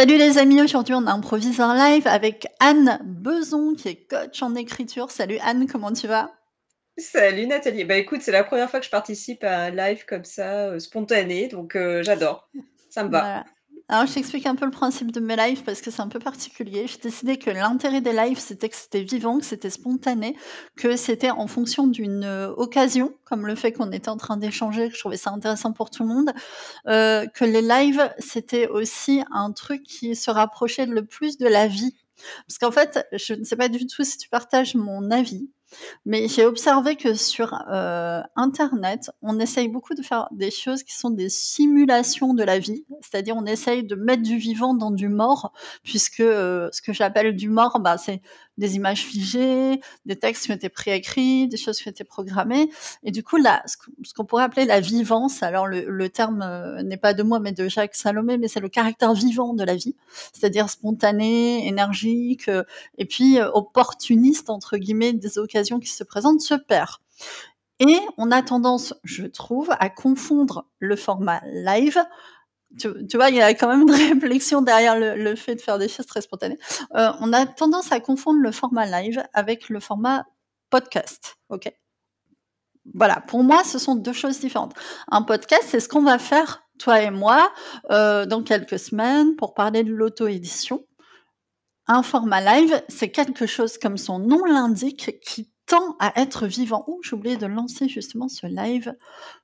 Salut les amis, aujourd'hui on improvise un live avec Anne Beson qui est coach en écriture. Salut Anne, comment tu vas? Salut Nathalie. Bah écoute, c'est la première fois que je participe à un live comme ça, spontané, donc j'adore. Ça me va. Voilà. Alors je t'explique un peu le principe de mes lives parce que c'est un peu particulier. J'ai décidé que l'intérêt des lives, c'était que c'était vivant, que c'était spontané, que c'était en fonction d'une occasion, comme le fait qu'on était en train d'échanger, que je trouvais ça intéressant pour tout le monde, que les lives, c'était aussi un truc qui se rapprochait le plus de la vie. Parce qu'en fait, je ne sais pas du tout si tu partages mon avis, mais j'ai observé que sur, internet, on essaye beaucoup de faire des choses qui sont des simulations de la vie. C'est-à-dire on essaye de mettre du vivant dans du mort puisque, ce que j'appelle du mort, bah, c'est des images figées, des textes qui ont été préécrits, des choses qui ont été programmées et du coup là, ce qu'on pourrait appeler la vivance, alors le terme, n'est pas de moi mais de Jacques Salomé, mais c'est le caractère vivant de la vie, c'est-à-dire spontané, énergique, et puis opportuniste entre guillemets des occasions qui se présentent se perd. Et on a tendance, je trouve, à confondre le format live. Tu vois, il y a quand même une réflexion derrière le fait de faire des choses très spontanées. On a tendance à confondre le format live avec le format podcast. Ok. Voilà, pour moi, ce sont deux choses différentes. Un podcast, c'est ce qu'on va faire, toi et moi, dans quelques semaines pour parler de l'auto-édition. Un format live, c'est quelque chose, comme son nom l'indique, qui tend à être vivant. Oh, j'ai oublié de lancer justement ce live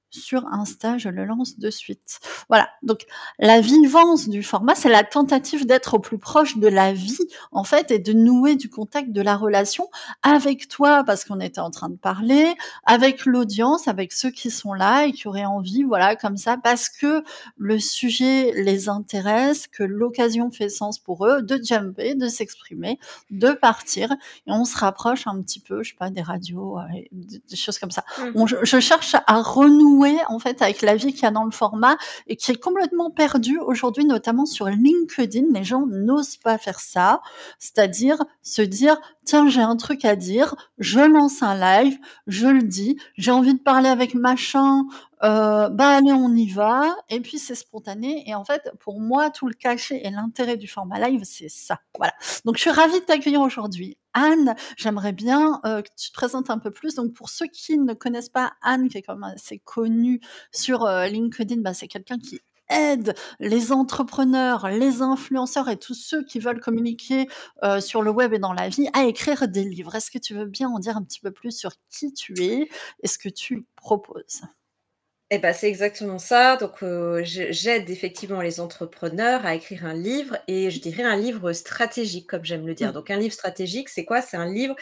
sur Insta, je le lance de suite. Voilà, donc la vivance du format, c'est la tentative d'être au plus proche de la vie, en fait, et de nouer du contact, de la relation avec toi, parce qu'on était en train de parler, avec l'audience, avec ceux qui sont là et qui auraient envie, voilà, comme ça, parce que le sujet les intéresse, que l'occasion fait sens pour eux, de jumper, de s'exprimer, de partir, et on se rapproche un petit peu, je sais pas, des radios, des choses comme ça. Mmh. Je cherche à renouer en fait avec la vie qu'il y a dans le format et qui est complètement perdue aujourd'hui, notamment sur LinkedIn. Les gens n'osent pas faire ça, c'est-à-dire se dire tiens, j'ai un truc à dire, je lance un live, je le dis, j'ai envie de parler avec machin, bah allez, on y va. Et puis c'est spontané. Et en fait, pour moi, tout le cachet et l'intérêt du format live, c'est ça. Voilà. Donc je suis ravie de t'accueillir aujourd'hui. Anne, j'aimerais bien que tu te présentes un peu plus. Donc pour ceux qui ne connaissent pas Anne, qui est quand même assez connue sur LinkedIn, bah, c'est quelqu'un qui aide les entrepreneurs, les influenceurs et tous ceux qui veulent communiquer sur le web et dans la vie à écrire des livres. Est-ce que tu veux bien en dire un petit peu plus sur qui tu es et ce que tu proposes? Et bah, c'est exactement ça. Donc, j'aide effectivement les entrepreneurs à écrire un livre et je dirais un livre stratégique, comme j'aime le dire. Mmh. Donc un livre stratégique, c'est quoi? C'est un livre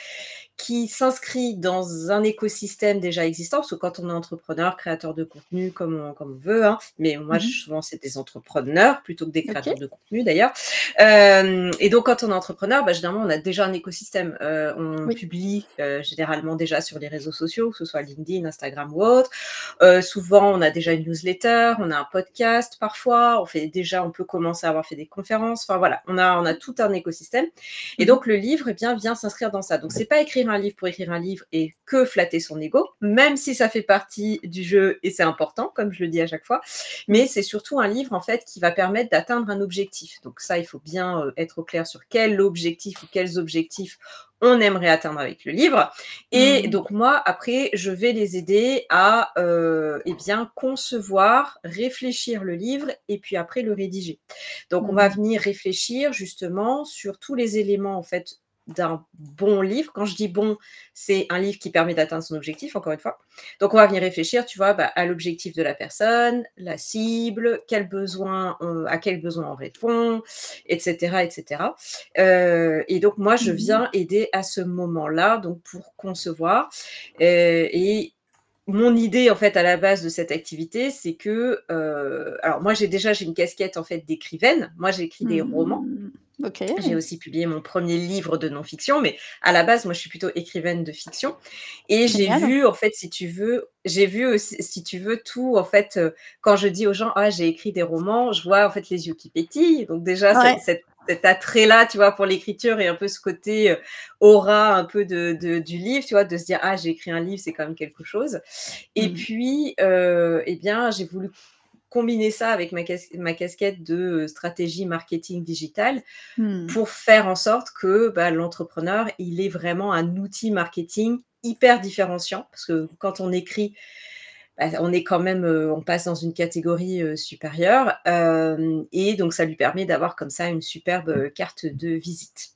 qui s'inscrit dans un écosystème déjà existant, parce que quand on est entrepreneur, créateur de contenu, comme on veut, hein, mais moi, Mmh. souvent, c'est des entrepreneurs plutôt que des OK. créateurs de contenu d'ailleurs. Et donc, quand on est entrepreneur, bah, généralement, on a déjà un écosystème. On Oui. publie généralement déjà sur les réseaux sociaux, que ce soit LinkedIn, Instagram ou autre. Souvent, on a déjà une newsletter, on a un podcast parfois, on peut commencer à avoir fait des conférences. Enfin voilà, on a tout un écosystème. Et Mmh. donc le livre, eh bien, vient s'inscrire dans ça. Donc c'est pas écrire un livre pour écrire un livre et que flatter son ego, même si ça fait partie du jeu et c'est important, comme je le dis à chaque fois. Mmh. Mais c'est surtout un livre en fait qui va permettre d'atteindre un objectif. Donc ça, il faut bien être au clair sur quel objectif ou quels objectifs on aimerait atteindre avec le livre. Et Mmh. donc moi, après, je vais les aider à eh bien, concevoir, réfléchir le livre et puis après le rédiger. Donc on va Mmh. venir réfléchir justement sur tous les éléments en fait d'un bon livre. Quand je dis bon, c'est un livre qui permet d'atteindre son objectif, encore une fois. Donc on va venir réfléchir, tu vois, bah, à l'objectif de la personne, la cible, à quel besoin on répond, etc., etc. Et donc moi, je Mmh. viens aider à ce moment-là, donc pour concevoir. Et mon idée, en fait, à la base de cette activité, c'est que, alors moi, j'ai une casquette en fait d'écrivaine. Moi, j'ai écrit des romans. Mmh. OK. J'ai aussi publié mon premier livre de non-fiction, mais à la base, moi, je suis plutôt écrivaine de fiction. Et j'ai Génial. vu, en fait, j'ai vu aussi, si tu veux, tout, en fait, quand je dis aux gens, ah, j'ai écrit des romans, je vois, en fait, les yeux qui pétillent. Donc, déjà, Ouais. cet attrait-là, tu vois, pour l'écriture et un peu ce côté aura un peu du livre, tu vois, de se dire, ah, j'ai écrit un livre, c'est quand même quelque chose. Et Mmh. puis, eh bien, j'ai voulu combiner ça avec ma casquette de stratégie marketing digital Mmh. pour faire en sorte que, bah, l'entrepreneur, il ait vraiment un outil marketing hyper différenciant. Parce que quand on écrit, bah, on est quand même, on passe dans une catégorie, supérieure, et donc ça lui permet d'avoir comme ça une superbe, carte de visite.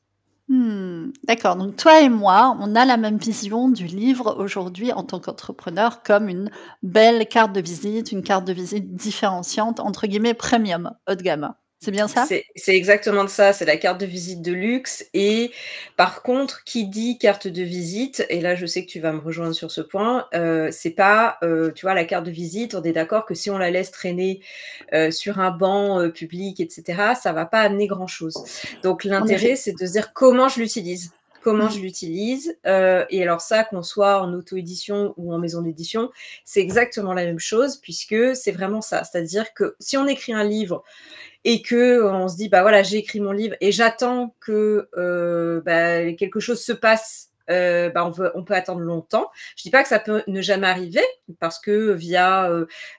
Mmh. D'accord, donc toi et moi, on a la même vision du livre aujourd'hui en tant qu'entrepreneur comme une belle carte de visite, une carte de visite «différenciante» entre guillemets «premium», haut de gamme. C'est bien ça? C'est exactement de ça, c'est la carte de visite de luxe et par contre, qui dit carte de visite et là, je sais que tu vas me rejoindre sur ce point, c'est pas, tu vois, la carte de visite, on est d'accord que si on la laisse traîner, sur un banc, public et cetera, ça va pas amener grand chose. Donc En effet. l'intérêt, c'est de se dire: «Comment je l'utilise?» Comment je Mmh. l'utilise? Et alors ça, qu'on soit en auto-édition ou en maison d'édition, c'est exactement la même chose puisque c'est vraiment ça. C'est-à-dire que si on écrit un livre et que on se dit: «Bah, voilà, j'ai écrit mon livre et j'attends que, bah, quelque chose se passe», bah, on peut attendre longtemps. Je dis pas que ça peut ne jamais arriver parce que via,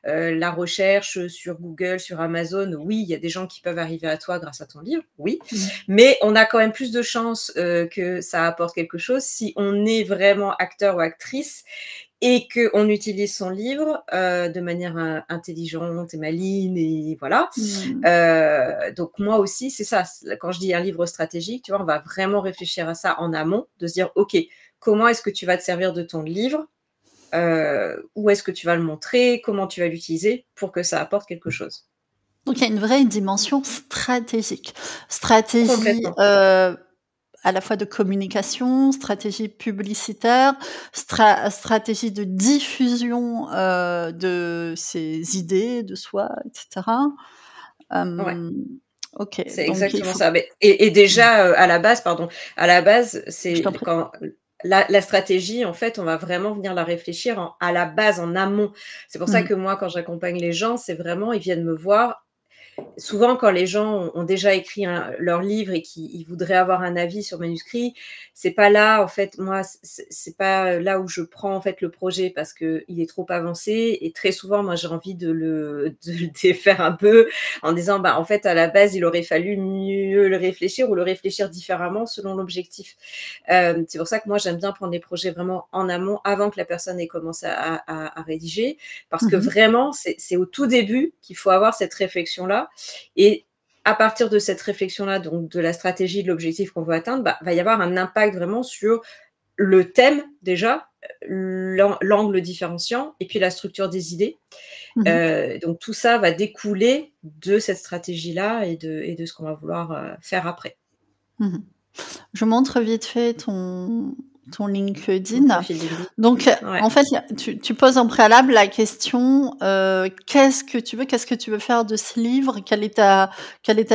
la recherche, sur Google, sur Amazon, oui, il y a des gens qui peuvent arriver à toi grâce à ton livre, oui. Mmh. Mais on a quand même plus de chances, que ça apporte quelque chose si on est vraiment acteur ou actrice et qu'on utilise son livre, de manière, intelligente et maligne et voilà. Mmh. Donc moi aussi, c'est ça, quand je dis un livre stratégique, tu vois, on va vraiment réfléchir à ça en amont, de se dire: «OK, comment est-ce que tu vas te servir de ton livre? Où est-ce que tu vas le montrer? Comment tu vas l'utiliser pour que ça apporte quelque chose?» Donc il y a une vraie dimension stratégique. Stratégie, Complètement. à la fois de communication, stratégie publicitaire, stratégie de diffusion, de ses idées, de soi et cetera. Ouais. Hem, OK, C'est donc il exactement faut ça. Mais et mmh, déjà, à la base, pardon, à la base, je t'en c'est prie. quand la stratégie, en fait, on va vraiment venir la réfléchir à la base, en amont. C'est pour ça Mmh. que moi, quand j'accompagne les gens, c'est vraiment ils viennent me voir souvent, quand les gens ont déjà écrit leur livre et qu'ils voudraient avoir un avis sur manuscrit, c'est pas là, en fait, moi, c'est pas là où je prends, en fait, le projet parce qu'il est trop avancé et très souvent, moi, j'ai envie de le défaire un peu en disant: «Bah, en fait, à la base, il aurait fallu mieux le réfléchir ou le réfléchir différemment selon l'objectif». C'est pour ça que moi, j'aime bien prendre les projets vraiment en amont, avant que la personne ait commencé à rédiger parce que Mmh. vraiment, c'est au tout début qu'il faut avoir cette réflexion-là et à partir de cette réflexion-là, donc de la stratégie, de l'objectif qu'on veut atteindre, bah, va y avoir un impact vraiment sur le thème déjà, l'angle différenciant et puis la structure des idées. Mmh. Donc tout ça va découler de cette stratégie-là et de ce qu'on va vouloir, faire après. Mmh. Je montre vite fait ton Mon LinkedIn. profil LinkedIn. Donc, Ouais, en fait, tu poses en préalable la question, «Qu'est-ce que tu veux? Qu'est-ce que tu veux faire de ce livre? Quelle est ta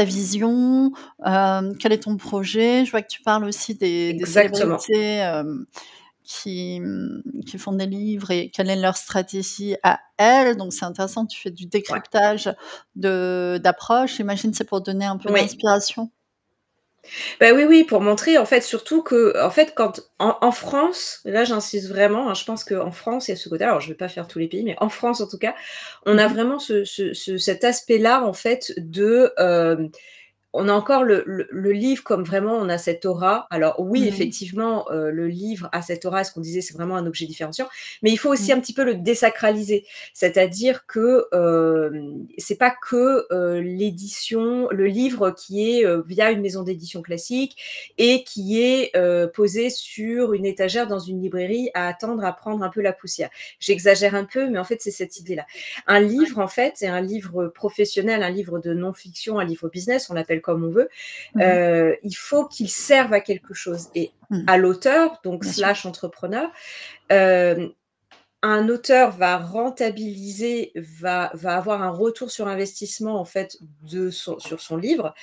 vision? Quel est ton projet?» Je vois que tu parles aussi des exactement. célébrités, qui font des livres et quelle est leur stratégie à elles. Donc c'est intéressant, tu fais du Ouais. décryptage d'approches. J'imagine c'est pour donner un peu Oui. d'inspiration? Bah, oui, oui, pour montrer en fait surtout que, en fait, quand en France, là j'insiste vraiment, hein, je pense qu'en France, il y a ce côté alors je vais pas faire tous les pays, mais en France en tout cas, on a Mmh. vraiment cet aspect-là en fait de, on a encore le livre comme vraiment on a cette aura. Alors oui, Mmh. effectivement, le livre a cette aura, ce qu'on disait, c'est vraiment un objet différenciant, mais il faut aussi Mmh. un petit peu le désacraliser. C'est-à-dire que, c'est pas que, l'édition le livre qui est, via une maison d'édition classique et qui est, posé sur une étagère dans une librairie à attendre à prendre un peu la poussière. J'exagère un peu, mais en fait, c'est cette idée-là. Un livre, en fait, c'est un livre professionnel, un livre de non-fiction, un livre business, on l'appelle comme on veut. Mmh. Il faut qu'il serve à quelque chose et Mmh. à l'auteur, donc Bien sûr. slash entrepreneur, hem, un auteur va rentabiliser, va avoir un retour sur investissement, en fait, sur son livre,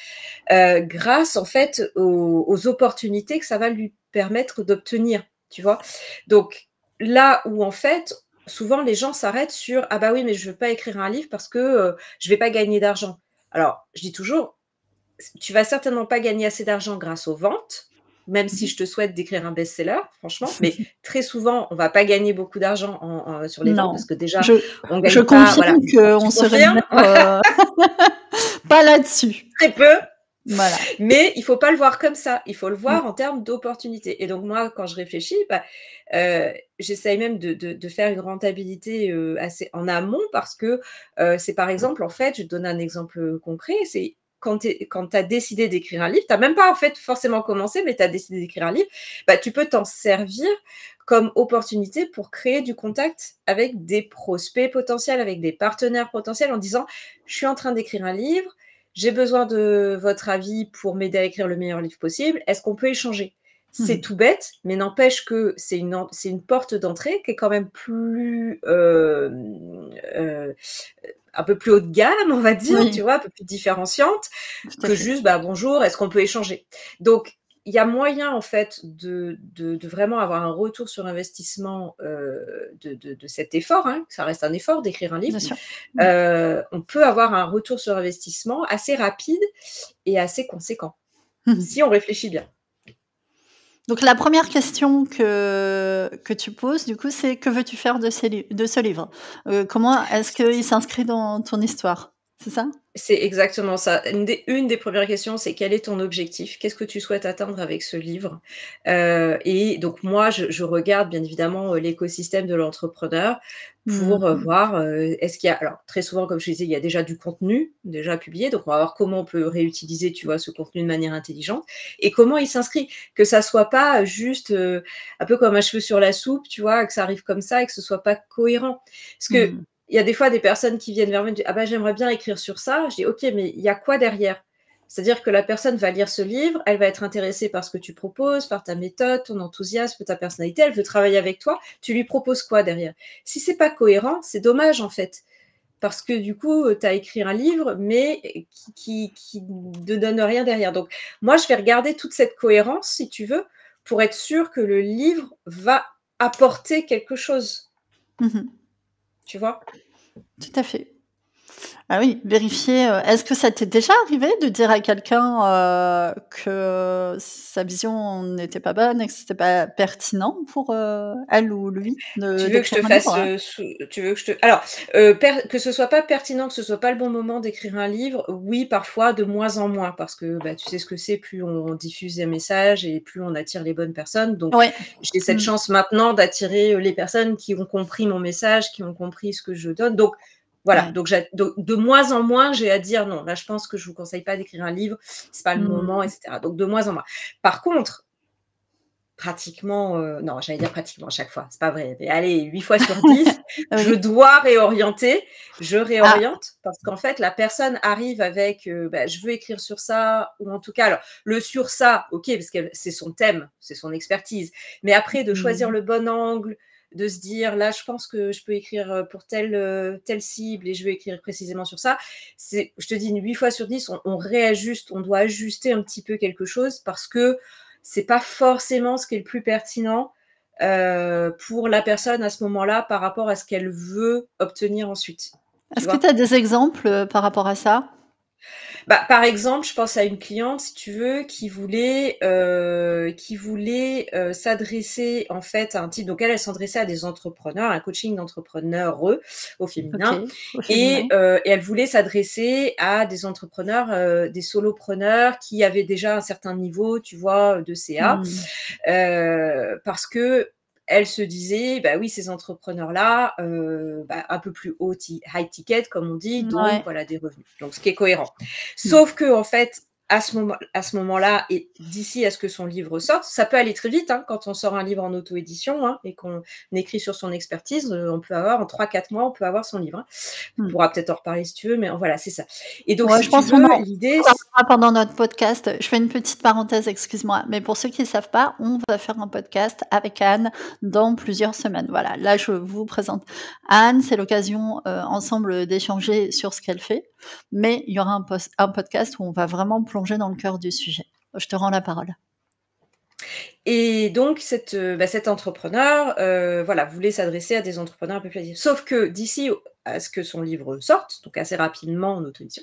grâce, en fait, aux opportunités que ça va lui permettre d'obtenir, tu vois? Donc là où, en fait, souvent les gens s'arrêtent sur: «Ah bah oui, mais je veux pas écrire un livre parce que, je vais pas gagner d'argent». Alors, je dis toujours: tu vas certainement pas gagner assez d'argent grâce aux ventes, même si je te souhaite d'écrire un best-seller, franchement, mais très souvent, on va pas gagner beaucoup d'argent sur les ventes Non, parce que déjà, je on je gagne pas, confirme voilà. Tu qu'on se confirmes? rémunère, pas là-dessus. Très peu. Voilà. Mais il faut pas le voir comme ça, il faut le Mmh. voir en termes d'opportunités et donc moi, quand je réfléchis, j'essaye même de faire une rentabilité, assez en amont parce que, c'est par exemple, en fait, je vais te donner un exemple, concret, c'est quand tu as décidé d'écrire un livre, tu as même pas, en fait, forcément commencé, mais tu as décidé d'écrire un livre, tu peux t'en servir comme opportunité pour créer du contact avec des prospects potentiels, avec des partenaires potentiels en disant: «Je suis en train d'écrire un livre, j'ai besoin de votre avis pour m'aider à écrire le meilleur livre possible. Est-ce qu'on peut échanger?» C'est Mmh. tout bête, mais n'empêche que c'est une porte d'entrée qui est quand même plus, un peu plus haut de gamme, on va dire, tu Oui, vois? Un peu plus différenciante tout à que fait. juste: «Bonjour, est-ce qu'on peut échanger?» Donc il y a moyen, en fait, de vraiment avoir un retour sur investissement, de cet effort, hein. Ça reste un effort d'écrire un livre. Bien sûr. Mmh. On peut avoir un retour sur investissement assez rapide et assez conséquent, Mmh. si on réfléchit bien. Donc la première question que tu poses, du coup, c'est: «Que veux-tu faire de ce livre?» Comment est-ce qu'il s'inscrit dans ton histoire? C'est ça? C'est exactement ça. Une des premières questions, c'est: «Quel est ton objectif? Qu'est-ce que tu souhaites atteindre avec ce livre?» Et donc moi, je regarde bien évidemment, l'écosystème de l'entrepreneur pour, Mmh. voir, est-ce qu'il y a alors très souvent, comme je disais, il y a déjà du contenu, déjà publié, donc on va voir comment on peut réutiliser, tu vois, ce contenu de manière intelligente et comment il s'inscrit. Que ça soit pas juste, un peu comme un cheveu sur la soupe, tu vois? Que ça arrive comme ça et que ce soit pas cohérent. Parce que Mmh. il y a des fois des personnes qui viennent vers moi et me disent: «Ah j'aimerais bien écrire sur ça». Je dis: «OK, mais il y a quoi derrière?» C'est-à-dire que la personne va lire ce livre, elle va être intéressée par ce que tu proposes, par ta méthode, ton enthousiasme, ta personnalité, elle veut travailler avec toi. Tu lui proposes quoi derrière? Si c'est pas cohérent, c'est dommage en fait, parce que du coup, tu as écrit un livre, mais qui ne donne rien derrière. Donc moi, je vais regarder toute cette cohérence, si tu veux, pour être sûre que le livre va apporter quelque chose, Mmh. tu vois? Tout à fait. Ah oui, vérifier, est-ce que ça t'est déjà arrivé de dire à quelqu'un, que sa vision n'était pas bonne et que c'était pas pertinent pour, elle ou lui Tu veux que je d'écrire te un livre, fasse, hein? tu veux que je te alors, que ce soit pas pertinent, que ce soit pas le bon moment d'écrire un livre, oui, parfois, de moins en moins, parce que, tu sais ce que c'est, plus on diffuse des messages et plus on attire les bonnes personnes. Donc Ouais. j'ai cette Mmh. chance maintenant d'attirer, les personnes qui ont compris mon message, qui ont compris ce que je donne. Donc voilà, Ouais. donc de moins en moins, j'ai à dire: «Non, là, je pense que je vous conseille pas d'écrire un livre, c'est pas le moment» et Mmh. cetera. Donc de moins en moins. Par contre, pratiquement, non, j'allais dire pratiquement à chaque fois, c'est pas vrai, mais allez, 8 fois sur 10, je Oui. dois réorienter. Je Ah. réoriente parce qu'en fait, la personne arrive avec, «Je veux écrire sur ça» ou en tout cas alors le sur ça, OK, parce que c'est son thème, c'est son expertise. Mais après de choisir Mmh. le bon angle, de se dire: «Là, je pense que je peux écrire, pour telle cible et je veux écrire précisément sur ça». C'est je te dis 8 fois sur 10, on réajuste, on doit ajuster un petit peu quelque chose parce que c'est pas forcément ce qui est le plus pertinent, pour la personne à ce moment-là, par rapport à ce qu'elle veut obtenir ensuite, tu Est-ce que tu vois? as des exemples, par rapport à ça? Par exemple, je pense à une cliente, si tu veux, qui voulait, s'adresser en fait à un type, donc elle s'adressait à des entrepreneurs, un coaching d'entrepreneurs au OK, féminin au féminin. et elle voulait s'adresser à des entrepreneurs, des solopreneurs qui avaient déjà un certain niveau, tu vois, de CA. Mmh. Parce qu'elle se disait: «Bah oui, ces entrepreneurs-là, un peu plus high ticket comme on dit, donc Ouais. voilà des revenus». Donc ce qui est cohérent. Mmh. Sauf qu'en fait, à ce moment-là et d'ici à ce que son livre sorte, ça peut aller très vite, hein, quand on sort un livre en auto-édition, hein, et qu'on écrit sur son expertise, on peut avoir en 3-4 mois, on peut avoir son livre, hein. On Mmh. pourra peut-être en reparler si tu veux, mais voilà, c'est ça. Et donc Ouais, si je tu pense qu'on veux, en l'idée c parlera pendant notre podcast. Je fais une petite parenthèse, excuse-moi, mais pour ceux qui ne savent pas, on va faire un podcast avec Anne dans plusieurs semaines. Voilà, là, je vous présente Anne. C'est l'occasion, ensemble d'échanger sur ce qu'elle fait, mais il y aura un podcast où on va vraiment plonger dans le cœur du sujet. Je te rends la parole. Et donc cet entrepreneur, voilà, voulait s'adresser à des entrepreneurs un peu plus actifs. Sauf que d'ici à ce que son livre sorte, donc assez rapidement en auto-édition,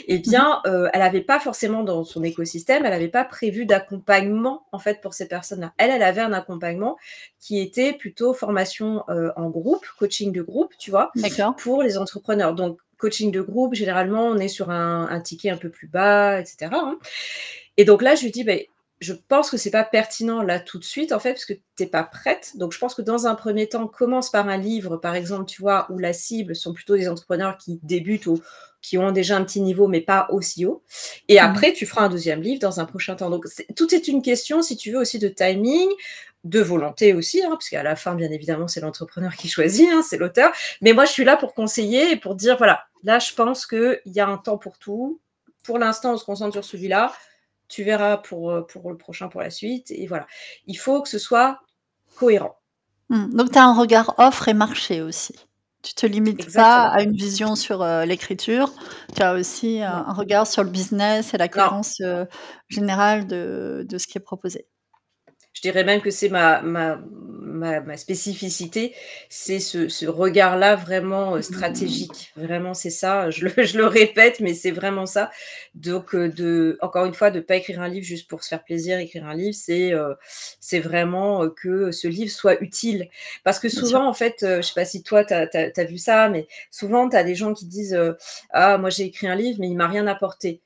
eh Mmh. bien, elle avait pas forcément dans son écosystème, elle avait pas prévu d'accompagnement, en fait, pour ces personnes-là. Elle avait un accompagnement qui était plutôt formation, en groupe, coaching de groupe, tu vois? D'accord. Pour les entrepreneurs. Donc coaching de groupe, généralement, on est sur un ticket un peu plus bas et cetera, hein. Et donc là, je lui dis: «Beh, je pense que c'est pas pertinent là tout de suite en fait, parce que tu es pas prête. Donc je pense que dans un premier temps, commence par un livre, par exemple, tu vois, où la cible sont plutôt des entrepreneurs qui débutent ou qui ont déjà un petit niveau, mais pas aussi haut. Et Mmh. après, tu feras un deuxième livre dans un prochain temps». Donc tout est une question, si tu veux, aussi de timing, de volonté aussi, hein, parce qu'à la fin, bien évidemment, c'est l'entrepreneur qui choisit, hein, c'est l'auteur. Mais moi, je suis là pour conseiller et pour dire: «Voilà, là, je pense qu'il y a un temps pour tout. Pour l'instant, on se concentre sur celui-là. Tu verras pour le prochain, pour la suite», et voilà. Il faut que ce soit cohérent. Donc tu as un regard offre et marché aussi. Tu te limites pas Exactement. à une vision sur, l'écriture, tu as aussi Non, un regard sur le business et la non. cohérence, générale de ce qui est proposé. Je dirais même que c'est ma spécificité, c'est ce regard-là vraiment, stratégique. Vraiment, c'est ça, je le je le répète, mais c'est vraiment ça. Donc, de encore une fois, de pas écrire un livre juste pour se faire plaisir. Écrire un livre, c'est vraiment, que ce livre soit utile. Parce que Bien sûr. souvent, en fait, je sais pas si toi tu as vu ça, mais souvent tu as des gens qui disent, «Ah moi j'ai écrit un livre, mais il m'a rien apporté».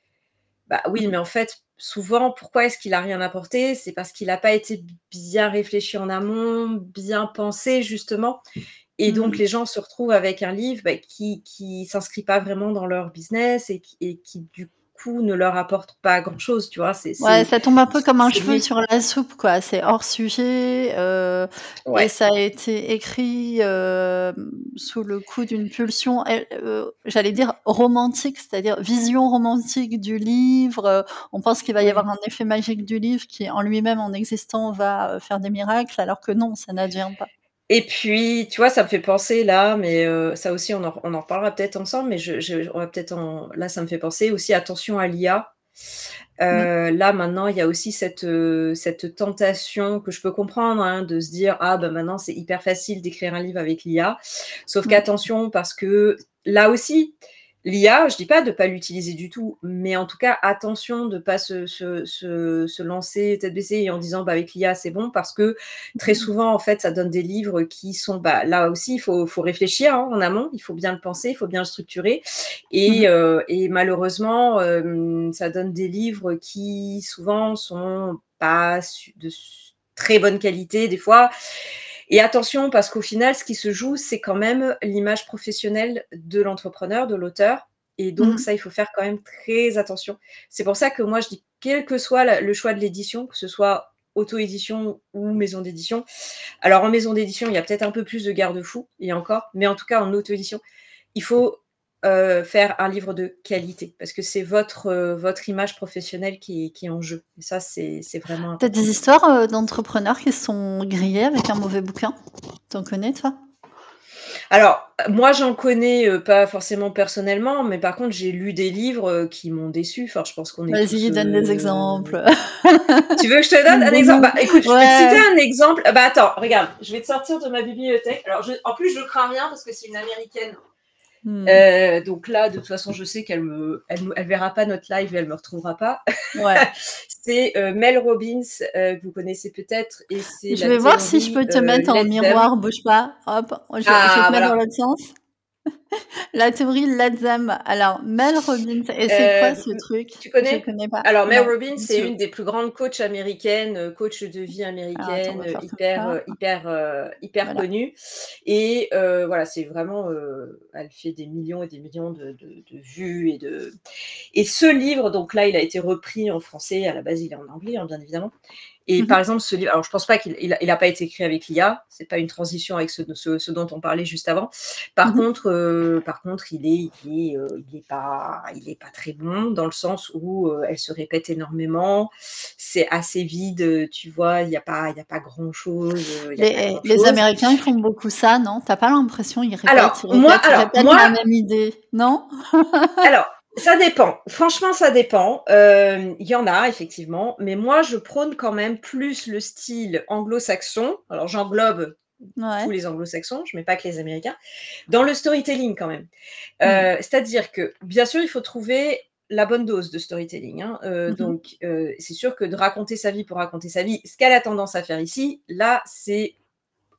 Bah oui, Mmh. mais en fait, souvent, pourquoi est-ce qu'il a rien apporté? C'est parce qu'il a pas été bien réfléchi en amont, bien pensé justement, et donc Mmh. les gens se retrouvent avec un livre, bah, qui s'inscrit pas vraiment dans leur business et qui du coup ne leur apporte pas grand-chose, tu vois? Ouais, ça tombe un peu comme un C'est cheveu lié. sur la soupe, quoi. C'est hors sujet, et Ouais. ça a été écrit, sous le coup d'une pulsion j'allais dire romantique, c'est-à-dire vision romantique du livre, on pense qu'il va y Oui. avoir un effet magique du livre qui, en lui-même, en existant, va, faire des miracles, alors que non, ça n'advient pas. Et puis, tu vois, ça me fait penser là, mais ça aussi on en reparlera peut-être ensemble, mais je on va peut-être en là, ça me fait penser aussi, attention à l'IA. Mmh. Là, maintenant, il y a aussi cette tentation que je peux comprendre, hein, de se dire: «Ah, bah, maintenant, c'est hyper facile d'écrire un livre avec l'IA». Sauf Mmh. qu'attention, parce que là aussi, l'IA, je dis pas de pas l'utiliser du tout, mais en tout cas, attention de pas se lancer tête baissée en disant: «Bah, avec l'IA, c'est bon», parce que très Mmh. souvent, en fait, ça donne des livres qui sont, bah, là aussi, il faut réfléchir, hein, en amont, il faut bien le penser, il faut bien le structurer, Mmh et mh. malheureusement, ça donne des livres qui souvent sont pas de très bonne qualité des fois. Et attention, parce qu'au final, ce qui se joue, c'est quand même l'image professionnelle de l'entrepreneur, de l'auteur, et donc Mmh. ça, il faut faire quand même très attention. C'est pour ça que moi, je dis, quel que soit le choix de l'édition, que ce soit auto-édition ou maison d'édition. Alors en maison d'édition, il y a peut-être un peu plus de garde-fous, et encore, mais en tout cas en auto-édition, il faut, faire un livre de qualité, parce que c'est votre image professionnelle qui est en jeu, et ça, c'est vraiment Tu as important. des histoires, d'entrepreneurs qui se sont grillés avec un mauvais bouquin? Tu en connais, toi? Alors, moi, j'en connais, pas forcément personnellement, mais par contre, j'ai lu des livres, qui m'ont déçue. Enfin, je pense qu'on est tous, Vas-y, donne des exemples. tu veux que je te donne un exemple? Donne-nous Bah, écoute, je vais te citer ouais. un exemple. Bah, attends, regarde, je vais te sortir de ma bibliothèque. Alors en plus, je crains rien parce que c'est une américaine. Mmh. Donc là, de toute façon, je sais qu'elle verra pas notre live et elle me retrouvera pas. Ouais. C'est, Mel Robbins, que vous connaissez peut-être, et c'est Je la vais voir si je théorie, peux te mettre en Let Them. miroir, bouge pas. Hop, je vais Ah te mettre dans voilà. l'autre sens. La théorie Let Them. Alors, Mel Robbins, et c'est quoi ce M truc? Tu Je connais? connais pas. Alors Mel Non, Robbins, c'est dis-moi. une des plus grandes coachs américaines, coach de vie Alors attends, on américaine, va faire comme hyper, ça. hyper Voilà. connue, et voilà, c'est vraiment, elle fait des millions et des millions de vues, et ce livre, donc là, il a été repris en français. À la base, il est en anglais, hein, bien évidemment. Et Mmh par mh. exemple, ce livre, alors je pense pas qu'il a pas été écrit avec l'IA, c'est pas une transition avec ce dont on parlait juste avant. Mmh mh. Par contre, il est pas très bon, dans le sens où, elle se répète énormément. C'est assez vide, tu vois? Il y a pas grand-chose, il y a pas Les grand-chose. Américains, ils font beaucoup ça, non? Tu as pas l'impression, ils répètent, Alors ils moi répètent, ils alors répètent moi la même idée, non? alors Ça dépend. Franchement, ça dépend. Il y en a effectivement, mais moi, je prône quand même plus le style anglo-saxon. Alors, j'englobe tous Ouais. les anglo-saxons, je mets pas que les américains, dans le storytelling quand même. Mmh. C'est-à-dire que, bien sûr, il faut trouver la bonne dose de storytelling, hein. Mmh mh. Donc, c'est sûr que de raconter sa vie pour raconter sa vie, ce qu'elle a tendance à faire ici, là, c'est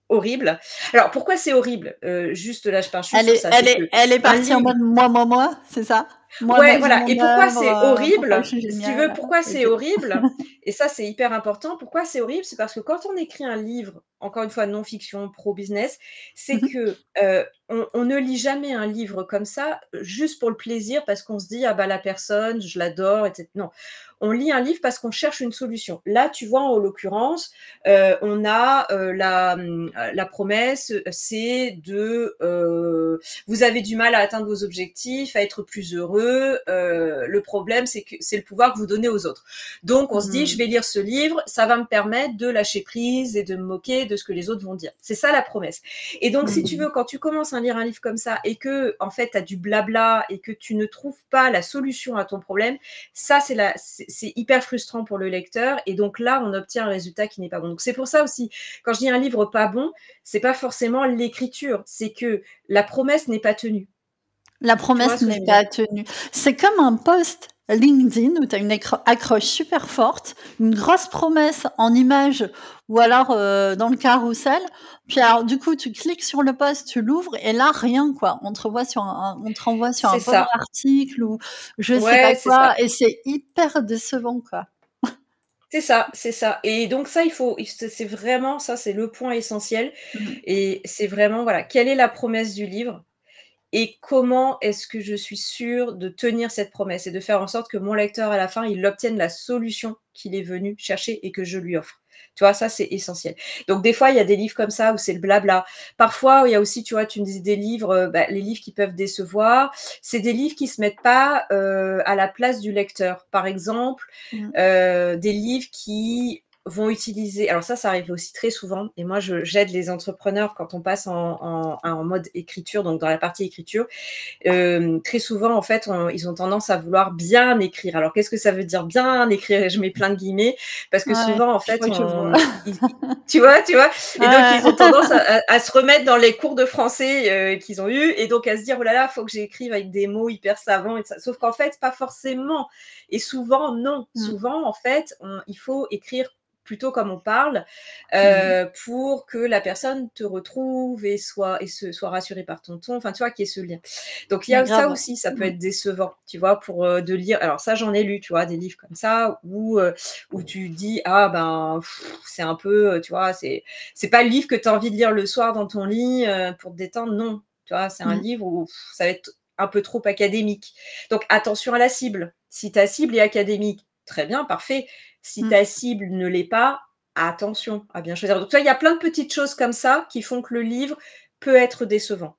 horrible. Alors pourquoi c'est horrible? Juste là, je parle juste Elle sur est ça, elle c'est est que elle est un partie en livre mode moi, moi, moi, c'est ça? Moi, ma ouais, vie, voilà. mon Et pourquoi œuvre, c'est pourquoi je horrible? suis Si tu veux, géniale. pourquoi c'est OK. horrible? Et ça, c'est hyper important. Pourquoi c'est horrible? C'est parce que quand on écrit un livre, encore une fois, non-fiction, pro-business, c'est Mmh mh. que, on ne lit jamais un livre comme ça, juste pour le plaisir, parce qu'on se dit: «Ah bah, la personne, je l'adore» et cét non. On lit un livre parce qu'on cherche une solution. Là, tu vois, en l'occurrence, on a, la promesse, c'est de, vous avez du mal à atteindre vos objectifs, à être plus heureux. Le problème, c'est que c'est le pouvoir que vous donnez aux autres. Donc, on se dit, je Mmh. vais lire ce livre, ça va me permettre de lâcher prise et de me moquer de ce que les autres vont dire. C'est ça la promesse. Et donc, si tu Mmh. veux, quand tu commences à lire un livre comme ça et que, en fait, tu as du blabla et que tu ne trouves pas la solution à ton problème, ça, c'est hyper frustrant pour le lecteur. Et donc là, on obtient un résultat qui n'est pas bon. Donc, c'est pour ça aussi, quand je dis un livre pas bon, c'est pas forcément l'écriture, c'est que la promesse n'est pas tenue. La Tu vois promesse ce que n'est je veux dire? pas tenue. C'est comme un post LinkedIn où tu as une accroche super forte, une grosse promesse en image ou alors, dans le carrousel. Puis alors du coup, tu cliques sur le post, tu l'ouvres et là rien quoi. On te renvoie sur C'est un pauvre ça. article ou je sais pas Ouais, c'est quoi ça. et c'est hyper décevant quoi. C'est ça, c'est ça. Et donc ça, il faut c'est vraiment ça, c'est le point essentiel Mmh. et c'est vraiment, voilà, quelle est la promesse du livre et comment est-ce que je suis sûre de tenir cette promesse et de faire en sorte que mon lecteur, à la fin, il obtienne la solution qu'il est venu chercher et que je lui offre. Tu vois, ça, c'est essentiel. Donc des fois, il y a des livres comme ça où c'est le blabla. Parfois, il y a aussi, tu vois, tu me disais des livres, bah, les livres qui peuvent décevoir, c'est des livres qui se mettent pas, à la place du lecteur. Par exemple, Mmh. des livres qui vont utiliser alors ça arrive aussi très souvent et moi j'aide les entrepreneurs quand on passe en mode écriture, donc dans la partie écriture. Très souvent, en fait, ils ont tendance à vouloir bien écrire. Alors, qu'est-ce que ça veut dire bien écrire? Et je mets plein de guillemets parce que Ouais, souvent, en je fait, crois que je vois. tu vois, tu vois? Et donc, Ouais, ils ont tendance à se remettre dans les cours de français qu'ils ont eus et donc à se dire, oh là là, faut que j'écrive avec des mots hyper savants et ça. Sauf qu'en fait, pas forcément. Et souvent, non. mmh, Souvent, en fait, il faut écrire plutôt comme on parle mmh. pour que la personne te retrouve et soit rassurée par ton ton. Enfin, tu vois, qu'il y ait ce lien. Donc il y Mais a ça grave. aussi, ça peut Mmh. être décevant, tu vois, pour, de lire alors ça, j'en ai lu, tu vois, des livres comme ça où tu dis: «Ah ben, c'est un peu, tu vois, c'est pas le livre que tu as envie de lire le soir dans ton lit, pour te détendre», non. Tu vois? C'est un Mmh. livre où ça va être un peu trop académique. Donc attention à la cible. Si ta cible est académique, très bien, parfait. Si Mmh. ta cible ne l'est pas, attention à bien choisir. Donc tu vois, il y a plein de petites choses comme ça qui font que le livre peut être décevant.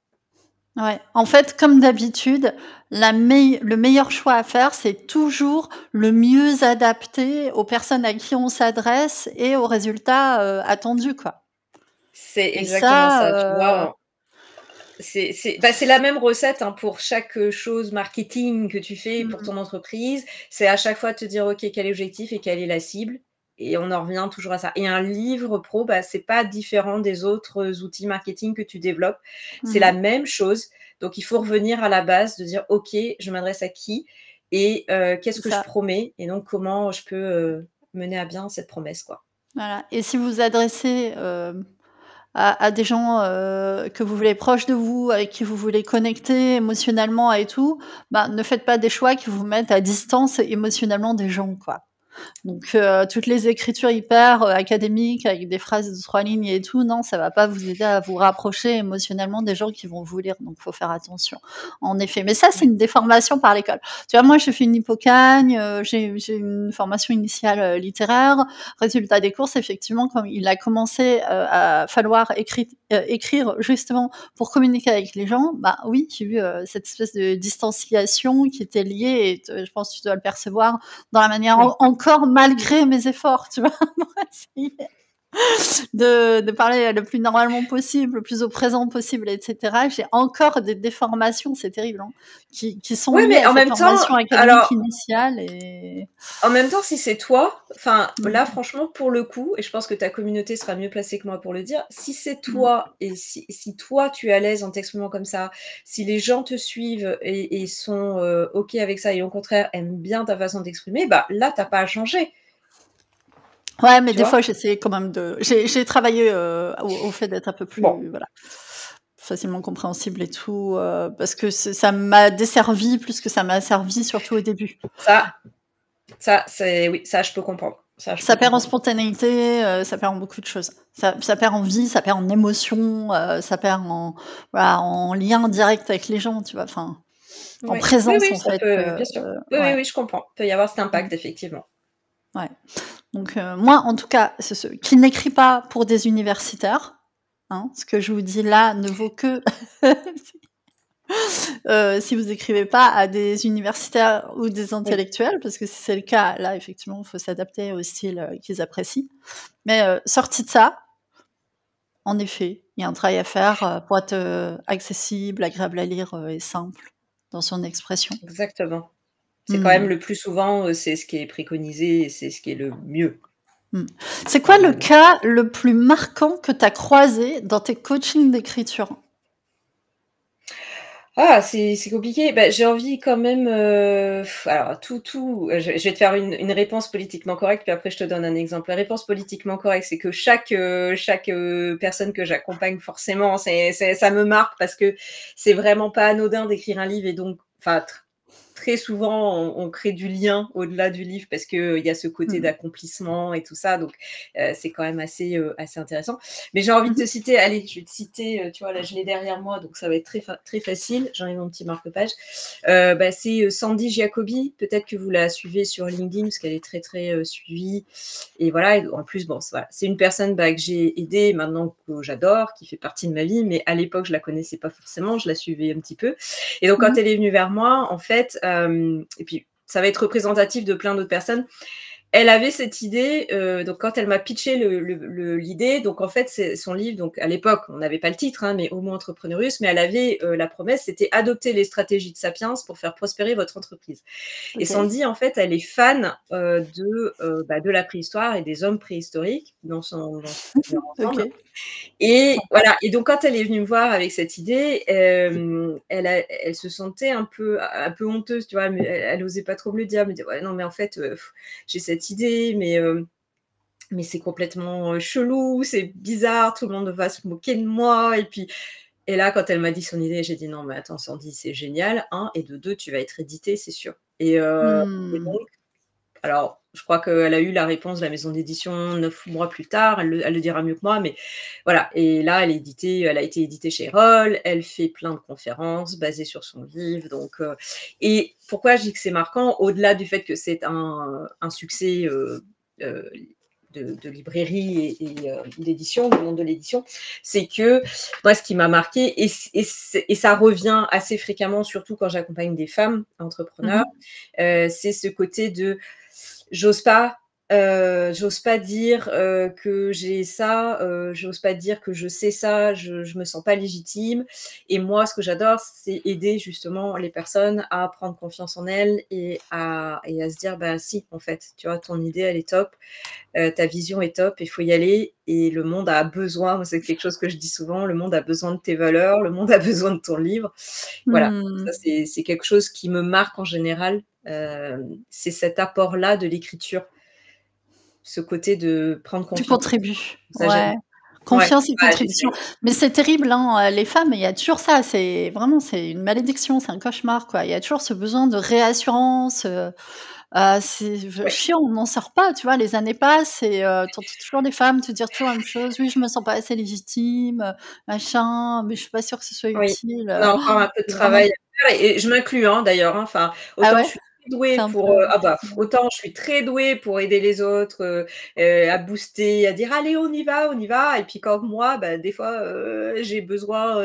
Ouais, en fait, comme d'habitude, le meilleur choix à faire, c'est toujours le mieux adapté aux personnes à qui on s'adresse et aux résultats, attendus, quoi. C'est Et exactement ça, ça, tu vois? C'est la même recette, hein, pour chaque, chose marketing que tu fais pour mmh, ton entreprise. C'est à chaque fois de te dire: «OK, quel est l'objectif et quelle est la cible?» Et on en revient toujours à ça. Et un livre pro, bah, c'est pas différent des autres, outils marketing que tu développes. C'est la mmh, même chose. Donc il faut revenir à la base, de dire: «OK, je m'adresse à qui et qu'est-ce c'est que je ça. promets et donc comment je peux, mener à bien cette promesse, quoi?» Voilà et si vous adressez, à des gens, que vous voulez proches de vous, avec qui vous voulez connecter émotionnellement et tout, bah, ne faites pas des choix qui vous mettent à distance émotionnellement des gens, quoi. Donc toutes les écritures hyper, académiques avec des phrases de 3 lignes et tout, non, ça va pas vous aider à vous rapprocher émotionnellement des gens qui vont vous lire, donc faut faire attention, en effet. Mais ça, c'est Ouais. une déformation par l'école. Tu vois, moi, j'ai fait une hypocagne, j'ai une formation initiale, littéraire. Résultat des courses, effectivement, quand il a commencé, à falloir écrire justement pour communiquer avec les gens, bah oui, j'ai eu, cette espèce de distanciation qui était liée et je pense que tu dois le percevoir dans la manière Oui. encore malgré mes efforts, tu vois? Ouais, de parler le plus normalement possible, le plus au présent possible, et cetera. J'ai encore des déformations, c'est terrible, hein, qui sont Ouais, liées mais à cette formation académique initiale et en même temps, si c'est toi, enfin, là, mmh, franchement, pour le coup, et je pense que ta communauté sera mieux placée que moi pour le dire, si c'est mmh. toi et si toi, tu es à l'aise en t'exprimant comme ça, si les gens te suivent et sont, OK avec ça et au contraire aiment bien ta façon d'exprimer, bah, là, tu as pas à changer, Ouais, mais tu des vois? fois, j'essayais quand même de j'ai travaillé, au fait d'être un peu Bon, plus, voilà, facilement compréhensible et tout, parce que ça m'a desservi plus que ça m'a servi, surtout au début. ça ça, c'est oui, ça, je peux comprendre. Ça, je peux Ça perd en comprendre. spontanéité, ça perd en beaucoup de choses. Ça perd en vie, ça perd en émotion, ça perd en voilà, en lien direct avec les gens, tu vois? Enfin, en Oui. Oui, présence oui, en ça fait, peut bien sûr. Oui, oui, ouais, oui, je comprends. Il peut y avoir cet mmh, impact effectivement. ouais. Donc moi en tout cas, c'est ce qui n'écrit pas pour des universitaires, hein, ce que je vous dis là ne vaut que si vous écrivez pas à des universitaires ou des Oui. intellectuels, parce que si c'est le cas, là effectivement, il faut s'adapter au style, qu'ils apprécient. Mais sorti de ça, en effet, il y a un travail à faire, pour être, accessible, agréable à lire, et simple dans son expression. Exactement. C'est quand même Mmh. le plus souvent, c'est ce qui est préconisé et c'est ce qui est le mieux, Mmh. C'est quoi le normalement. cas le plus marquant que tu as croisé dans tes coachings d'écriture? Ah, c'est compliqué. Bah, j'ai envie quand même, alors je vais te faire une réponse politiquement correcte, puis après je te donne un exemple. La réponse politiquement correcte, c'est que chaque personne que j'accompagne forcément, c'est ça me marque parce que c'est vraiment pas anodin d'écrire un livre et donc enfin très souvent, on crée du lien au-delà du livre parce qu'il y a ce côté Mmh. d'accomplissement et tout ça, donc c'est quand même assez intéressant. Mais j'ai envie de Mmh te mh. citer, allez, je vais te citer, tu vois, là, je l'ai derrière moi, donc ça va être très facile. J'enlève mon petit marque-page. Bah, c'est, Sandy Giacobbi, peut-être que vous la suivez sur LinkedIn parce qu'elle est très, suivie et voilà et en plus, bon, voilà, c'est une personne, bah, que j'ai aidée maintenant que j'adore, qui fait partie de ma vie, mais à l'époque, je la connaissais pas forcément, je la suivais un petit peu et donc quand Mmh. elle est venue vers moi, en fait, et puis ça va être représentatif de plein d'autres personnes, elle avait cette idée, donc quand elle m'a pitché l'idée, donc en fait, c'est son livre, donc à l'époque, on n'avait pas le titre, hein, mais Homo Entrepreneurius, mais elle avait, la promesse, c'était adopter les stratégies de Sapiens pour faire prospérer votre entreprise. Et OK. Sandy, en fait, elle est fan, bah, de la préhistoire et des hommes préhistoriques dans son premier ensemble. OK, Et sympa. voilà, et donc quand elle est venue me voir avec cette idée, elle se sentait un peu honteuse, tu vois? Mais elle osait pas trop me le dire. Elle me dit: «Ouais, non, mais en fait, j'ai cette idée, mais c'est complètement, chelou, c'est bizarre, tout le monde va se moquer de moi» et là, quand elle m'a dit son idée, j'ai dit: «Non, mais attends Sandy, c'est génial, 1 et de 2, tu vas être éditée, c'est sûr» et Mmh. donc alors, je crois qu'elle a eu la réponse de la maison d'édition 9 mois plus tard, elle le dira mieux que moi, mais voilà et là, elle a été éditée chez Roll, elle fait plein de conférences basées sur son livre donc et pourquoi je dis que c'est marquant? Au-delà du fait que c'est un succès, heu, de librairie et d'édition, du monde de l'édition, c'est que moi, ce qui m'a marqué et ça revient assez fréquemment, surtout quand j'accompagne des femmes Mmh entrepreneurs, mh. c'est ce côté de J'ose pas, j'ose pas dire, que j'ai ça, j'ose pas dire que je sais ça, je me sens pas légitime et moi, ce que j'adore, c'est aider justement les personnes à prendre confiance en elles et à se dire: «Bah, si, en fait, tu vois, ton idée, elle est top, ta vision est top, il faut y aller et le monde a besoin», moi, c'est quelque chose que je dis souvent: «Le monde a besoin de tes valeurs, le monde a besoin de ton livre». Voilà, Mmh. ça c'est quelque chose qui me marque en général, c'est cet apport-là de l'écriture, ce côté de prendre Tu confiance. contribues, Ça j'aime. ouais. Ouais, Confiance et bah, contribution. j'essaye. Mais c'est terrible, hein, les femmes, il y a toujours ça, c'est vraiment, c'est une malédiction, c'est un cauchemar, quoi. Il y a toujours ce besoin de réassurance, c'est Ouais, chiant, on n'en sort pas, tu vois? Les années passent et tu entends toujours des femmes te dire toujours la même chose: «Oui, je me sens pas assez légitime, machin, mais je suis pas sûre que ce soit oui, utile», on a encore un peu de c'est vraiment travail à faire et je m'inclus, hein, d'ailleurs, hein, enfin, ah autant je ouais? suis C'est douée un pour, peu autant je suis très douée pour aider les autres, à booster, à dire: «Allez, on y va» et puis quand moi, bah, des fois, j'ai besoin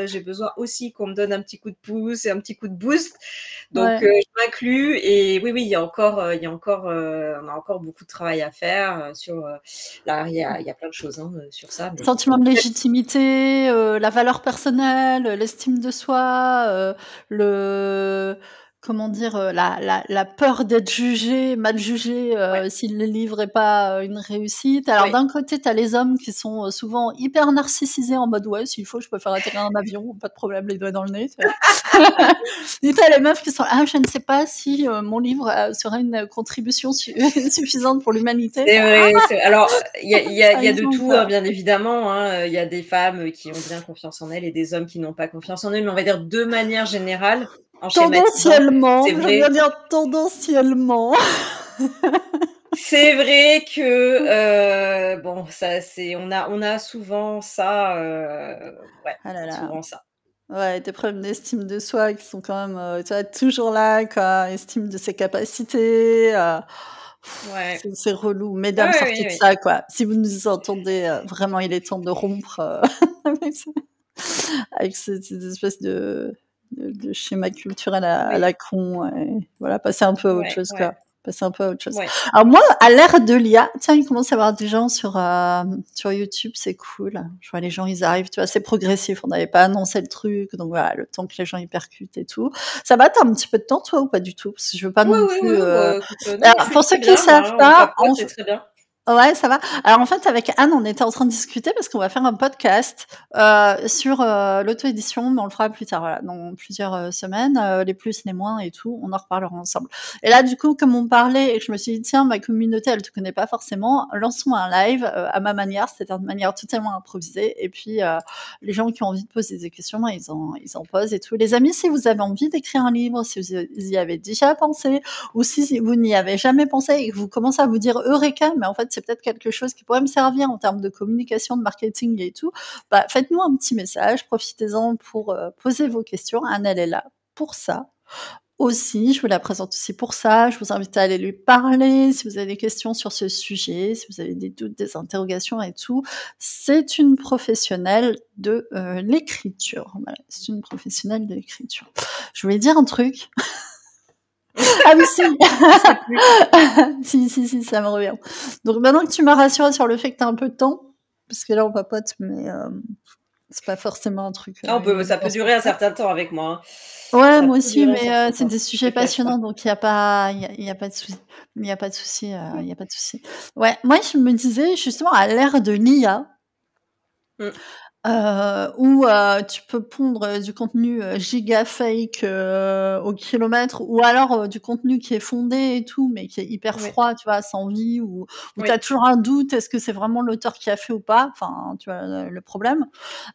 aussi qu'on me donne un petit coup de pouce et un petit coup de boost. Donc ouais. je m'inclus et oui, oui, on a encore beaucoup de travail à faire, sur, là, il y a plein de choses, hein, sur ça, mais Sentiment de légitimité, la valeur personnelle, l'estime de soi, le comment dire? La peur d'être jugé, mal jugé, ouais, si le livre est pas, une réussite. Alors oui. d'un côté, tu as les hommes qui sont, souvent hyper narcissisés en mode: «Ouais, s'il faut, je peux faire atterrir un avion, pas de problème, les doigts dans le nez», tu vois? Et tu as les meufs qui sont: «Ah, je ne sais pas si, mon livre, sera une contribution suffisante pour l'humanité». C'est Tu vrai, c'est alors, «Ah, il y a ils de ont tout, hein, peur». bien évidemment, hein, il y a des femmes, qui ont bien confiance en elles et des hommes qui n'ont pas confiance en eux, mais on va dire de manière générale, en schématisant, Tendanciellement, c'est j'aime bien vrai dire tendanciellement. c'est vrai que, bon, ça c'est on a souvent ça, ouais, Ah là là. souvent ça. Ouais, des problèmes d'estime de soi qui sont quand même, tu vois, toujours là, quoi. Estime de ses capacités, Ouais. c'est relou. Ouais, Mesdames, ouais, sortez oui, de oui. ça, quoi. Si vous nous entendez, vraiment, il est temps de rompre, avec ce avec ces espèces de schémas culturels à Oui, la con et voilà, passer un peu à autre ouais, chose, ouais, quoi. Passer un peu à autre chose. ouais. Alors moi, à l'ère de l'IA, tiens, il commence à y avoir des gens sur YouTube, c'est cool. Je vois les gens, ils arrivent, tu vois, c'est progressif. On n'avait pas annoncé le truc, donc voilà, le temps que les gens y percutent et tout. Ça va, tu as un petit peu de temps, toi, ou pas du tout? Parce que je veux pas Oui, non oui, plus, oui, bah, écoute, non, je alors suis pour ceux très qui bien savent là, on pas, papote, c'est très bien. ouais, ça va. Alors en fait, avec Anne, on était en train de discuter parce qu'on va faire un podcast, sur, l'auto-édition, mais on le fera plus tard, voilà, dans plusieurs, semaines, les plus, les moins et tout, on en reparlera ensemble. Et là, du coup, comme on parlait et que je me suis dit: «Tiens, ma communauté, elle te connaît pas forcément, lançons un live, à ma manière», c'est-à-dire de manière totalement improvisée et puis, les gens qui ont envie de poser des questions, ben, ils en posent et tout. Les amis, si vous avez envie d'écrire un livre, si vous y avez déjà pensé ou si vous n'y avez jamais pensé et que vous commencez à vous dire: «Eureka, mais en fait, c'est peut-être quelque chose qui pourrait me servir en termes de communication, de marketing et tout», bah, faites-nous un petit message, profitez-en pour, poser vos questions. Anne, elle est là pour ça aussi, je vous la présente aussi pour ça. Je vous invite à aller lui parler si vous avez des questions sur ce sujet, si vous avez des doutes, des interrogations et tout. C'est une professionnelle de, l'écriture. Voilà, c'est une professionnelle de l'écriture. Je voulais dire un truc. Ah oui, si! Je sais plus. Si, si, si, ça me revient. Donc maintenant que tu m'as rassurée sur le fait que tu as un peu de temps, parce que là on papote, mais c'est pas forcément un truc, Ah, ça peut évident sur durer un ça. certain temps avec moi, hein. Ouais, Ça moi peut aussi, durer un mais certain c'est temps, des je sujets te cache pas. passionnants, donc il y a pas de souci. Il y a pas de souci, il y a pas de souci. Ouais, moi je me disais justement à l'ère de l'IA, Mmh, où, tu peux pondre, du contenu, giga fake, au kilomètre ou alors, du contenu qui est fondé et tout, mais qui est hyper oui, froid, tu vois? Sans vie ou tu oui, as toujours un doute, est-ce que c'est vraiment l'auteur qui a fait ou pas? Enfin, tu vois le problème?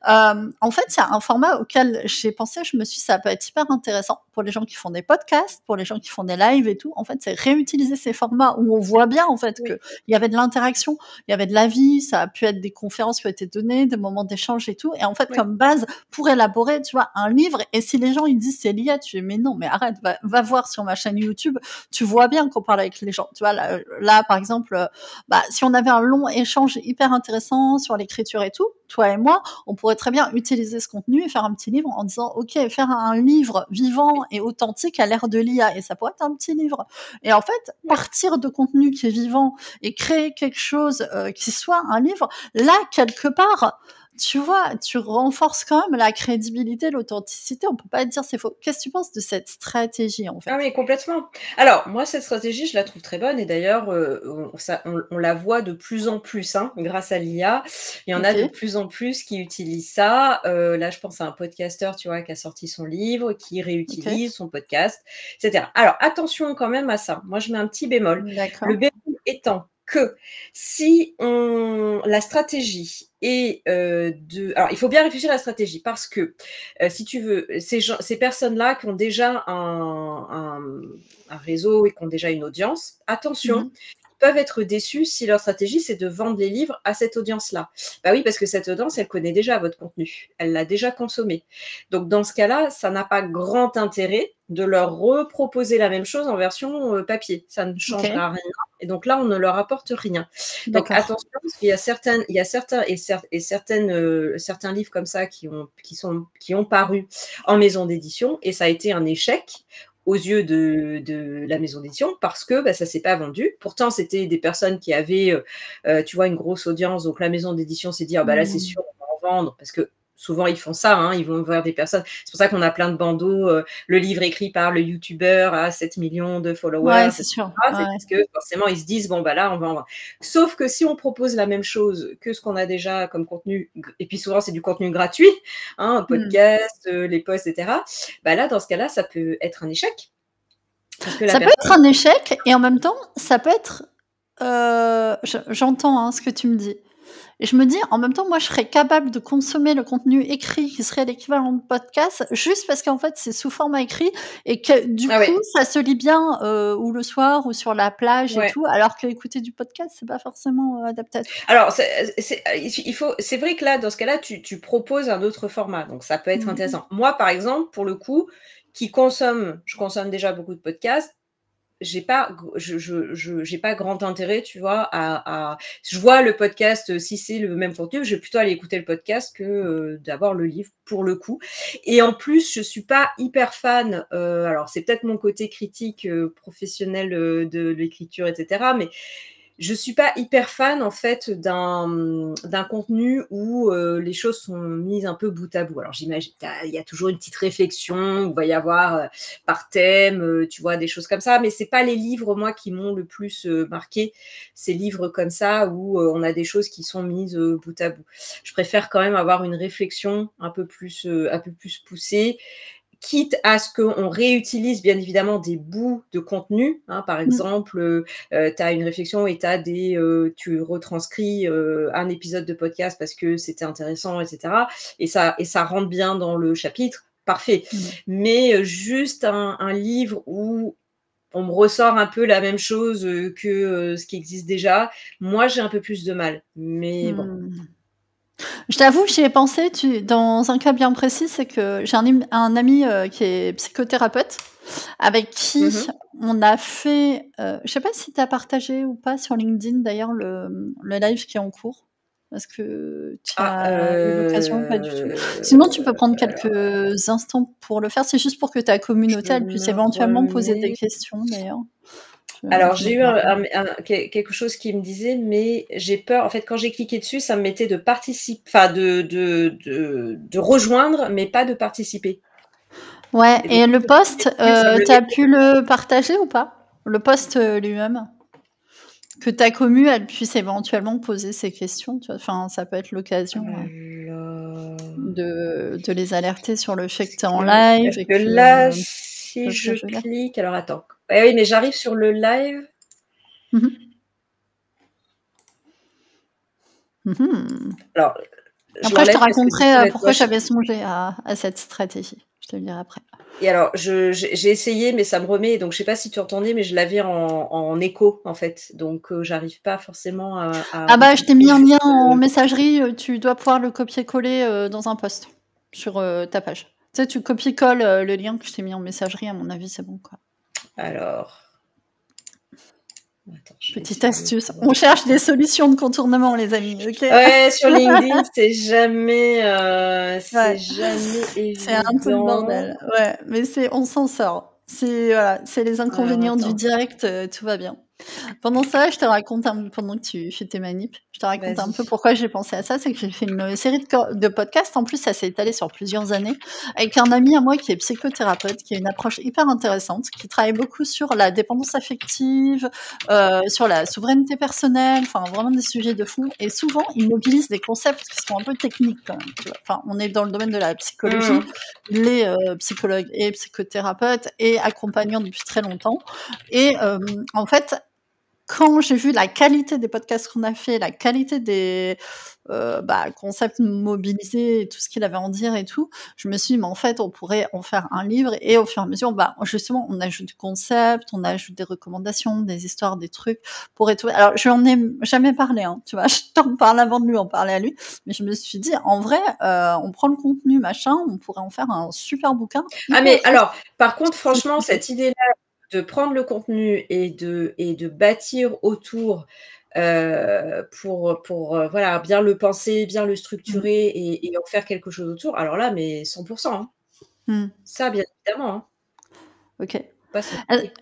En fait, il y a un format auquel j'ai pensé, je me suis dit: «Ça peut être hyper intéressant» pour les gens qui font des podcasts, pour les gens qui font des lives et tout. En fait, c'est réutiliser ces formats où on voit bien, en fait, oui, qu'il y avait de l'interaction, il y avait de la vie, ça a pu être des conférences qui ont été données, des moments d'échange et tout et en fait, oui, comme base pour élaborer, tu vois, un livre et si les gens, ils disent: «C'est l'IA», tu fais: «Mais non, mais arrête, va voir sur ma chaîne YouTube, tu vois bien qu'on parle avec les gens». Tu vois, là par exemple, bah, si on avait un long échange hyper intéressant sur l'écriture et tout, toi et moi, on pourrait très bien utiliser ce contenu et faire un petit livre en disant: «OK, faire un livre vivant oui, et authentique à l'ère de l'IA» et ça pourrait être un petit livre et en fait, oui. partir de contenu qui est vivant et créer quelque chose, qui soit un livre, là, quelque part, tu vois, tu renforces quand même la crédibilité, l'authenticité, on peut pas dire c'est faux. Qu'est-ce que tu penses de cette stratégie, en Ah fait? oui, complètement. Alors moi, cette stratégie, je la trouve très bonne et d'ailleurs, on la voit de plus en plus, hein, grâce à l'IA. Il y en a de OK, plus en plus qui utilisent ça. Là, je pense à un podcasteur, tu vois, qui a sorti son livre, qui OK, réutilise son podcast, et cetera. Alors attention quand même à ça. Moi, je mets un petit bémol. Le d'accord. bémol étant que si on la stratégie est, alors il faut bien réfléchir à la stratégie parce que, si tu veux, ces personnes-là qui ont déjà un réseau et qui ont déjà une audience, Mmh attention, mh. peuvent être déçus si leur stratégie, c'est de vendre les livres à cette audience-là. Bah oui, parce que cette audience, elle connaît déjà votre contenu. Elle l'a déjà consommé. Donc, dans ce cas-là, ça n'a pas grand intérêt de leur reproposer la même chose en version papier. Ça ne OK. changera rien. Et donc là, on ne leur apporte rien. Donc D'accord. attention, parce qu'il y a certains livres comme ça qui ont paru en maison d'édition, et ça a été un échec aux yeux de la maison d'édition parce que ça s'est pas vendu. Pourtant, c'était des personnes qui avaient, tu vois, une grosse audience. Donc la maison d'édition s'est dit, ah là, c'est sûr, on va en vendre, parce que souvent ils font ça, hein, ils vont vers des personnes. C'est pour ça qu'on a plein de bandeaux, le livre écrit par le youtubeur à 7 millions de followers, Ouais, c'est etc. sûr. C'est parce que forcément ils se disent, bon là, on va en vendre. Sauf que si on propose la même chose que ce qu'on a déjà comme contenu, et puis souvent c'est du contenu gratuit, hein, podcast, les posts, etc. Là, dans ce cas-là, ça peut être un échec. Parce que Ça peut être un échec, et en même temps, ça peut être... j'entends ce que tu me dis. Et je me dis, en même temps, moi, je serais capable de consommer le contenu écrit qui serait l'équivalent de podcast, juste parce qu'en fait, c'est sous format écrit, et que du coup, ça se lit bien ou le soir ou sur la plage et tout, alors qu'écouter du podcast, c'est pas forcément adaptatif. Alors, c'est vrai que là, dans ce cas-là, tu proposes un autre format, donc ça peut être intéressant. Moi, par exemple, pour le coup, je consomme déjà beaucoup de podcasts. J'ai pas grand intérêt, tu vois, je vois le podcast, si c'est le même contenu, je vais plutôt aller écouter le podcast que d'avoir le livre, pour le coup. Et en plus, je suis pas hyper fan, alors c'est peut-être mon côté critique professionnel de l'écriture, etc., mais je suis pas hyper fan, en fait, d'un contenu où les choses sont mises un peu bout à bout. Alors j'imagine, il y a toujours une petite réflexion, il va y avoir par thème, tu vois, des choses comme ça, mais c'est pas les livres, moi, qui m'ont le plus marqué. Ces livres comme ça où on a des choses qui sont mises bout à bout. Je préfère quand même avoir une réflexion un peu plus poussée, quitte à ce qu'on réutilise bien évidemment des bouts de contenu, hein. Par exemple, tu as une réflexion et tu retranscris un épisode de podcast parce que c'était intéressant, etc. Et ça rentre bien dans le chapitre, parfait. Mais juste un livre où on me ressort un peu la même chose que ce qui existe déjà, moi j'ai un peu plus de mal. Mais bon. Je t'avoue, j'y ai pensé, dans un cas bien précis, c'est que j'ai un ami qui est psychothérapeute, avec qui on a fait, je sais pas si tu as partagé ou pas sur LinkedIn d'ailleurs le live qui est en cours. Est-ce que tu as eu l'occasion? Pas du tout. Sinon, tu peux prendre quelques instants pour le faire. C'est juste pour que ta communauté, elle puisse éventuellement poser des questions d'ailleurs. Alors, j'ai eu quelque chose qui me disait, mais j'ai peur. En fait, quand j'ai cliqué dessus, ça me mettait de participer, enfin de rejoindre, mais pas de participer. Ouais, et le post, tu as as pu le partager ou pas? Le post lui-même? Que ta commu, elle puisse éventuellement poser ses questions, tu vois? Enfin, ça peut être l'occasion de les alerter sur le fait que tu es en live et que que là, si je clique, alors attends. Oui, mais j'arrive sur le live. Alors, après, je te raconterai pourquoi j'avais songé à cette stratégie. Je te le dirai après. Et alors, j'ai essayé, mais ça me remet. Donc, je sais pas si tu entendais, mais je l'avais en écho, en fait. Donc, j'arrive pas forcément à je t'ai mis un lien en messagerie. Tu dois pouvoir le copier-coller dans un post sur ta page. Tu sais, tu copies-colles le lien que je t'ai mis en messagerie. À mon avis, c'est bon, quoi. Alors... Attends, petite astuce. On cherche des solutions de contournement, les amis. Okay. Ouais, sur LinkedIn, c'est jamais évident. C'est un peu le bordel. Ouais, mais on s'en sort. C'est les inconvénients du direct. Tout va bien. Pendant ça, je te raconte pendant que tu fais tes manips, je te raconte un peu pourquoi j'ai pensé à ça. C'est que j'ai fait une série de podcasts. En plus, ça s'est étalé sur plusieurs années avec un ami à moi qui est psychothérapeute, qui a une approche hyper intéressante, qui travaille beaucoup sur la dépendance affective, sur la souveraineté personnelle, enfin vraiment des sujets de fond. Et souvent, il mobilise des concepts qui sont un peu techniques quand même. Tu vois. Enfin, on est dans le domaine de la psychologie. Il est psychologue et psychothérapeute et accompagnant depuis très longtemps. Et en fait, quand j'ai vu la qualité des podcasts qu'on a fait, la qualité des concepts mobilisés et tout ce qu'il avait à en dire et tout, je me suis dit: «Mais en fait, on pourrait en faire un livre» et au fur et à mesure, justement, on ajoute du concept, on ajoute des recommandations, des histoires, des trucs pour étoffer. Alors, je lui en ai jamais parlé, hein, tu vois? Je t'en parle avant de lui en parler à lui, mais je me suis dit: «En vrai, on prend le contenu, machin, on pourrait en faire un super bouquin Ah hyper mais alors, par contre, franchement, accessible». cette idée-là de prendre le contenu et de bâtir autour, voilà, bien le penser, bien le Mmh. structurer et en faire quelque chose autour, alors là, mais 100 hein. Mmh. Ça, bien évidemment, hein, OK. faut pas s'en Est priver.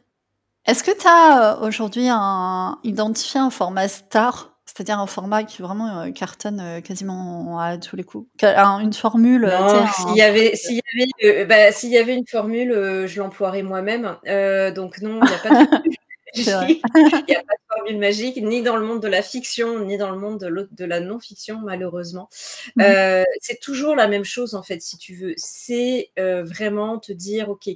est-ce que tu as, aujourd'hui identifié un format star? C'est-à-dire un format qui vraiment, cartonne, quasiment à tous les coups? Une formule, tu sais, Non, un truc, s'il y avait une formule, je l'emploierais moi-même, donc non, il y a pas de formule c'est vrai. magique. Il y a pas de formule magique, ni dans le monde de la fiction, ni dans le monde de la non-fiction, malheureusement. Mmh. C'est toujours la même chose, en fait, si tu veux. C'est, vraiment te dire: «OK,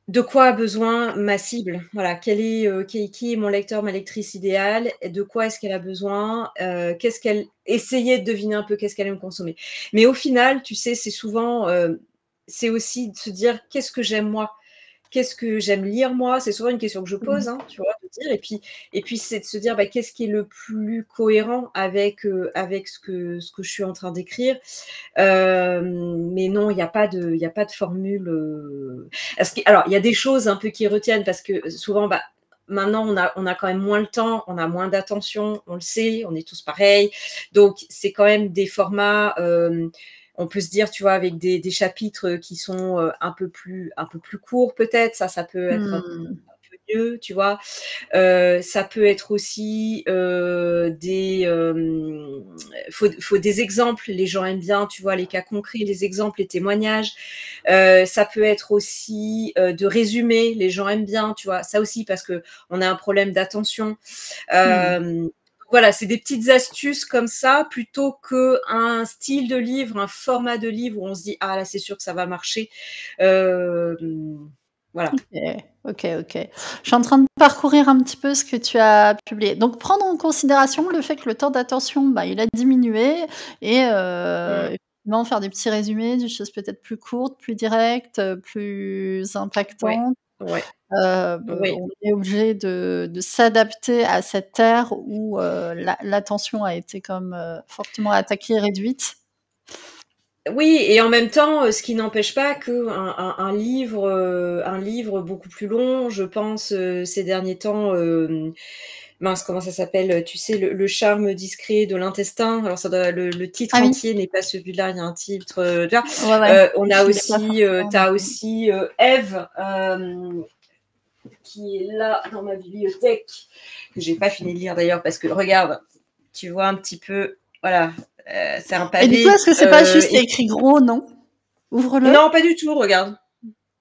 de quoi a besoin ma cible? Voilà, qui est mon lecteur, ma lectrice idéale? Et de quoi est-ce qu'elle a besoin? Qu'est-ce qu'elle essayer de deviner un peu qu'est-ce qu'elle aime consommer. Mais au final, tu sais, c'est souvent, c'est aussi de se dire: «Qu'est-ce que j'aime moi? Qu'est-ce que j'aime lire moi?» C'est souvent une question que je pose, Mmh. hein, tu vois? De dire et puis c'est de se dire: «Bah, qu'est-ce qui est le plus cohérent avec ce que je suis en train d'écrire?» Mais non, il y a pas de formule, alors il y a des choses un peu qui retiennent parce que souvent, maintenant on a quand même moins le temps, on a moins d'attention, on le sait, on est tous pareils. Donc c'est quand même des formats, on peut se dire, tu vois, avec des chapitres, qui sont, un peu plus courts peut-être, ça peut être un Mmh. peu mieux, tu vois? Ça peut être aussi, faut des exemples, les gens aiment bien, tu vois? Les cas concrets, les exemples, les témoignages. Ça peut être aussi, de résumés, les gens aiment bien, tu vois? Ça aussi parce qu'on a un problème d'attention. Mmh. Voilà, c'est des petites astuces comme ça, plutôt qu'un style de livre, un format de livre où on se dit: «Ah là, c'est sûr que ça va marcher». Voilà. OK, OK, OK. Je suis en train de parcourir un petit peu ce que tu as publié. Donc prendre en considération le fait que le temps d'attention, il a diminué et Mmh. effectivement faire des petits résumés, des choses peut-être plus courtes, plus directes, plus Ouais, impactantes. ouais, oui. On est obligé de s'adapter à cette ère où, l'attention a été comme, fortement attaquée et réduite. Oui et en même temps, ce qui n'empêche pas qu'un livre beaucoup plus long, je pense, ces derniers temps, mince, comment ça s'appelle? Tu sais, Le charme discret de l'intestin. Alors ça doit le Ah titre oui, entier n'est pas celui-là, il y a un titre, tu vois? ouais, ouais, On a je l'ai pas aussi, tu forcément. aussi, Ève, qui est là dans ma bibliothèque, que j'ai pas fini de lire d'ailleurs parce que regarde, tu vois un petit peu, voilà, c'est un Et du coup, pavé, est-ce que c'est pas juste écrit gros, non? Ouvre-le. non, pas du tout, regarde.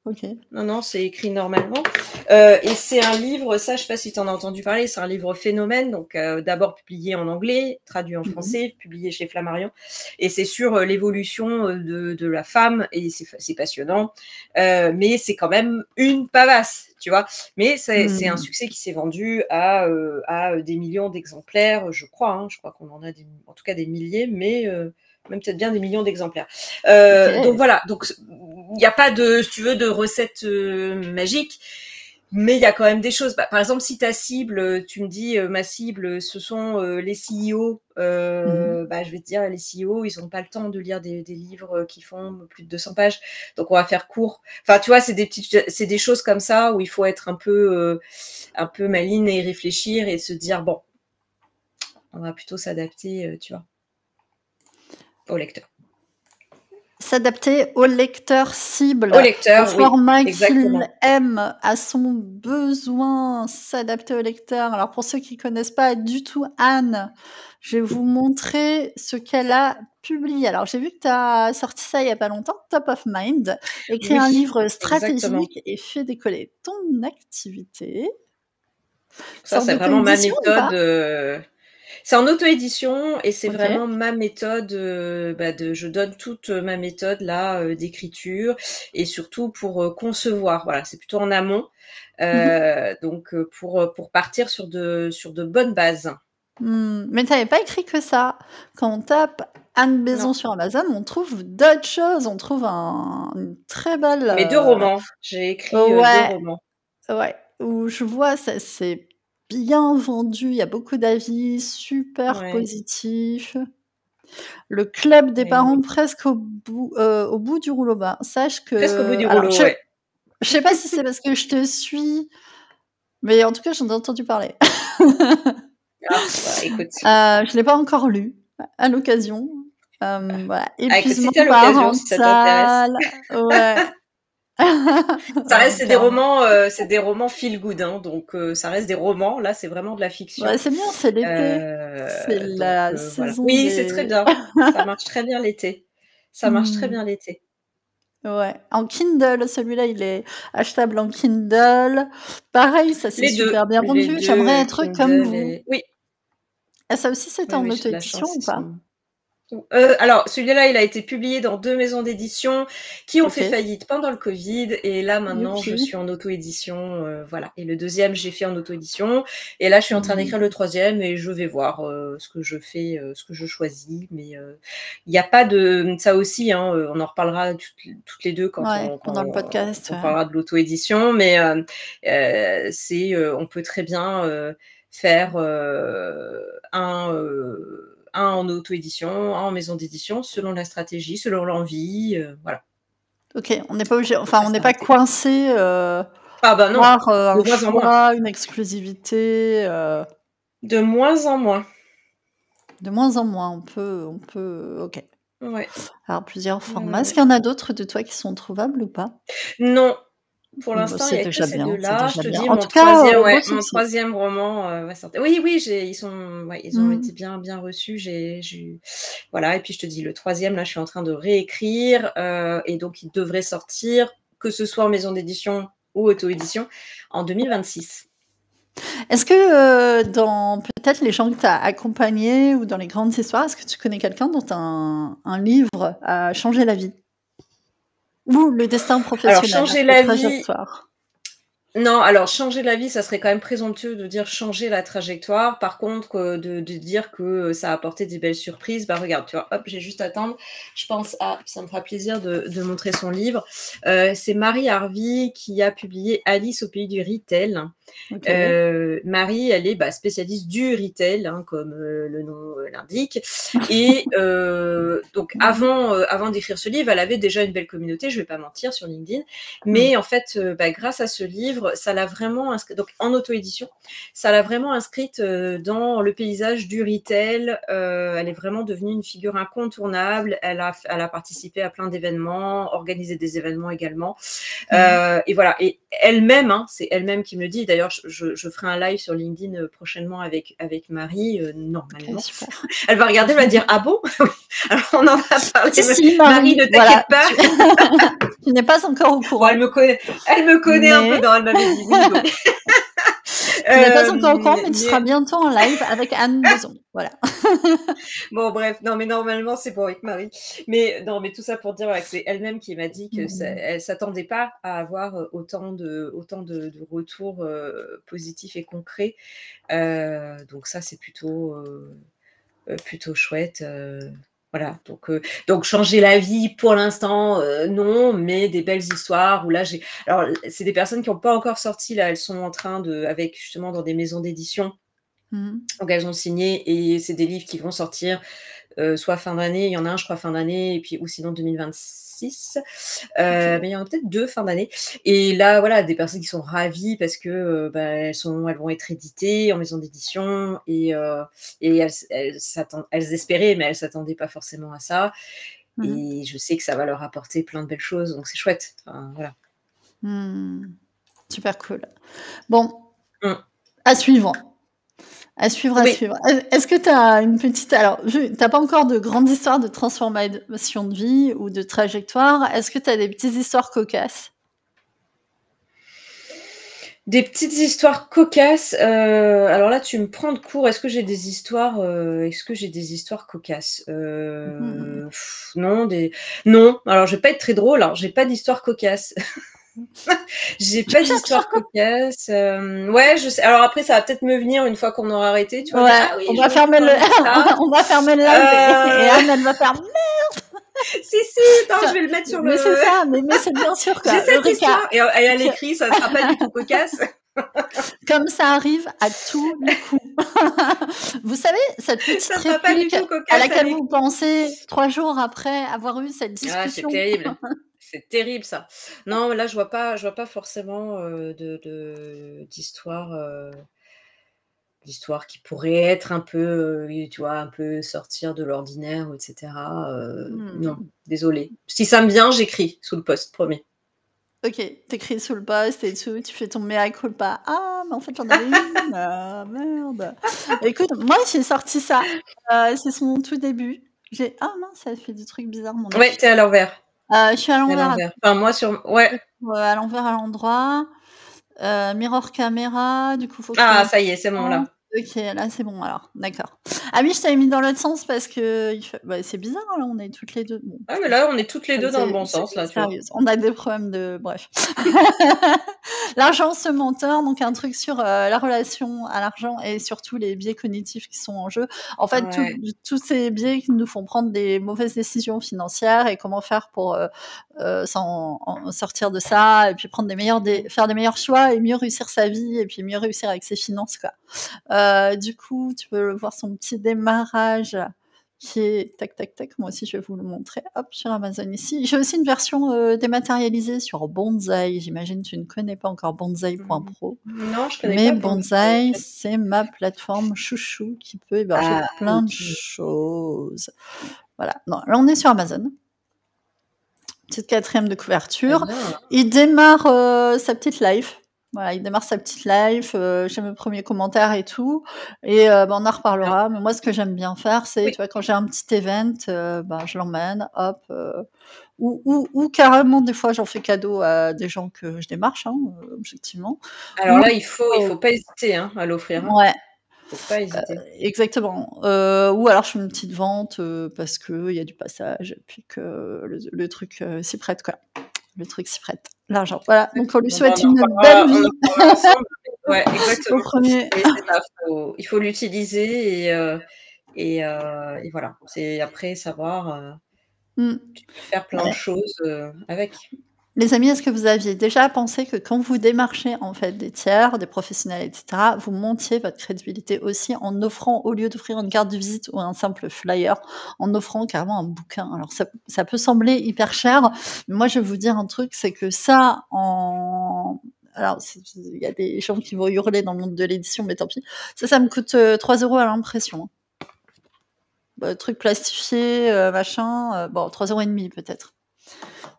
OK. Non, non, c'est écrit normalement. Et c'est un livre, ça, je sais pas si tu en as entendu parler, c'est un livre phénomène, donc d'abord publié en anglais, traduit en Mmh mh. français, publié chez Flammarion. Et c'est sur l'évolution de la femme, et c'est passionnant. Mais c'est quand même une pavasse, tu vois. Mais c'est un Mmh. succès qui s'est vendu à des millions d'exemplaires, je crois. Hein, je crois qu'on en a en tout cas des milliers, mais même peut-être bien des millions d'exemplaires. Donc OK. voilà, donc il n'y a pas de, si tu veux, de recette magique, mais il y a quand même des choses. Par exemple, si ta cible, tu me dis, ma cible, ce sont les CEO, Mmh mh. je vais te dire, les CEO, ils n'ont pas le temps de lire des livres qui font plus de 200 pages, donc on va faire court. Enfin, tu vois, c'est des choses comme ça où il faut être un peu maligne et réfléchir et se dire, bon, on va plutôt s'adapter, tu vois, au lecteur. S'adapter au lecteur Au cible, au lecteur, oui, format qu'il exactement. aime, à son besoin, s'adapter au lecteur. Alors pour ceux qui connaissent pas du tout Anne, je vais vous montrer ce qu'elle a publié. Alors j'ai vu que tu as sorti ça il y a pas longtemps, Top of Mind, écrit un Oui, livre exactement. stratégique et fait décoller ton activité. Ça, Sorte c'est de vraiment ma coédition ou méthode. pas? C'est en auto-édition et c'est OK. vraiment ma méthode, je donne toute ma méthode là, d'écriture et surtout pour, concevoir. Voilà, c'est plutôt en amont, Mmh. pour partir sur de bonnes bases. Mais tu avais pas écrit que ça. Quand on tape Anne Non, Besson sur Amazon, on trouve d'autres choses. On trouve une très belle, mais 2 romans. J'ai écrit, 2 ouais, romans. ouais, où je vois ça c'est bien vendu, il y a beaucoup d'avis super Ouais, positifs. Le club des oui, parents oui. presque au bout du rouleau. Ben, sache Presque au bout que du alors rouleau, ouais. je sais pas si c'est parce que je te suis, mais en tout cas, j'en ai entendu parler. Ah, bah, écoute. Je l'ai pas encore lu, à l'occasion. Voilà, Ah écoute, si épuisement tu as l'occasion, si ça t'intéresse. parental, ouais. Ça reste Clairement. c'est des romans feel good, hein, donc ça reste des romans. Là, c'est vraiment de la Ouais, fiction, c'est bien, c'est l'été, c'est la voilà. saison Oui, c'est très des bien. Ça marche très bien l'été. Ça marche très mmh, bien l'été. ouais, en Kindle, celui-là, il est achetable en Kindle. Pareil, ça s'est super bien Les vendu. J'aimerais 2, être comme Kindle vous. et oui, Ah, ça aussi, c'était oui, en oui, j'ai de la auto-édition chance, ou ils pas? sont alors celui-là, il a été publié dans 2 maisons d'édition qui ont fait OK. faillite pendant le covid et là maintenant je Youpi. suis en auto-édition, voilà et le deuxième j'ai fait en auto-édition et là je suis en train d'écrire le Mmh. troisième et je vais voir, ce que je fais, ce que je choisis mais il y a pas de ça aussi, hein, on en reparlera toutes les 2 Ouais, pendant le podcast, quand on ouais. parlera de l'auto-édition mais on peut très bien, faire, un en auto-édition, un en maison d'édition, selon la stratégie, selon l'envie, voilà. OK, on n'est pas obligé On peut enfin, pas on n'est pas s'arrêter. coincé, Ah bah non, par, de un moins en moins. choix, une exclusivité, De moins en moins. de moins en moins. OK. Ouais. Alors plusieurs Ouais, formats. ouais, Est-ce ouais. qu'il y en a d'autres de toi qui sont trouvables ou pas? Non, pour Bah, l'instant, il y a que ces 2 c'est là. Je déjà te bien. dis En tout cas, beau mon succès. 3e roman, va sortir. Oui, oui, ils ont Mmh. été bien reçus. J'ai voilà et puis je te dis le troisième là, je suis en train de réécrire, et donc il devrait sortir, que ce soit en maison d'édition ou auto-édition, en 2026. Est-ce que, dans peut-être les gens que tu as accompagnés ou dans les grandes histoires, est-ce que tu connais quelqu'un dont un livre a changé la vie? Ou le destin Alors professionnel, changer la la vie trajectoire? non, alors changer la vie, ça serait quand même présomptueux de dire changer la trajectoire. Par contre, de dire que, ça a apporté des belles surprises, bah, regarde, tu vois? Hop, j'ai juste à attendre. Je pense à ça me fera plaisir de montrer son livre. C'est Marie Harvey qui a publié Alice au pays du retail. OK. Marie, elle est, spécialiste du retail, hein, comme, le nom, l'indique et donc Mmh. avant d'écrire ce livre, elle avait déjà une belle communauté, je vais pas mentir, sur LinkedIn. Mmh. Mais en fait, grâce à ce livre, ça l'a vraiment inscrit donc en auto-édition, ça l'a vraiment inscrite, dans le paysage du retail. Elle est vraiment devenue une figure incontournable. Elle a participé à plein d'événements, organisé des événements également. Mmh. Et voilà. Et elle-même, hein, c'est elle-même qui me le dit. D'ailleurs, je ferai un live sur LinkedIn prochainement avec Marie, OK, normalement. super. Elle va regarder, elle va dire ah bon. Alors on en a parlé. Si, si, Marie, Marie, ne voilà, t'inquiète pas. tu n'es pas encore au Bon, courant, elle me connaît un peu. mais Non, elle m'avait dit oui. Donc, tu n'es pas encore au courant, mais tu seras mais bientôt en live avec Anne Besson, voilà. bon, bref, non, mais normalement, c'est bon avec Marie. Mais non, mais tout ça pour dire ouais, que c'est elle-même qui m'a dit que Mmh. elle s'attendait pas à avoir autant de retours positifs et concrets. Donc ça, c'est plutôt chouette. Voilà, donc changer la vie pour l'instant, non, mais des belles histoires où là, alors, c'est des personnes qui n'ont pas encore sorti, là, elles sont en train avec justement dans des maisons d'édition, Mmh. donc elles ont signé et c'est des livres qui vont sortir soit fin d'année, il y en a un je crois fin d'année et puis ou sinon 2026. OK. Mais il y en a peut-être 2 fin d'année et là, voilà, des personnes qui sont ravies parce que, elles vont être éditées en maison d'édition et elles espéraient, mais elles s'attendaient pas forcément à ça Mmh mh. et je sais que ça va leur apporter plein de belles choses, donc c'est chouette. Enfin, voilà. Mmh. Super cool. Bon, Mmh. à suivre. À suivre, à Oui. suivre. Est-ce que tu as une petite alors, tu as pas encore de grandes histoires de transformation de vie ou de trajectoire. Est-ce que tu as des petites histoires cocasses? Des petites histoires cocasses, alors là, tu me prends de court. Est-ce que j'ai des histoires cocasses? Mmh. Non, non, alors je vais pas être très drôle, alors j'ai pas d'histoire cocasse. J'ai pas d'histoire cocasse, ouais, je sais, alors après ça va peut-être me venir une fois qu'on aura arrêté, tu vas dire: Ouais, «Ah oui, on je va me fermer le souviens de ça». on va fermer le live et Heu, Anne, elle va faire: si, si, attends, je vais le mettre sur Mais c'est le ça, mais c'est bien sûr, j'ai quoi. cette Eureka! histoire et à l'écrit, ça ne sera pas du tout cocasse. Comme ça arrive à tous les coups. Vous savez, cette petite Ça sera pas du réplique tout à cocasse à laquelle vous l'écrit. pensez 3 jours après avoir eu cette Ah, c'est discussion. terrible. C'est terrible ça. Non, là, je vois pas forcément, d'histoire qui pourrait être un peu, tu vois, un peu sortir de l'ordinaire ou et cetera, non, Mmh. désolée. Si ça me vient, j'écris sous le post, promis. OK, tu écris sous le post et tout, tu fais ton mea culpa: «Ah, mais en fait, j'en avais une, merde». Écoute, moi, j'ai sorti ça, c'est son tout début. J'ai «Ah mince, ça fait des trucs bizarres, mon Ouais, affiche». tu es à l'envers, Je suis à tu es à l'envers, l'envers. Enfin moi sur ouais. à l'envers à l'endroit, mirror caméra, du coup, faut que je Ah tourne ça y est, c'est bon devant. là. OK, là, c'est bon alors, d'accord. Ah oui, je t'avais mis dans l'autre sens parce qu'il fait bah, c'est bizarre, là, on est toutes les 2 bon, Ah mais là, on est toutes les c'est 2 dans le c'est bon c'est sens là, tu vois? sérieux, on a des problèmes de bref. L'argent se menteur, donc un truc sur, la relation à l'argent et surtout les biais cognitifs qui sont en jeu. En fait, Ouais. tous ces biais qui nous font prendre des mauvaises décisions financières et comment faire pour, s'en en sortir de ça et puis prendre Mmh. faire des meilleurs choix et mieux réussir sa vie et puis mieux réussir avec ses finances, quoi. Du coup, tu peux voir son petit démarrage qui est tac, tac, tac, moi aussi je vais vous le montrer, hop, sur Amazon ici. J'ai aussi une version, dématérialisée sur Bonzai. J'imagine tu ne connais pas encore Mmh. bonzai.pro, Non, je connais mais pas bon Bonzai, c'est ma plateforme chouchou qui peut héberger ah plein de OK. choses. Voilà, non, là on est sur Amazon. Petite quatrième de Très couverture. bien. Il démarre, sa petite live. Voilà, il démarre sa petite live, j'ai mes premiers commentaires et tout et bah, on en Bien. reparlera. Mais moi, ce que j'aime bien faire, c'est, Oui. tu vois, quand j'ai un petit event, bah, je l'emmène, hop, ou carrément des fois, j'en fais cadeau à des gens que je démarche, hein, objectivement. Alors Ou là, il faut pas hésiter, hein, à l'offrir, hein. ouais. Faut pas hésiter. Exactement, ou alors je fais une petite vente, parce qu'il y a du passage et puis que le truc, s'y prête, quoi. Le truc s'y prête. L'argent, voilà, donc on lui Bon, bah, souhaite une belle on en vie reparlera ensemble. Ouais, au exactement. 1er. Et c'est ça, il faut l'utiliser et voilà. C'est après savoir, Mmh. tu peux faire plein de Ouais. choses, avec. Les amis, est-ce que vous aviez déjà pensé que quand vous démarchez, en fait, des tiers, des professionnels et cetera, vous montiez votre crédibilité aussi en offrant, au lieu d'offrir une carte de visite ou un simple flyer, en offrant carrément un bouquin? Alors ça peut sembler hyper cher, mais moi je vais vous dire un truc, c'est que ça en alors il y a des gens qui vont hurler dans le monde de l'édition, mais tant pis. Ça me coûte, 3 € à l'impression, hein. Truc plastifié, machin, bon 3 € et demi peut-être.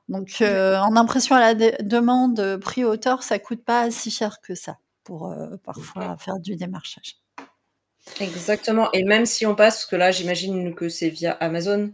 Donc Ouais. en impression à la demande, prix auteur, ça coûte pas si cher que ça pour, parfois faire du démarchage. Exactement et même si on passe parce que là, j'imagine que c'est via Amazon?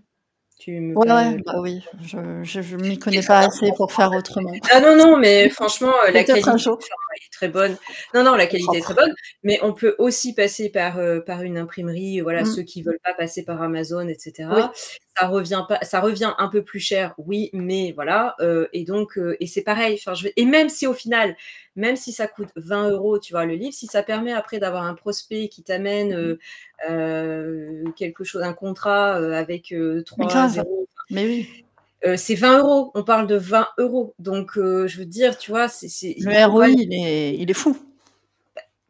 Tu me Ouais, permets ouais, de bah oui, je m'y OK, connais ça pas va. assez pour faire autrement. Ah non, non, mais franchement, la Peut-être un qualité, jour, enfin, est très bonne. Non, non, la c'est qualité est très propre. bonne, mais on peut aussi passer par une imprimerie, voilà, Mmh, ceux qui veulent pas passer par Amazon et oui, cetera. Ça revient un peu plus cher, oui, mais voilà, et donc et c'est pareil, enfin, et même si au final, même si ça coûte 20 € tu vois, le livre, si ça permet après d'avoir un prospect qui t'amène, mmh, quelque chose, un contrat, avec, mais 3 grave, 0. mais oui. C'est 20 €, on parle de 20 €, donc je veux dire, tu vois, Le il faut quand ROI, même il est fou.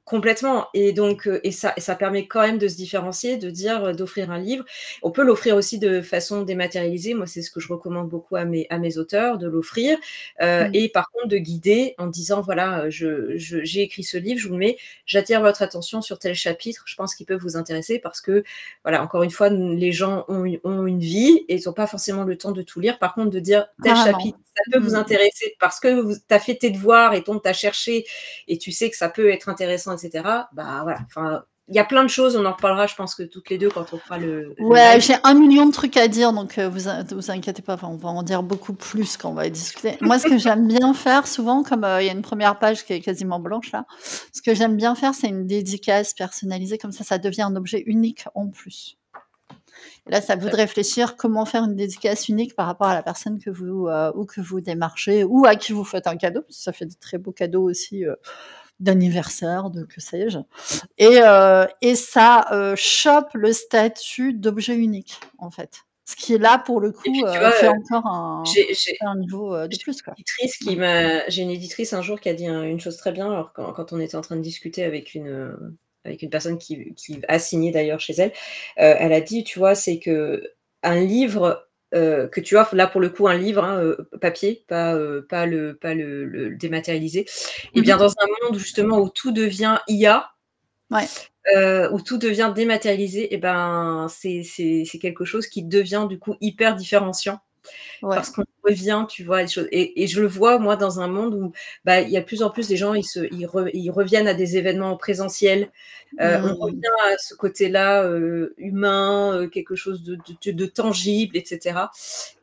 complètement et donc ça permet quand même de se différencier, de dire, d'offrir un livre. On peut l'offrir aussi de façon dématérialisée. Moi, c'est ce que je recommande beaucoup à mes auteurs, de l'offrir, Mmh. et par contre de guider en disant: «Voilà, j'ai écrit ce livre, je vous le mets, j'attire votre attention sur tel chapitre, je pense qu'il peut vous intéresser» parce que, voilà, encore une fois, les gens ont une vie et ils ont pas forcément le temps de tout lire. Par contre, de dire: «Tel Carrément. chapitre, ça peut vous Mmh. intéresser parce que tu as fait tes devoirs et donc tu as cherché et tu sais que ça peut être intéressant et cetera, bah, voilà, enfin, il y a plein de choses, on en reparlera, je pense que toutes les 2 quand on fera le Ouais, live. j'ai 1 million de trucs à dire, donc vous inquiétez pas, enfin, on va en dire beaucoup plus quand on va discuter. Moi, ce que j'aime bien faire souvent, comme, il y a une première page qui est quasiment blanche là, ce que j'aime bien faire, c'est une dédicace personnalisée, comme ça devient un objet unique en plus. Et là, c'est à vous Très de bien. réfléchir comment faire une dédicace unique par rapport à la personne que vous démarchez ou à qui vous faites un cadeau, parce que ça fait de très beaux cadeaux aussi, d'anniversaire, de que sais-je. Et ça, chope le statut d'objet unique, en fait. Ce qui est là, pour le Et coup, puis tu vois, fait encore un j'ai fait un niveau, de j'ai plus, quoi. Mmh. j'ai une éditrice un jour qui a dit une chose très bien, alors quand on était en train de discuter avec une personne qui a signé d'ailleurs chez elle, elle a dit, tu vois, c'est qu'un livre, que tu offres, là pour le coup un livre, hein, papier, pas le dématérialisé, et Mmh bien mh. dans un monde où justement où tout devient IA, Ouais. où tout devient dématérialisé, et ben c'est quelque chose qui devient du coup hyper différenciant. Ouais. Parce qu'on revient, tu vois, à des choses, et je le vois moi dans un monde où, bah, il y a de plus en plus des gens, ils reviennent à des événements en présentiel. On Mmh. revient à ce côté-là, humain, quelque chose de tangible, et cetera.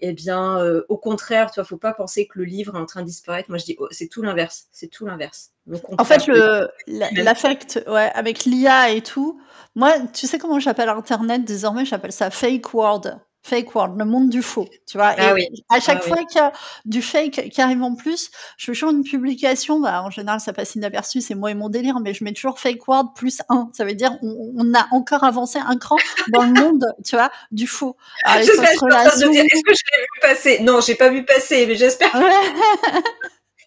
Et bien, au contraire, tu vois, faut pas penser que le livre est en train de disparaître. Moi je dis: «Oh, c'est tout l'inverse, c'est tout l'inverse». Au En fait, contraire, le même. l'affect, ouais, avec l'IA et tout, moi, tu sais comment j'appelle internet désormais? J'appelle ça fake world. Fake world, le monde du faux, tu vois? Ah Et oui, à ah chaque oui. fois qu'il y a du fake qui arrive en plus, je fais toujours une publication, bah, en général, ça passe inaperçu, c'est moi et mon délire, mais je mets toujours fake world +1. Ça veut dire on a encore avancé un cran dans le monde, tu vois, du faux. Alors les J'étais fausses en train de me dire: relations. «Est-ce que je l'ai vu passer?» Non, j'ai pas vu passer, mais j'espère que Ouais.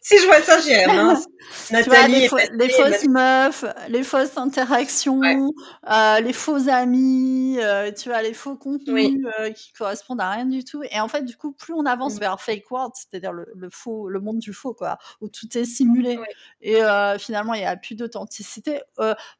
si je vois ça, je dirais: «Mince, Tu vois, Nathalie est les passée, fausses meufs, les fausses ouais, interactions, les faux amis, tu vois, les faux oui, contenus, qui correspondent à rien du tout. Et en fait, du coup, plus on avance mmh, vers fake world, c'est-à-dire le faux, le monde du faux, quoi, où tout est simulé oui, et finalement il y a plus d'authenticité,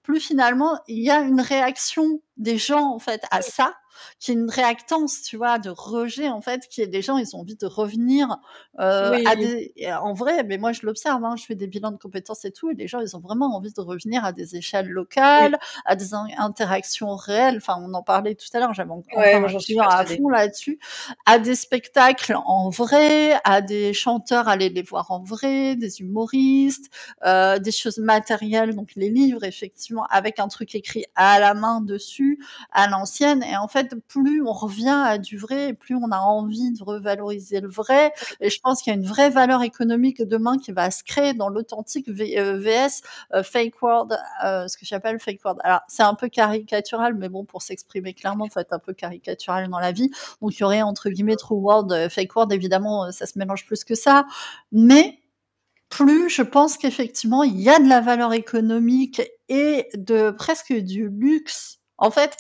plus finalement il y a une réaction des gens, en fait, à oui, ça, qui est une réactance, tu vois, de rejet, en fait, qui est les gens, ils ont envie de revenir, à oui, des et en vrai, mais moi je l'observe, hein, je fais des bilans de compétences et tout, et les gens, ils ont vraiment envie de revenir à des échelles oui, locales, à des interactions réelles. Enfin, on en parlait tout à l'heure, j'avais ouais, encore moi un j'en suis client à persuadée. fond là-dessus, à des spectacles en vrai, à des chanteurs, aller les voir en vrai, des humoristes, des choses matérielles, donc les livres effectivement avec un truc écrit à la main dessus, à l'ancienne. Et en fait, plus on revient à du vrai, et plus on a envie de revaloriser le vrai. Et je pense qu'il y a une vraie valeur économique demain qui va se créer dans l'authentique VS, fake world, ce que j'appelle fake world. Alors, c'est un peu caricatural, mais bon, pour s'exprimer clairement, faut être un peu caricatural dans la vie. Donc, il y aurait entre guillemets true world, fake world, évidemment, ça se mélange plus que ça. Mais plus je pense qu'effectivement, il y a de la valeur économique et de presque du luxe. En fait,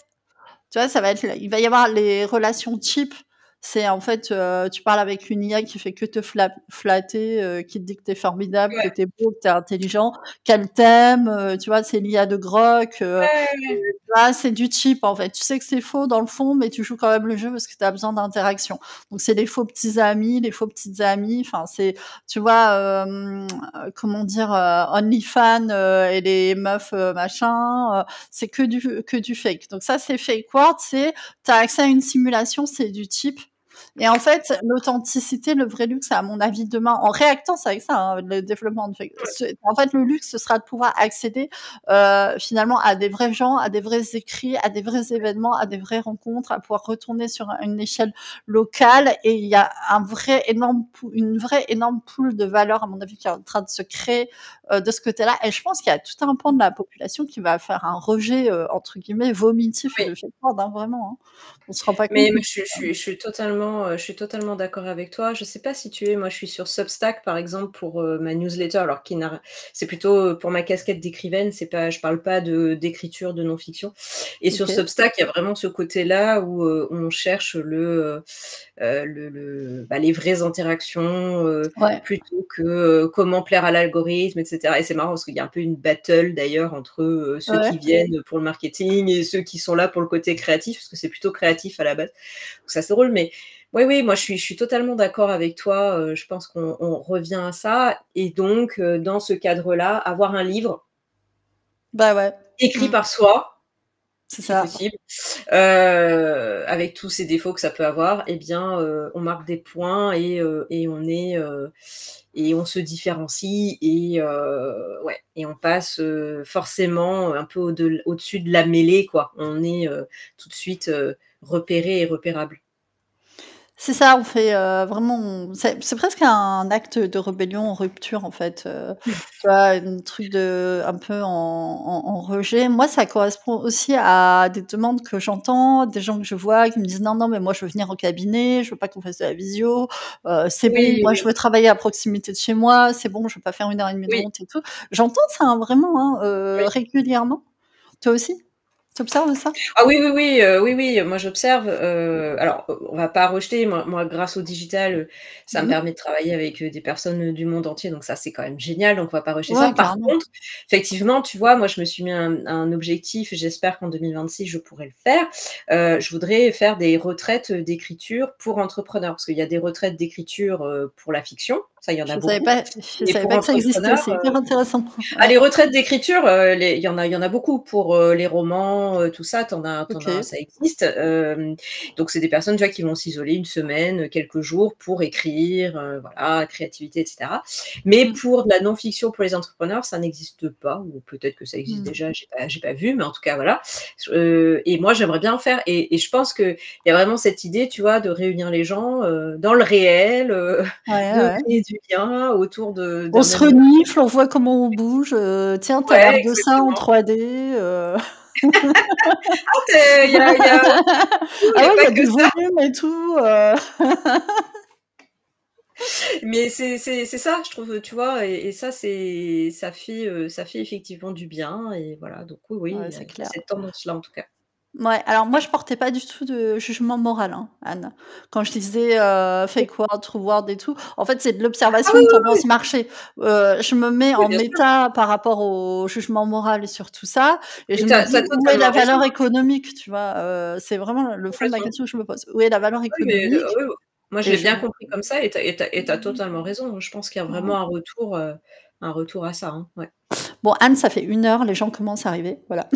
tu vois, ça va être il va y avoir les relations cheap. C'est en fait, tu parles avec une IA qui fait que te flatter, qui te dit que tu es formidable, que Ouais, tu es beau, que tu es intelligent, qu'elle t'aime, tu vois? C'est l'IA de grok, ouais, ouais, là, c'est du cheap, en fait. Tu sais que c'est faux dans le fond, mais tu joues quand même le jeu parce que tu as besoin d'interaction. Donc c'est les faux petits amis, les faux petites amies, enfin c'est tu vois, comment dire? OnlyFans, et les meufs, machin, c'est que du fake. Donc ça, c'est fake world, c'est tu as accès à une simulation, c'est du cheap. Et en fait, l'authenticité, le vrai luxe, à mon avis, demain, en réactant avec ça, hein, le développement de fake, en fait, le luxe, ce sera de pouvoir accéder finalement à des vrais gens, à des vrais écrits, à des vrais événements, à des vraies rencontres, à pouvoir retourner sur une échelle locale. Et il y a une vraie énorme pool de valeur, à mon avis, qui est en train de se créer de ce côté-là. Et je pense qu'il y a tout un pan de la population qui va faire un rejet, entre guillemets, vomitif oui. de fake world, hein, vraiment. Hein. On se rend pas compte. Mais je suis totalement d'accord avec toi. Je sais pas si tu es moi, je suis sur Substack, par exemple, pour, ma newsletter, alors qui n'a c'est plutôt, pour ma casquette d'écrivaine, c'est pas je parle pas d'écriture de non-fiction, et sur Ok. Substack, il y a vraiment ce côté-là où, on cherche bah, les vraies interactions, Ouais. plutôt que, comment plaire à l'algorithme, et cetera. Et c'est marrant parce qu'il y a un peu une battle d'ailleurs entre, ceux qui Ouais. viennent pour le marketing et ceux qui sont là pour le côté créatif, parce que c'est plutôt créatif à la base. Donc ça, c'est drôle, mais oui, oui, moi je suis totalement d'accord avec toi, je pense qu'on revient à ça, et donc dans ce cadre-là, avoir un livre Bah ouais. écrit Mmh. par soi, C'est si ça. possible, avec tous ces défauts que ça peut avoir, eh bien, on marque des points et on est, et on se différencie et ouais et on passe, forcément un peu au-dessus de la mêlée, quoi. On est, tout de suite, repéré et repérable. C'est ça, on fait, vraiment c'est presque un acte de rébellion en rupture, en fait, tu vois? Un truc de un peu en rejet. Moi, ça correspond aussi à des demandes que j'entends, des gens que je vois qui me disent: «Non, non, mais moi, je veux venir au cabinet, je veux pas qu'on fasse de la visio, c'est bon, Oui, moi, je oui, veux travailler à proximité de chez moi, c'est bon, je veux pas faire 1 heure et demie de oui, route et tout». J'entends ça, hein, vraiment, hein, oui. régulièrement. Toi aussi? Tu observes ça? Ah oui, oui, oui, oui, oui, moi j'observe, alors, on va pas rejeter, moi grâce au digital, ça me Mmh. permet de travailler avec, des personnes, du monde entier, donc ça c'est quand même génial, donc on va pas rejeter ça. Ouais, Par carrément. contre, effectivement, tu vois, moi je me suis mis un objectif, j'espère qu'en 2026 je pourrai le faire. Je voudrais faire des retraites, d'écriture pour entrepreneurs, parce qu'il y a des retraites d'écriture, pour la fiction, ça il y en a beaucoup Je et savais pour pas que ça existait, entrepreneurs, c'est hyper intéressant. ah, Ouais, les retraites d'écriture, il y en a beaucoup pour, les romans, tout ça, tu en as OK. ça existe, donc c'est des personnes, tu vois, qui vont s'isoler une semaine, quelques jours pour écrire, voilà, créativité et cetera. Mais Mmh. pour de la non-fiction pour les entrepreneurs, ça n'existe pas ou peut-être que ça existe Mmh. déjà, j'ai pas vu, mais en tout cas, voilà. Et moi, j'aimerais bien en faire et je pense qu'il y a vraiment cette idée, tu vois, de réunir les gens, dans le réel, Ouais, de ouais. créer du lien autour de On d'un se même renifle, on voit comment on bouge, «Tiens, tu as ouais, l'air de ça en exactement. 3D», Ah, il y a il Ah y a ouais, il y pas a que des ça, volumes et tout, mais c'est ça, je trouve, tu vois? Et ça, ça fait effectivement du bien et voilà, donc oui, oui, Ouais, il y a c'est il y a clair. cette tendance-là, en tout cas. Ouais, alors moi je portais pas du tout de jugement moral, hein, Anne. Quand je disais, «Fake World, True World» et tout, en fait, c'est de Ah l'observation oui, de oui, oui, tendance marché. Je me mets oui, en bien sûr, méta par rapport au jugement moral sur tout ça et mais je tu me as dis: «Où est totalement la raison, valeur hein, économique?» Tu vois? C'est vraiment le fond de la complètement. question que je me pose. Où est la valeur Oui, mais économique? oui, oui. Moi, je Et l'ai je bien compris comme ça et tu as totalement raison. Je pense qu'il y a Mmh. vraiment un retour à ça, hein, ouais. Bon, Anne, ça fait 1 heure, les gens commencent à arriver, voilà.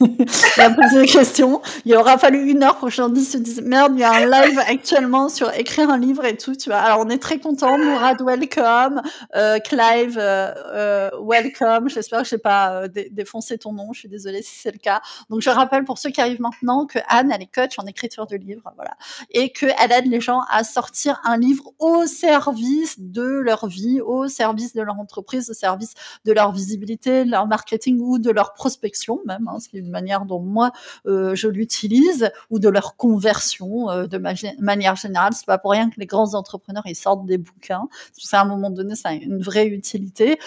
Et à poser des questions. Il aura fallu 1 heure pour que les gens se disent: «Merde, il y a un live actuellement sur écrire un livre et tout», tu vois? Alors on est très contents, Mourad welcome, Clive, welcome. J'espère que j'ai pas, défoncé ton nom, je suis désolée si c'est le cas. Donc je rappelle pour ceux qui arrivent maintenant que Anne, elle est coach en écriture de livres, voilà, et qu'elle aide les gens à sortir un livre au service de leur vie, au service de leur entreprise, au service de leur visibilité, de leur marketing ou de leur prospection même, hein, c'est une manière dont moi je l'utilise, ou de leur conversion manière générale. C'est pas pour rien que les grands entrepreneurs ils sortent des bouquins. Parce qu'à un moment donné, ça a une vraie utilité.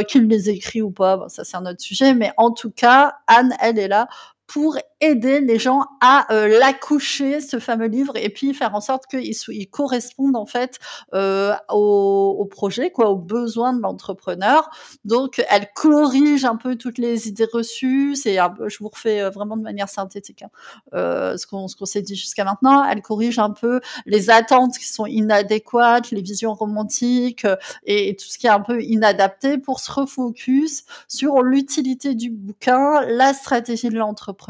Qu'ils les écrit ou pas, bon, ça c'est un autre sujet. Mais en tout cas, Anne, elle est là pour aider les gens à l'accoucher, ce fameux livre, et puis faire en sorte qu'ils correspondent en fait au projet, quoi, aux besoins de l'entrepreneur. Donc, elle corrige un peu toutes les idées reçues. C'est un peu, je vous refais vraiment de manière synthétique, hein, ce qu'on s'est dit jusqu'à maintenant. Elle corrige un peu les attentes qui sont inadéquates, les visions romantiques et tout ce qui est un peu inadapté pour se refocus sur l'utilité du bouquin, la stratégie de l'entrepreneur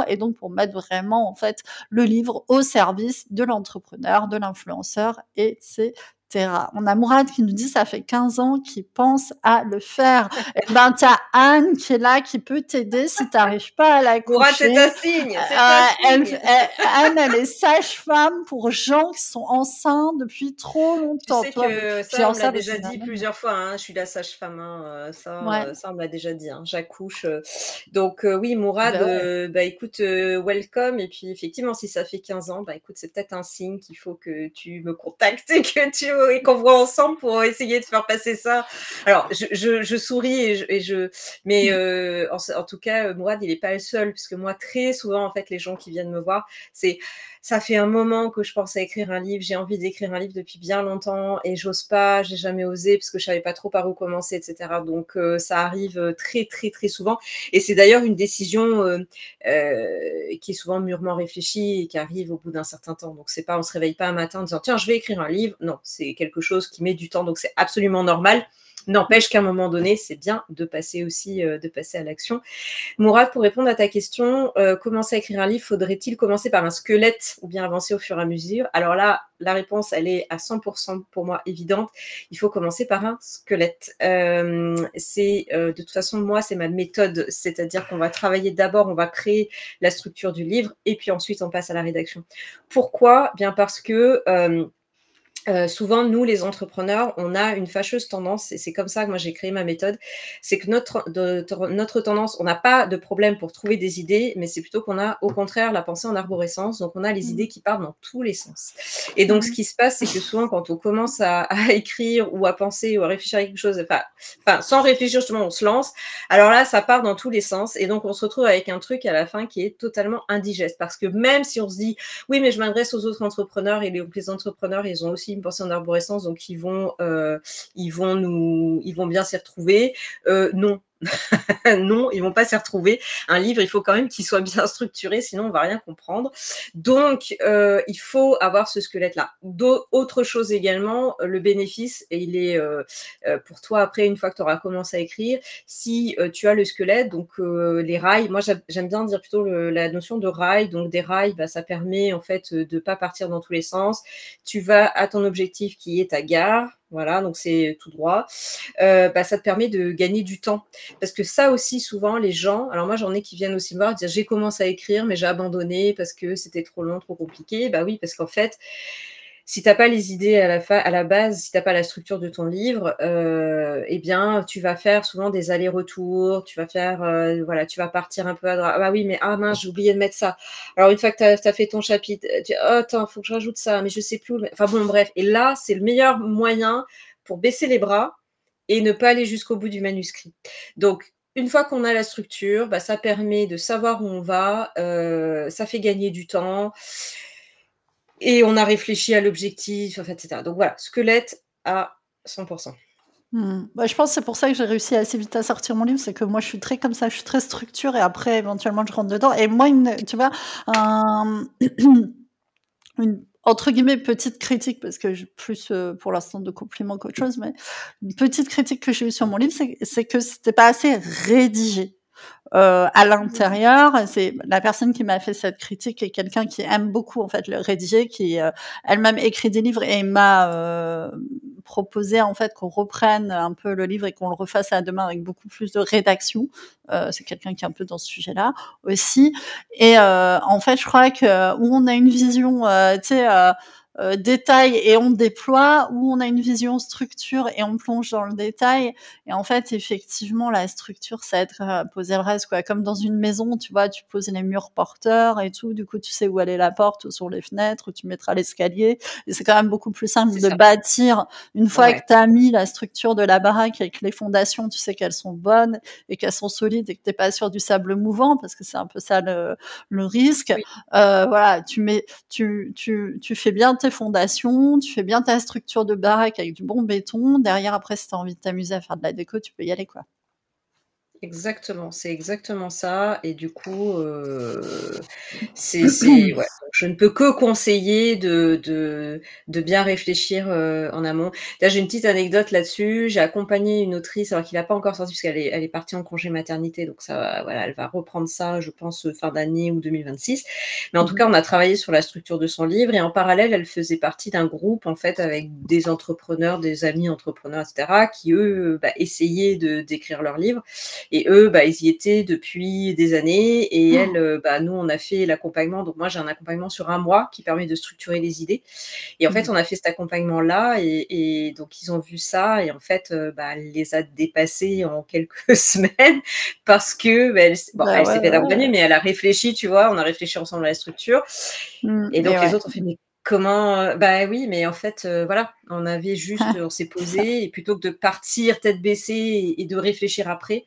et donc pour mettre vraiment en fait le livre au service de l'entrepreneur, de l'influenceur, etc. On a Mourad qui nous dit ça fait 15 ans qu'il pense à le faire. Eh ben, tu as Anne qui est là, qui peut t'aider si tu n'arrives pas à Mourad, l'accoucher. c'est un signe. Anne, elle est sage-femme pour gens qui sont enceints depuis trop Tu longtemps. sais Toi, que je dis ça, on en me l'a ça parce que déjà j'ai un dit homme. plusieurs fois, hein, je suis la sage-femme, hein, Ouais, ça, on me l'a déjà dit, hein, j'accouche, donc oui, Mourad, ben ouais. bah, écoute, welcome et puis effectivement, si ça fait 15 ans, bah, écoute, c'est peut-être un signe qu'il faut que tu me contactes et qu'on voit ensemble pour essayer de faire passer ça. Alors je souris mais Mmh. en tout cas, Mourad, il est pas le seul puisque moi, très souvent, en fait, les gens qui viennent me voir, c'est: «Ça fait un moment que je pense à écrire un livre, j'ai envie d'écrire un livre depuis bien longtemps et j'ose pas, j'ai jamais osé parce que je savais pas trop par où commencer et cetera». Donc ça arrive, très, très, très souvent et c'est d'ailleurs une décision, qui est souvent mûrement réfléchie et qui arrive au bout d'un certain temps. Donc c'est pas on se réveille pas un matin en disant: «Tiens, je vais écrire un livre». Non, c'est quelque chose qui met du temps, donc c'est absolument normal. N'empêche qu'à un moment donné, c'est bien de passer aussi, de passer à l'action. Mourad, pour répondre à ta question, commencer à écrire un livre, faudrait-il commencer par un squelette ou bien avancer au fur et à mesure? Alors là, la réponse, elle est à 100% pour moi évidente. Il faut commencer par un squelette. De toute façon, moi, c'est ma méthode. C'est-à-dire qu'on va travailler d'abord, on va créer la structure du livre et puis ensuite, on passe à la rédaction. Pourquoi? Bien parce que souvent, nous, les entrepreneurs, on a une fâcheuse tendance, et c'est comme ça que moi j'ai créé ma méthode, c'est que notre tendance, on n'a pas de problème pour trouver des idées, mais c'est plutôt qu'on a au contraire la pensée en arborescence, donc on a les Mmh. idées qui partent dans tous les sens. Et donc, ce Mmh. qui se passe, c'est que souvent, quand on commence à écrire ou à penser ou à réfléchir à quelque chose, enfin, sans réfléchir, justement, on se lance, alors là, ça part dans tous les sens, et donc on se retrouve avec un truc à la fin qui est totalement indigeste, parce que même si on se dit, oui, mais je m'adresse aux autres entrepreneurs et les entrepreneurs, ils ont aussi une pensée en arborescence, donc ils vont bien s'y retrouver. Non, non, ils vont pas s'y retrouver. Un livre, il faut quand même qu'il soit bien structuré, sinon on va rien comprendre. Donc, il faut avoir ce squelette-là. Autre chose également, le bénéfice, et il est pour toi après, une fois que tu auras commencé à écrire, si tu as le squelette, donc les rails, moi j'aime bien dire plutôt la notion de rails, donc des rails, bah, ça permet en fait de pas partir dans tous les sens. Tu vas à ton objectif qui est ta gare, voilà, donc c'est tout droit. Bah, ça te permet de gagner du temps. Parce que ça aussi, souvent, les gens, alors moi j'en ai qui viennent aussi me voir dire j'ai commencé à écrire, mais j'ai abandonné parce que c'était trop long, trop compliqué. Bah oui, parce qu'en fait, si tu n'as pas les idées à la base, si tu n'as pas la structure de ton livre, eh bien, tu vas faire souvent des allers-retours, tu vas faire, voilà, tu vas partir un peu à droite. Ah bah oui, mais ah mince, j'ai oublié de mettre ça. Alors, une fois que tu as fait ton chapitre, tu dis, oh, attends, il faut que je rajoute ça, mais je sais plus où le mettre. Enfin bon, bref. Et là, c'est le meilleur moyen pour baisser les bras et ne pas aller jusqu'au bout du manuscrit. Donc, une fois qu'on a la structure, bah, ça permet de savoir où on va, ça fait gagner du temps et on a réfléchi à l'objectif, en fait, et cetera. Donc voilà, squelette à 100%. Mmh. Bah, je pense que c'est pour ça que j'ai réussi assez vite à sortir mon livre, c'est que moi je suis très comme ça, je suis très structure et après éventuellement je rentre dedans et moi tu vois, un une entre guillemets «petite critique» parce que j'ai plus, pour l'instant de compliments qu'autre chose, mais une petite critique que j'ai eue sur mon livre, c'est que c'était pas assez rédigé. À Mmh. l'intérieur, c'est la personne qui m'a fait cette critique est quelqu'un qui aime beaucoup en fait le rédiger, qui, elle-même écrit des livres et m'a, proposé en fait qu'on reprenne un peu le livre et qu'on le refasse à 2 mains avec beaucoup plus de rédaction. C'est quelqu'un qui est un peu dans ce sujet-là aussi et en fait, je crois que où on a une vision, tu sais, détail et on déploie, où on a une vision structure et on plonge dans le détail et en fait, effectivement, la structure, ça aide à poser le reste, quoi. Comme dans une maison, tu vois, tu poses les murs porteurs et tout, du coup, tu sais où elle est la porte, où sont les fenêtres, où tu mettras l'escalier et c'est quand même beaucoup plus simple C'est de ça. bâtir une fois que Ouais. tu as mis la structure de la baraque et que les fondations, tu sais qu'elles sont bonnes et qu'elles sont solides et que tu es pas sur du sable mouvant parce que c'est un peu ça le risque. Oui. Voilà, tu fais bien tes fondations, tu fais bien ta structure de baraque avec du bon béton. Derrière, après, si tu as envie de t'amuser à faire de la déco, tu peux y aller, quoi. Exactement, c'est exactement ça et du coup, c'est ouais, donc je ne peux que conseiller de bien réfléchir, en amont. Là, j'ai une petite anecdote là-dessus. J'ai accompagné une autrice, alors qu'il a pas encore sorti puisqu'elle est partie en congé maternité, donc ça va voilà, elle va reprendre ça, je pense, fin d'année ou 2026. Mais en tout Mmh. cas, on a travaillé sur la structure de son livre et en parallèle, elle faisait partie d'un groupe, en fait, avec des entrepreneurs, des amis entrepreneurs et cetera, qui eux, bah, essayaient d'écrire leur livre et eux, bah, ils y étaient depuis des années et elle, bah, nous, on a fait l'accompagnement. Donc moi, j'ai un accompagnement sur 1 mois qui permet de structurer les idées et en fait, Mmh. on a fait cet accompagnement-là et donc ils ont vu ça et en fait, bah, elle les a dépassés en quelques semaines parce que, bah, Bah, elle ouais, s'est fait ouais, accompagner, ouais. mais elle a réfléchi, tu vois? On a réfléchi ensemble à la structure et Et donc les ouais. autres ont fait: «Mais comment?» Bah, oui, mais en fait, voilà, on s'est C'est ça. posé et plutôt que de partir tête baissée et de réfléchir après,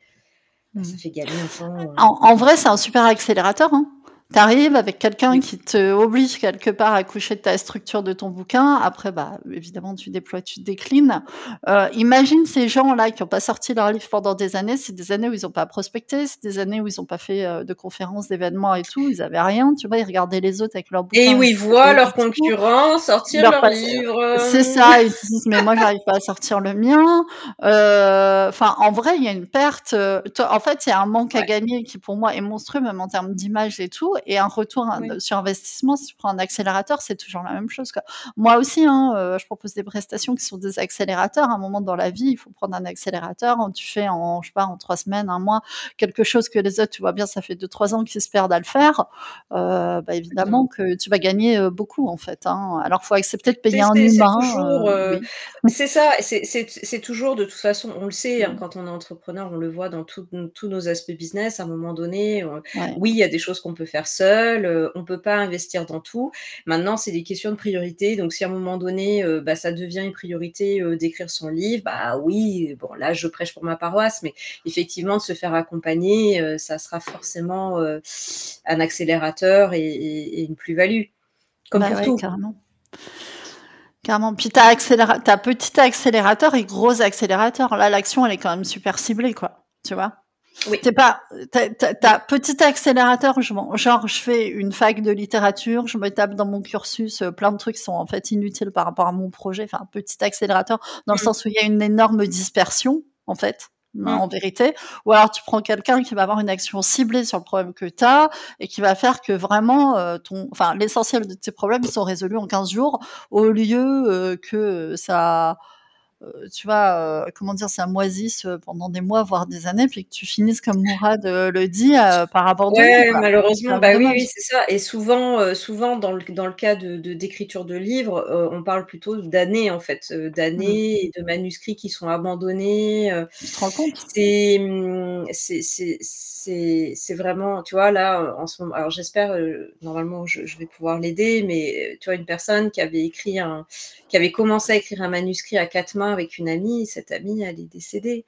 bah, ça Mmh. fait gagner un temps, En incroyable. vrai, c'est un super accélérateur, hein. Tu arrives avec quelqu'un Oui. qui te oblige quelque part à coucher de ta structure de ton bouquin. Après, bah, évidemment, tu déploies, tu déclines. Imagine ces gens-là qui ont pas sorti leur livre pendant des années. C'est des années où ils ont pas prospecté, c'est des années où ils ont pas fait, de conférences, d'événements et tout. Ils avaient rien, tu vois? Ils regardaient les autres avec leurs Et bouquins, où ils ils étaient voient beaux leurs et tout. concurrents sortir Leur leurs passe livres, c'est ça, ils se disent: «Mais moi, j'arrive pas à sortir le mien». Enfin, en vrai, il y a une perte, toi en fait, il y a un manque à Ouais, gagner qui, pour moi, est monstrueux, même en termes d'image et tout et un retour oui, sur investissement. Si tu prends un accélérateur, c'est toujours la même chose, quoi. Moi aussi, hein, je propose des prestations qui sont des accélérateurs. À un moment dans la vie, il faut prendre un accélérateur. Tu fais en, je sais pas, en 3 semaines, un mois, quelque chose que les autres, tu vois bien, ça fait 2-3 ans qu'ils se perdent à le faire. Bah, évidemment exactement. que tu vas gagner, beaucoup, en fait, hein. Alors, faut accepter de payer C'est un c'est c'est humain, toujours, oui. c'est ça, c'est toujours de toute façon, on le sait, hein, Mmh. quand on est entrepreneur, on le voit dans tous nos aspects business. À un moment donné, Ouais. oui, il y a des choses qu'on peut faire seul, on peut pas investir dans tout. Maintenant, c'est des questions de priorité. Donc si à un moment donné, bah, ça devient une priorité, d'écrire son livre, bah, oui, bon là, je prêche pour ma paroisse, mais effectivement de se faire accompagner, ça sera forcément, un accélérateur et une plus-value, comme Bah, pour ouais, tout. carrément. Carrément. Puis tu as petit accélérateur et gros accélérateur. Là, l'action, elle est quand même super ciblée, quoi, tu vois? Oui, Tu pas tu oui. petit accélérateur, genre, je fais une fac de littérature, je me tape dans mon cursus, plein de trucs qui sont, en fait, inutiles par rapport à mon projet. Enfin, petit accélérateur, dans le Mmh. sens où il y a une énorme dispersion, en fait, Mmh. en vérité. Ou alors tu prends quelqu'un qui va avoir une action ciblée sur le problème que tu as et qui va faire que vraiment, l'essentiel de tes problèmes, ils sont résolus en 15 jours au lieu, que ça tu vois, comment dire? Ça moisisse, pendant des mois, voire des années, puis que tu finisses comme Mourad, le dit, par abandonner, Ouais, quoi. C'est malheureusement, un peu bah, oui, dommage. oui, c'est ça et souvent dans le cas d'écriture de livres, on parle plutôt d'années, en fait, Mmh. d'années et de manuscrits qui sont abandonnés, Tu te rends compte? c'est vraiment tu vois, là, en ce moment alors j'espère, normalement je vais pouvoir l'aider, mais tu vois, une personne qui avait commencé à écrire un manuscrit à 4 mains avec une amie, cette amie, elle est décédée.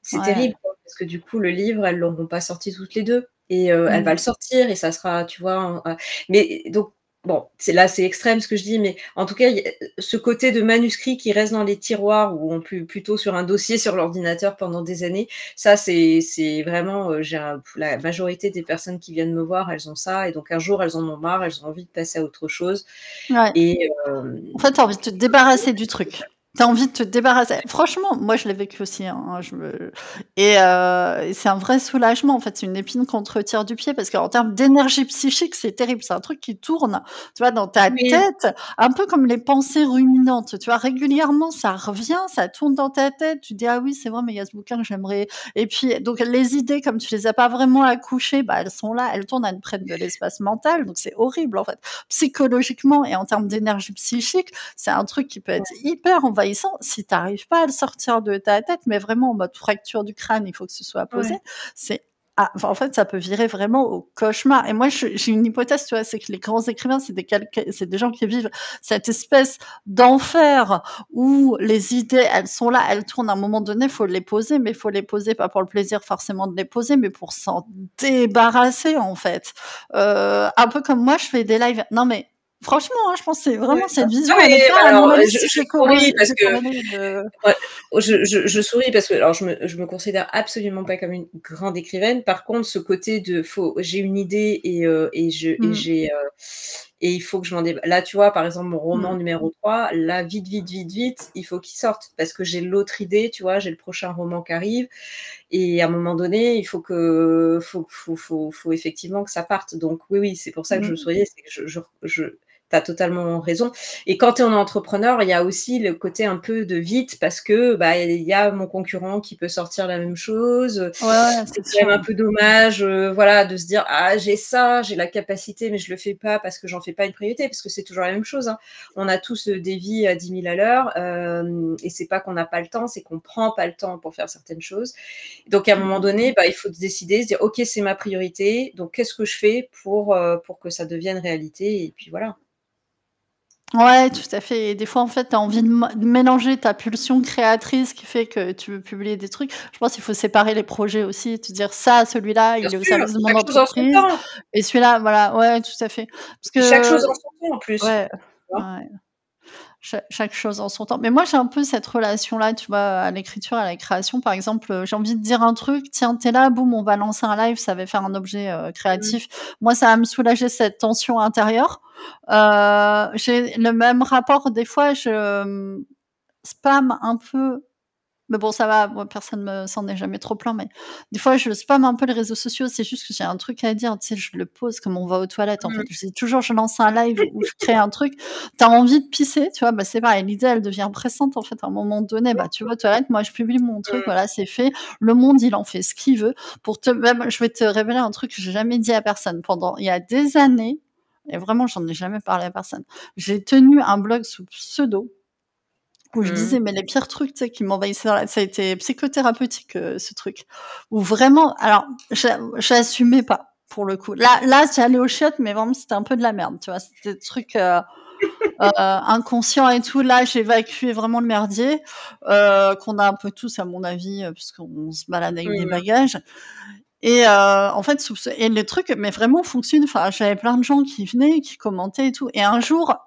C'est Ouais. terrible, quoi, parce que du coup, le livre, elles l'auront pas sorti toutes les 2 et elle va Mmh. le sortir et ça sera, tu vois, mais donc bon, c'est extrême ce que je dis, mais en tout cas, il y a ce côté de manuscrit qui reste dans les tiroirs ou en plutôt sur un dossier sur l'ordinateur pendant des années, ça, c'est vraiment, j'ai un la majorité des personnes qui viennent me voir, elles ont ça et donc un jour, elles en ont marre, elles ont envie de passer à autre chose Ouais. et En fait, tu as envie de te débarrasser du truc. Tu as envie de te débarrasser. Franchement, moi, je l'ai vécu aussi, hein, et c'est un vrai soulagement, en fait. C'est une épine qu'on te retire du pied parce qu'en termes d'énergie psychique, c'est terrible. C'est un truc qui tourne, tu vois, dans ta oui, tête, un peu comme les pensées ruminantes, tu vois? Régulièrement, ça revient, ça tourne dans ta tête. Tu dis: «Ah oui, c'est vrai, mais il y a ce bouquin que j'aimerais» et puis donc les idées, comme tu les as pas vraiment accouchées, bah, elles sont là, elles tournent, elles prennent de l'espace mental, donc c'est horrible, en fait. Psychologiquement et en termes d'énergie psychique, c'est un truc qui peut être hyper envahissant si tu arrives pas à le sortir de ta tête, mais vraiment en mode fracture du crâne, il faut que ce soit posé. ouais, C'est enfin, en fait, ça peut virer vraiment au cauchemar et moi, j'ai une hypothèse, tu vois? C'est que les grands écrivains, c'est des gens qui vivent cette espèce d'enfer où les idées, elles sont là, elles tournent. À un moment donné, il faut les poser, mais il faut les poser pas pour le plaisir forcément de les poser, mais pour s'en débarrasser, en fait. Un peu comme moi, je fais des lives non mais franchement, hein, je pense que c'est vraiment d'accord. cette Non vision, elle est mais pas alors, anormaliste si je souris parce j'ai que corrélé de ouais, je souris parce que alors je me considère absolument pas comme une grande écrivaine. Par contre, ce côté de faut j'ai une idée mmh, et il faut que je m'en déba là, tu vois, par exemple, mon roman mmh, numéro 3 là, vite, vite, vite, vite, il faut qu'il sorte parce que j'ai l'autre idée, tu vois? J'ai le prochain roman qui arrive et à un moment donné, il faut effectivement que ça parte. Donc oui, oui, c'est pour ça que je mmh. souriais, c'est que je tu as totalement raison et quand tu es en entrepreneur, il y a aussi le côté un peu de vite parce que, bah, il y a mon concurrent qui peut sortir la même chose, Ouais, ouais, c'est c'est quand même sûr. un peu dommage, voilà, de se dire: «Ah, j'ai ça, j'ai la capacité, mais je le fais pas parce que j'en fais pas une priorité», parce que c'est toujours la même chose, hein. On a tous, des vies à 10 000 à l'heure, et c'est pas qu'on n'a pas le temps, c'est qu'on prend pas le temps pour faire certaines choses. Donc à un moment Mmh. donné, bah, il faut se décider, se dire: «OK, c'est ma priorité, donc qu'est-ce que je fais pour que ça devienne réalité?» et puis voilà. Ouais, tout à fait et des fois, en fait, tu as envie de mélanger ta pulsion créatrice qui fait que tu veux publier des trucs. Je pense qu'il faut séparer les projets aussi, te dire: «Ça, celui-là, Bien il est au sûr, service de mon chaque chose en son entreprise temps. et celui-là» voilà, ouais, tout à fait. Parce Puis chaque chose que en son temps en plus, ouais, tu vois? ouais. Chaque chose en son temps. Mais moi, j'ai un peu cette relation-là, tu vois, à l'écriture, à la création. Par exemple, j'ai envie de dire un truc, tiens, tu es là, boum, on va lancer un live, ça va faire un objet, Mmh. créatif. Moi, ça va me soulager cette tension intérieure. J'ai le même rapport, des fois, je, spam un peu mais bon, ça va, moi, personne me s'en est jamais trop plaint, mais des fois, je spamme un peu les réseaux sociaux. C'est juste que j'ai un truc à dire, tu sais, je le pose comme on va aux toilettes, en Mmh. fait. Je dis toujours: «Je lance un live où je crée un truc». Tu as envie de pisser, tu vois? Bah, c'est pareil, l'idée, elle devient pressante, en fait, à un moment donné. Bah, tu vas aux toilettes, moi, je publie mon truc, Mmh. voilà, c'est fait. Le monde, il en fait ce qu'il veut. Pour te même, je vais te révéler un truc que j'ai jamais dit à personne. Pendant il y a des années et vraiment, j'en ai jamais parlé à personne. J'ai tenu un blog sous pseudo où je Mmh. disais mais les pires trucs, tu sais, qui m'envahissaient dans la ça a été psychothérapeutique, ce truc. Où vraiment alors j'assumais pas, pour le coup. Là, j'allais aux chiottes, mais vraiment c'était un peu de la merde, tu vois? C'était des trucs, inconscients et tout. Là, j'évacuais vraiment le merdier, qu'on a un peu tous à mon avis, puisqu'on se balade avec des Mmh. bagages et en fait, sous ce et le truc mais vraiment fonctionne. Enfin, j'avais plein de gens qui venaient, qui commentaient et tout et un jour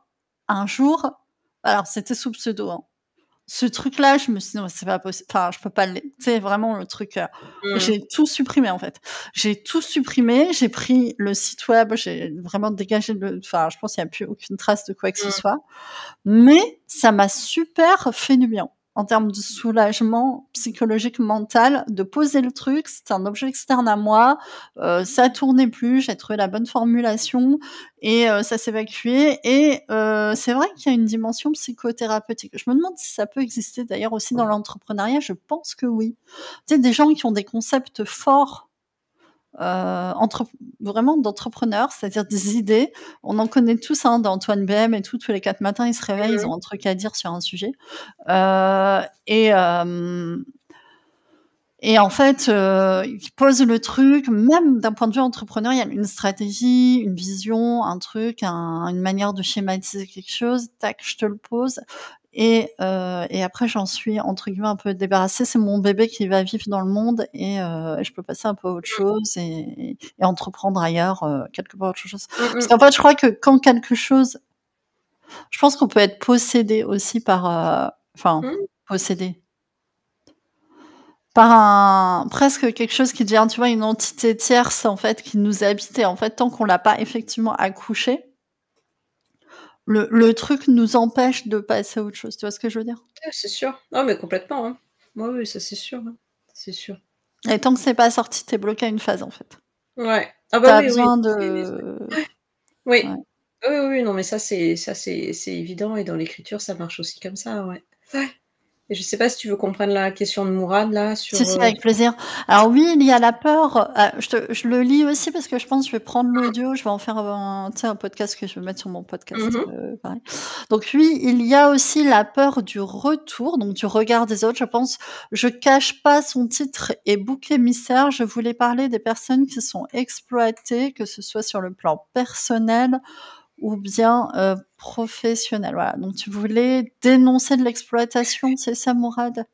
alors c'était sous pseudo, hein. Ce truc-là, je me suis dit: «Non, c'est pas possible, enfin, je peux pas tu sais, vraiment le truc, Mmh. j'ai tout supprimé, en fait. J'ai tout supprimé, j'ai pris le site web, j'ai vraiment dégagé le enfin, je pense qu'il y a plus aucune trace de quoi que ce Mmh. soit. Mais ça m'a super fait du bien, en termes de soulagement psychologique, mental, de poser le truc. C'était un objet externe à moi, ça tournait plus, j'ai trouvé la bonne formulation et ça s'évacuait et c'est vrai qu'il y a une dimension psychothérapeutique. Je me demande si ça peut exister d'ailleurs aussi dans l'entrepreneuriat, je pense que oui. Tu sais, des gens qui ont des concepts forts entrep vraiment d'entrepreneurs, c'est-à-dire des idées. On en connaît tous, hein, d'Antoine BM et tout, tous les 4 matins, ils se réveillent, ils Mmh. ont un truc à dire sur un sujet. Heu et hem et en fait, ils posent le truc, même d'un point de vue entrepreneurial, une stratégie, une vision, un truc, une manière de schématiser quelque chose, tac, je te le pose et après j'en suis entre guillemets «un peu débarrassée». C'est mon bébé qui va vivre dans le monde et je peux passer un peu à autre chose et entreprendre ailleurs, quelque part autre chose. Mmh Parce mh. qu'en fait, je crois que quand quelque chose je pense qu'on peut être possédé aussi par, enfin, Mmh. possédé, par un presque quelque chose qui devient, tu vois, une entité tierce, en fait, qui nous habite et en fait, tant qu'on l'a pas effectivement accouché, le truc nous empêche de passer à autre chose. Tu vois ce que je veux dire? Ouais, c'est sûr. Ah mais complètement, hein. Oui, oui, ça c'est sûr, hein. C'est sûr. Et tant que c'est pas sorti, tu es bloqué à une phase, en fait. Ouais. Ah Tu bah as oui, oui, besoin c'est de oui. ouais. Oui, oui, oui, non mais ça c'est évident et dans l'écriture, ça marche aussi comme ça, ouais. Ouais et je sais pas si tu veux qu'on prenne la question de Mourad là Si, sur, si, avec plaisir. Alors oui, il y a la peur, je le lis aussi parce que je pense que je vais prendre l'audio, je vais en faire un tu sais, un podcast que je vais mettre sur mon mmh podcast, mh. pareil. Donc oui, il y a aussi la peur du retour, donc du regard des autres, je pense. Je cache pas son titre est bouc émissaire. Je voulais parler des personnes qui sont exploitées, que ce soit sur le plan personnel ou bien, professionnel. Voilà, donc tu voulais dénoncer de l'exploitation, c'est ça, Mourad?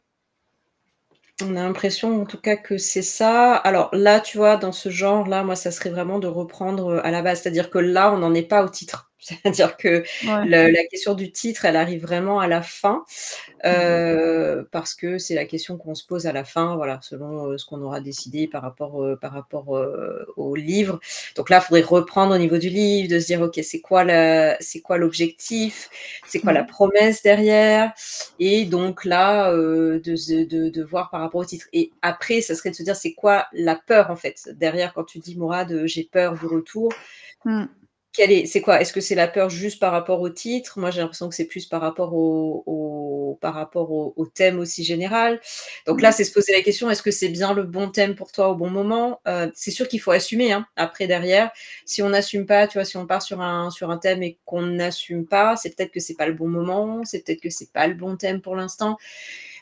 On a l'impression en tout cas que c'est ça. Alors là, tu vois, dans ce genre-là, moi, ça serait vraiment de reprendre, à la base. C'est-à-dire que là, on n'en est pas au titre. C'est-à-dire que Ouais. la question du titre, elle arrive vraiment à la fin. Mmh. Parce que c'est la question qu'on se pose à la fin, voilà, selon, ce qu'on aura décidé par rapport, au livre. Donc là, il faudrait reprendre au niveau du livre, de se dire: «OK, c'est quoi l'objectif? C'est quoi la Mmh. promesse derrière?» et donc là, de voir par rapport au titre et après, ça serait de se dire: «C'est quoi la peur, en fait?» derrière quand tu dis: «Mourad, j'ai peur du retour», Mmh. quelle est c'est quoi? Est-ce que c'est la peur juste par rapport au titre? Moi, j'ai l'impression que c'est plus par rapport au thème aussi général. Donc là, Mmh. c'est se poser la question: «Est-ce que c'est bien le bon thème pour toi au bon moment?» C'est sûr qu'il faut assumer, hein, après derrière. Si on n'assume pas, tu vois, si on part sur un thème et qu'on n'assume pas, c'est peut-être que c'est pas le bon moment, c'est peut-être que c'est pas le bon thème pour l'instant.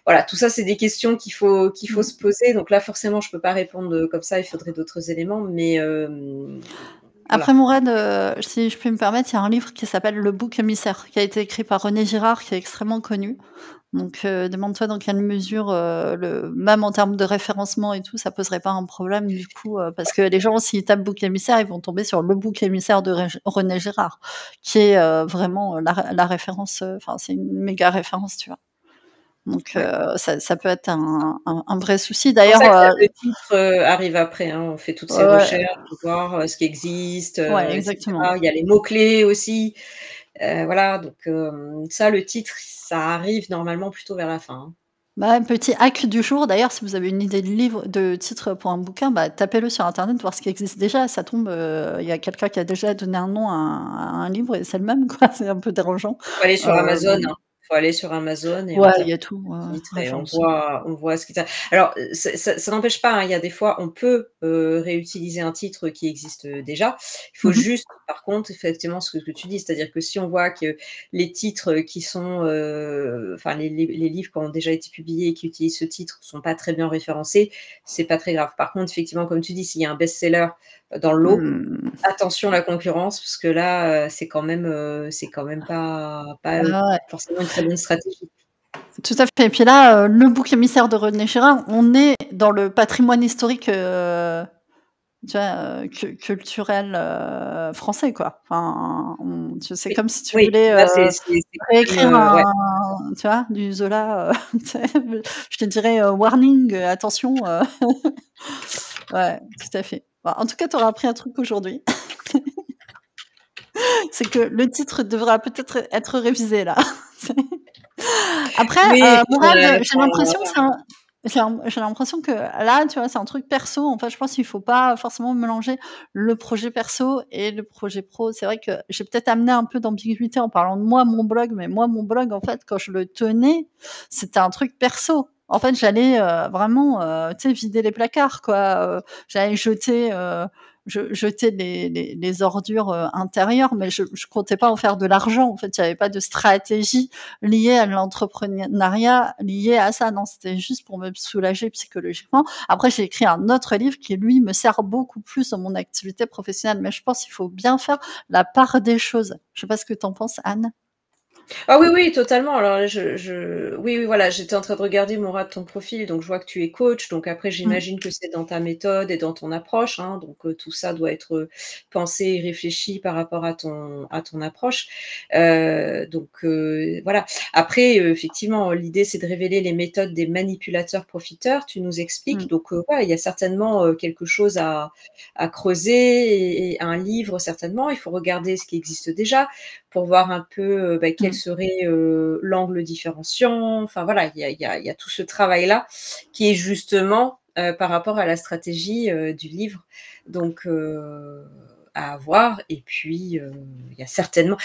Voilà, tout ça, c'est des questions qu'il faut se Mmh. poser. Donc là, forcément, je peux pas répondre, comme ça, il faudrait d'autres éléments, mais Après Voilà. Mourad, si je puis me permettre, il y a un livre qui s'appelle Le bouc émissaire, qui a été écrit par René Girard, qui est extrêmement connu. Donc, demande-toi dans quelle mesure, le même en termes de référencement et tout, ça poserait pas un problème du coup, parce que les gens s'ils tapent bouc émissaire, ils vont tomber sur le bouc émissaire de René Girard, qui est, vraiment, la référence, enfin c'est une méga référence, tu vois? Donc, Ouais. ça peut être un vrai souci. C'est pour D'ailleurs, ça que le titre, arrive après, hein. On fait toutes ces ouais, recherches pour voir, ce qui existe, ouais, et exactement. cetera. Il y a les mots-clés aussi, voilà, donc ça, le titre, ça arrive normalement plutôt vers la fin, hein. Bah, un petit hack du jour, d'ailleurs, si vous avez une idée de titre pour un bouquin, bah, tapez-le sur internet, voir ce qui existe déjà. Ça tombe, il y a quelqu'un qui a déjà donné un nom à un livre et c'est le même, quoi. C'est un peu dérangeant. Faut aller sur Amazon, Hem, hein. Faut aller sur Amazon et on ouais, il tape y a tout, titre et on référencement. voit on voit ce qui t'a alors, ça n'empêche pas, hein, il y a des fois, on peut, réutiliser un titre qui existe, déjà. Il faut Mmh mh. juste, par contre, effectivement, ce que tu dis, c'est-à-dire que si on voit que les titres, qui sont, enfin les livres qui ont déjà été publiés et qui utilisent ce titre sont pas très bien référencés, c'est pas très grave. Par contre, effectivement, comme tu dis, s'il y a un best-seller, dans le lot, Mmh. attention la concurrence parce que là, c'est quand même pas, Ah ouais, forcément une très bonne stratégie. tout à fait et puis là, le bouc émissaire de René Girard, on est dans le patrimoine historique, tu vois, culturel, français, quoi. Enfin, c'est Oui, comme si tu oui, voulais, là c'est quand réécrire même, ouais. tu vois, du Zola, tu sais, je te dirais, warning, attention, ouais, tout à fait. Bah, en tout cas, tu auras appris un truc aujourd'hui, c'est que le titre devra peut-être être révisé là. Après, Oui, Mourad, j'ai l'impression que voilà. c'est un j'ai l'impression que là, tu vois, c'est un truc perso. En fait, je pense qu'il faut pas forcément mélanger le projet perso et le projet pro. C'est vrai que j'ai peut-être amené un peu d'ambiguïté en parlant de moi, mon blog, mais moi, mon blog, en fait, quand je le tenais, c'était un truc perso. En fait, j'allais, vraiment, tu sais, vider les placards, quoi, j'allais jeter les ordures, intérieures, mais je comptais pas en faire de l'argent. En fait, il y avait pas de stratégie liée à l'entrepreneuriat, liée à ça. Non, c'était juste pour me soulager psychologiquement. Après, j'ai écrit un autre livre qui, lui, me sert beaucoup plus dans mon activité professionnelle, mais je pense qu'il faut bien faire la part des choses. Je sais pas ce que tu en penses, Anne? Ah oui, oui, totalement. Alors là, oui, oui, voilà, j'étais en train de regarder, Mourad, ton profil, donc je vois que tu es coach, donc après Mmh. j'imagine que c'est dans ta méthode et dans ton approche, hein, donc tout ça doit être, pensé et réfléchi par rapport à ton approche. Donc voilà. Après, effectivement, l'idée, c'est de révéler les méthodes des manipulateurs profiteurs, tu nous expliques, Mmh. donc ouais, il y a certainement, quelque chose à creuser et un livre certainement. Il faut regarder ce qui existe déjà pour voir un peu, bah, quel Mmh. serait, l'angle différenciant. Enfin voilà, il y a tout ce travail-là qui est justement, par rapport à la stratégie, du livre. Donc à avoir et puis, il y a certainement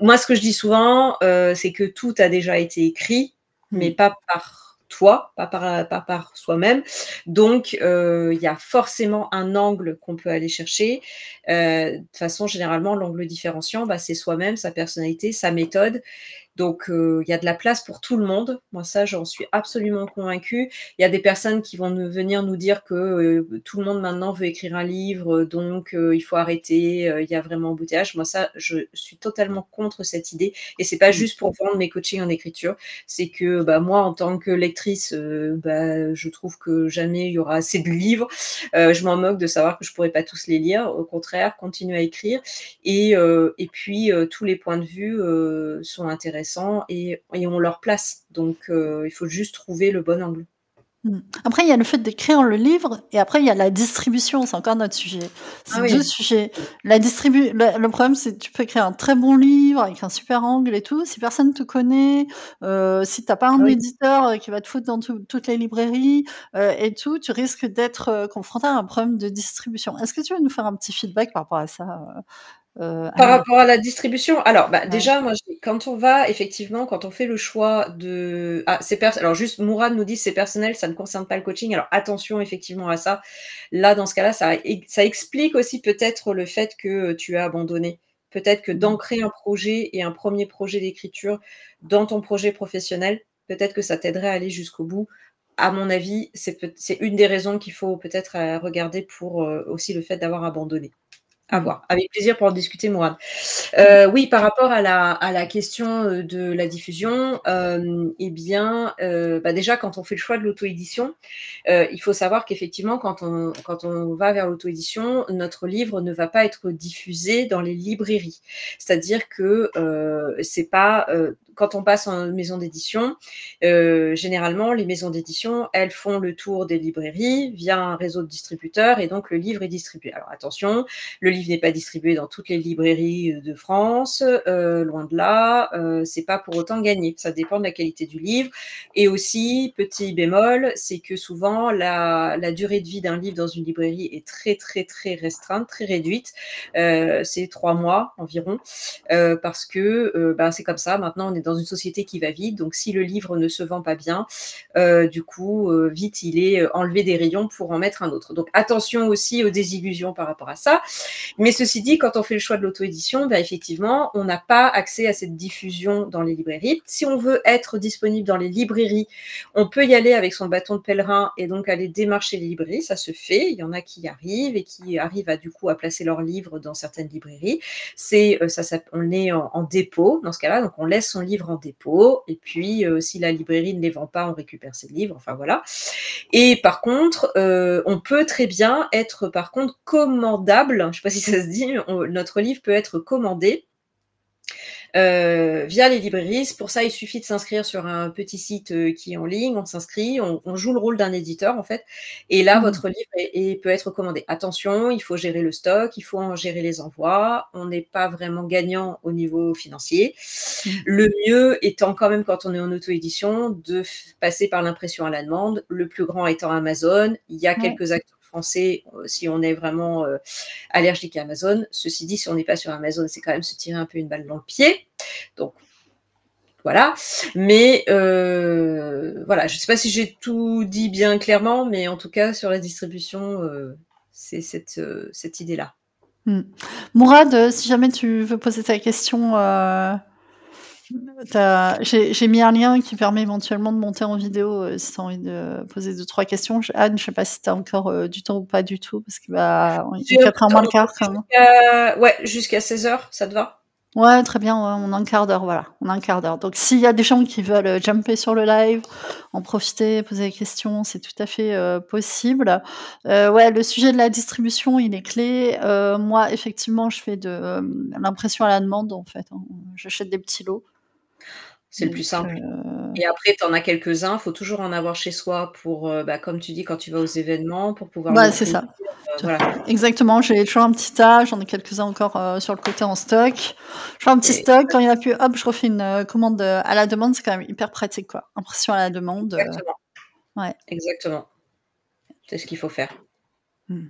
moi ce que je dis souvent, c'est que tout a déjà été écrit, mais Mmh. pas par toi, pas par soi-même. Donc il y a forcément un angle qu'on peut aller chercher. De toute façon, généralement, l'angle différenciant, bah, c'est soi-même, sa personnalité, sa méthode. Donc il y a de la place pour tout le monde. Moi ça, j'en suis absolument convaincue. Il y a des personnes qui vont venir nous dire que, tout le monde maintenant veut écrire un livre, donc il faut arrêter, il y a vraiment embouteillage. Moi ça, je suis totalement contre cette idée et c'est pas Mmh. juste pour vendre mes coachings en écriture. C'est que, bah, moi en tant que lectrice, bah, je trouve que jamais il y aura assez de livres. Je m'en moque de savoir que je pourrais pas tous les lire. Au contraire, continuer à écrire et puis, tous les points de vue, sont intéressants et ont leur place. Donc il faut juste trouver le bon angle. Mmh. Après, il y a le fait d'écrire le livre et après il y a la distribution, c'est encore notre sujet. Ah C'est 2 oui, sujets. Le problème, c'est que tu peux écrire un très bon livre avec un super angle et tout. Si personne te connaît, si tu as pas ah un oui. éditeur, qui va te foutre dans toutes les librairies, et tout, tu risques d'être, confronté à un problème de distribution. Est-ce que tu veux nous faire un petit feedback par rapport à ça, Par Anne? rapport à la distribution, alors, bah, Ouais. déjà, moi, quand on va effectivement, quand on fait le choix de alors juste Mourad nous dit: «C'est personnel, ça ne concerne pas le coaching». Alors attention effectivement à ça. Là, dans ce cas-là, ça explique aussi peut-être le fait que, tu as abandonné. Peut-être que Mmh. d'ancrer un projet et un premier projet d'écriture dans ton projet professionnel, peut-être que ça t'aiderait à aller jusqu'au bout. À mon avis, c'est une des raisons qu'il faut peut-être, regarder pour, aussi le fait d'avoir abandonné. À Mmh. voir. Avec plaisir pour en discuter, Mourad. Mmh. Oui, par rapport à la question, de la diffusion, et bien, bah, déjà quand on fait le choix de l'auto-édition, il faut savoir qu'effectivement quand on va vers l'auto-édition, notre livre ne va pas être diffusé dans les librairies. C'est-à-dire que, c'est pas, quand on passe en maison d'édition, généralement les maisons d'édition, elles font le tour des librairies via un réseau de distributeurs et donc le livre est distribué. Alors attention, le livre n'est pas distribué dans toutes les librairies, de France, loin de là, c'est pas pour autant gagné. Ça dépend de la qualité du livre et aussi, petit bémol, c'est que souvent la durée de vie d'un livre dans une librairie est très, très, très restreinte, très réduite. C'est 3 mois environ, parce que, bah, c'est comme ça. Maintenant, on est dans une société qui va vite, donc si le livre ne se vend pas bien, du coup, vite, il est, enlevé des rayons pour en mettre un autre. Donc attention aussi aux désillusions par rapport à ça. Mais ceci dit, quand on fait le choix de l'auto-édition, bah, effectivement, on n'a pas accès à cette diffusion dans les librairies. Si on veut être disponible dans les librairies, on peut y aller avec son bâton de pèlerin et donc aller démarcher les librairies. Ça se fait. Il y en a qui y arrivent et qui arrivent à, du coup, à placer leurs livres dans certaines librairies. On est en dépôt dans ce cas-là. Donc, on laisse son livre en dépôt. Et puis, si la librairie ne les vend pas, on récupère ses livres. Enfin, voilà. Et par contre, on peut très bien être par contre commandable, je ne sais pas si ça se dit, notre livre peut être commandé via les librairies. Pour ça, il suffit de s'inscrire sur un petit site qui est en ligne, on s'inscrit, on joue le rôle d'un éditeur en fait, et là, Mmh. votre livre peut être commandé. Attention, il faut gérer le stock, il faut en gérer les envois, on n'est pas vraiment gagnant au niveau financier. Mmh. Le mieux étant quand même, quand on est en auto-édition, de passer par l'impression à la demande, le plus grand étant Amazon. Il y a Ouais. quelques acteurs français si on est vraiment allergique à Amazon. Ceci dit, si on n'est pas sur Amazon, c'est quand même se tirer un peu une balle dans le pied. Donc voilà. Mais voilà, je ne sais pas si j'ai tout dit bien clairement, mais en tout cas sur la distribution, c'est cette idée-là. Mmh. Mourad, si jamais tu veux poser ta question, j'ai mis un lien qui permet éventuellement de monter en vidéo, si tu as envie de poser deux trois questions. Anne, je sais pas si tu as encore, du temps ou pas du tout parce que, bah, il J'ai est un peu 4h de moins temps, le donc quart quand même. jusqu'à ouais, jusqu'à 16h, ça te va? Ouais, très bien, ouais, on a un quart d'heure, voilà, on a un quart d'heure. Donc s'il y a des gens qui veulent, jumper sur le live, en profiter, poser des questions, c'est tout à fait, possible. Ouais, le sujet de la distribution, il est clé. Moi, effectivement, je fais de, l'impression à la demande, en fait, hein. J'achète des petits lots, C'est le donc plus simple. Et après, tu en as quelques-uns, il faut toujours en avoir chez soi pour, bah, comme tu dis, quand tu vas aux événements, pour pouvoir ouais, c'est l'offrir, ça. voilà. Exactement, j'ai toujours un petit tas, j'en ai quelques-uns encore, sur le côté en stock. Je fais un petit Et stock, quand il y en a plus, hop, je refais une, commande, à la demande, c'est quand même hyper pratique, quoi. Impression à la demande, exactement, ouais. exactement. C'est ce qu'il faut faire. Mmh.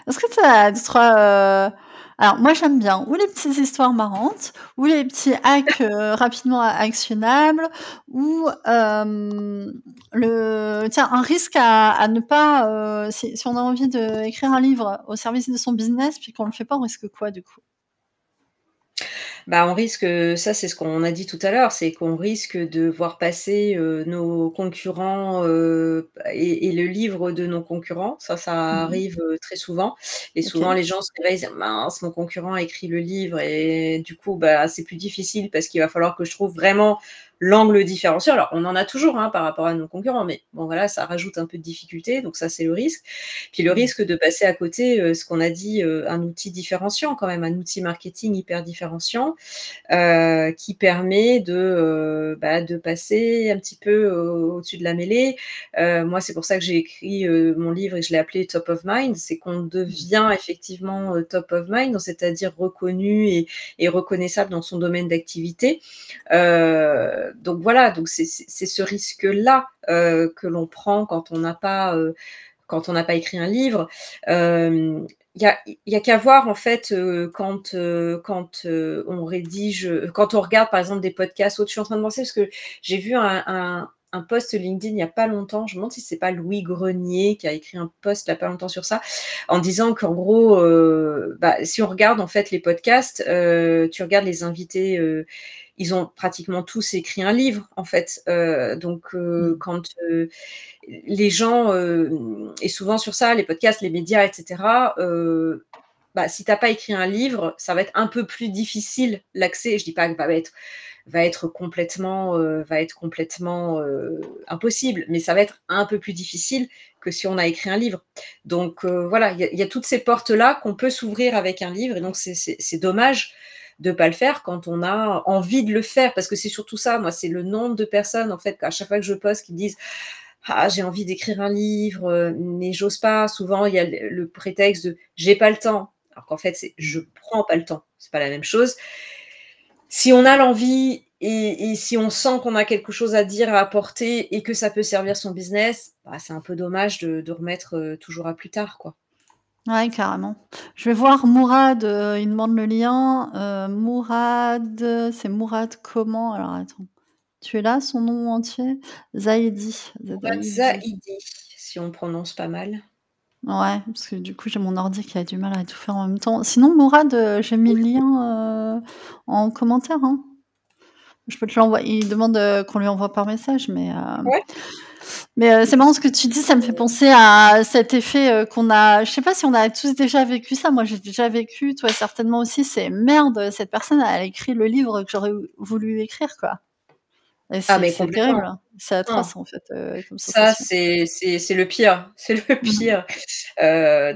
Est-ce que tu as 2-3, alors moi j'aime bien ou les petites histoires marrantes ou les petits hacks, rapidement actionnables ou le tiens, un risque à ne pas, si on a envie d'écrire un livre au service de son business puis qu'on le fait pas, on risque quoi du coup? Bah, on risque, ça c'est ce qu'on a dit tout à l'heure, c'est qu'on risque de voir passer, nos concurrents, et le livre de nos concurrents. Ça Mmh. arrive, très souvent et souvent OK. les gens se réveillent, ils disent: «Mince, mon concurrent a écrit le livre» et du coup, bah, c'est plus difficile parce qu'il va falloir que je trouve vraiment l'angle différenciant. Alors on en a toujours, hein, par rapport à nos concurrents, mais bon voilà, ça rajoute un peu de difficulté, donc ça c'est le risque. Puis le Mmh. risque de passer à côté, ce qu'on a dit, un outil différenciant quand même, un outil marketing hyper différenciant, qui permet bah, de passer un petit peu au-dessus de la mêlée. Moi, c'est pour ça que j'ai écrit, mon livre et je l'ai appelé Top of Mind. C'est qu'on Mmh. devient effectivement, top of mind, donc c'est-à-dire reconnu et reconnaissable dans son domaine d'activité. Donc voilà, donc c'est ce risque-là, que l'on prend quand on n'a pas écrit un livre. Il y a qu'à voir en fait, quand on rédige, quand on regarde par exemple des podcasts autres. Je suis en train de penser parce que j'ai vu un post LinkedIn il y a pas longtemps, je me demande si c'est pas Louis Grenier qui a écrit un post il y a pas longtemps sur ça, en disant qu'en gros, bah, si on regarde en fait les podcasts, tu regardes les invités, ils ont pratiquement tous écrit un livre en fait, donc Mmh. quand, les gens, et souvent sur ça, les podcasts, les médias et cetera, bah, si tu as pas écrit un livre, ça va être un peu plus difficile l'accès. Je dis pas que va être complètement, impossible, mais ça va être un peu plus difficile que si on a écrit un livre. Donc voilà, il y a toutes ces portes-là qu'on peut s'ouvrir avec un livre et donc c'est dommage de pas le faire quand on a envie de le faire parce que c'est surtout ça, moi, c'est le nombre de personnes, en fait, à chaque fois que je poste qui me disent: «Ah, j'ai envie d'écrire un livre, mais j'ose pas». Souvent, il y a le prétexte de: «J'ai pas le temps». Alors qu'en fait, c'est: «Je prends pas le temps». C'est pas la même chose. Si on a l'envie et si on sent qu'on a quelque chose à dire, à apporter et que ça peut servir son business, bah, c'est un peu dommage de remettre, toujours à plus tard, quoi. Ouais, carrément. Je vais voir Mourad, il demande le lien. Mourad, c'est Mourad comment? Alors attends, tu es là, son nom entier? Zaidi, Mourad Z-A-I-D. Zahidi, si on prononce pas mal. Ouais, parce que du coup, j'ai mon ordi qui a du mal à tout faire en même temps. Sinon, Mourad, j'ai mis le lien, en commentaire, hein. Je peux te l'envoyer. Il demande, qu'on lui envoie par message, Ouais. c'est marrant ce que tu dis, ça me fait penser à cet effet, qu'on a je sais pas si on a tous déjà vécu ça, moi j'ai déjà vécu, toi certainement aussi, c'est: «Merde, cette personne elle a écrit le livre que j'aurais voulu écrire», quoi. Et Ah c'est mais c'est terrible, complètement. hein. C'est Mmh. atroce en fait, comme Ça, sensation. c'est le pire, c'est le Mmh. pire.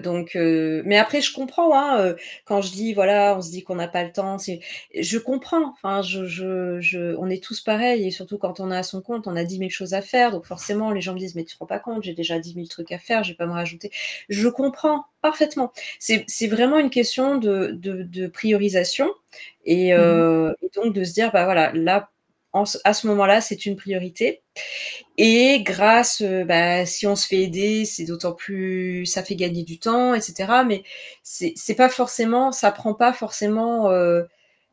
Donc mais après je comprends, hein, quand je dis voilà, on se dit qu'on n'a pas le temps, c'est je comprends, enfin je on est tous pareils et surtout quand on est à son compte, on a 10 000 choses à faire, donc forcément les gens me disent: «Mais tu te rends pas compte, j'ai déjà 10 000 trucs à faire, je vais pas me rajouter». Je comprends parfaitement. C'est vraiment une question de priorisation Mmh. et donc de se dire: «Bah voilà, là, à ce moment-là, c'est une priorité». Et grâce, bah, si on se fait aider, c'est d'autant plus ça fait gagner du temps et cetera, mais c'est pas forcément ça prend pas forcément,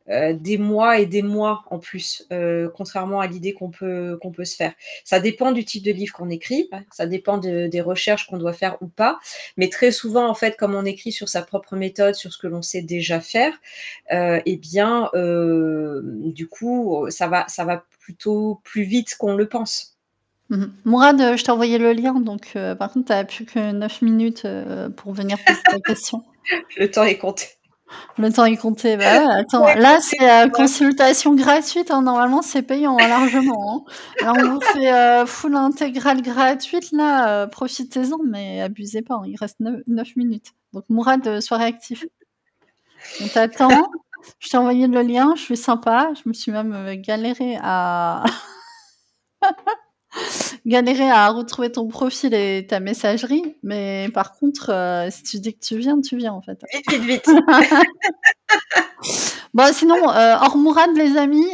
des mois et des mois en plus, contrairement à l'idée qu'on peut se faire. Ça dépend du type de livre qu'on écrit, hein, ça dépend des recherches qu'on doit faire ou pas, mais très souvent, en fait, comme on écrit sur sa propre méthode, sur ce que l'on sait déjà faire, et bien, du coup, ça va plutôt plus vite qu'on le pense. Mmh. Mourad, je t'ai envoyé le lien donc par contre tu as plus que 9 minutes, pour venir poser ta question. Le temps est compté. Le temps est compté. Bah, ouais, attends, Ouais, là, compté c'est, pour moi. consultation gratuite, hein, normalement, c'est payant, hein, largement, hein. Là, on vous fait, full intégrale gratuite, là, profitez-en, mais abusez pas, hein, il reste 9 minutes. Donc Mourad, sois réactif. On t'attend. Je t'ai envoyé le lien, je suis sympa, je me suis même, galérée à galérée à retrouver ton profil et ta messagerie, mais par contre, si tu dis que tu viens, en fait. Vite, vite, vite. Bon, sinon, hors Mourad, les amis,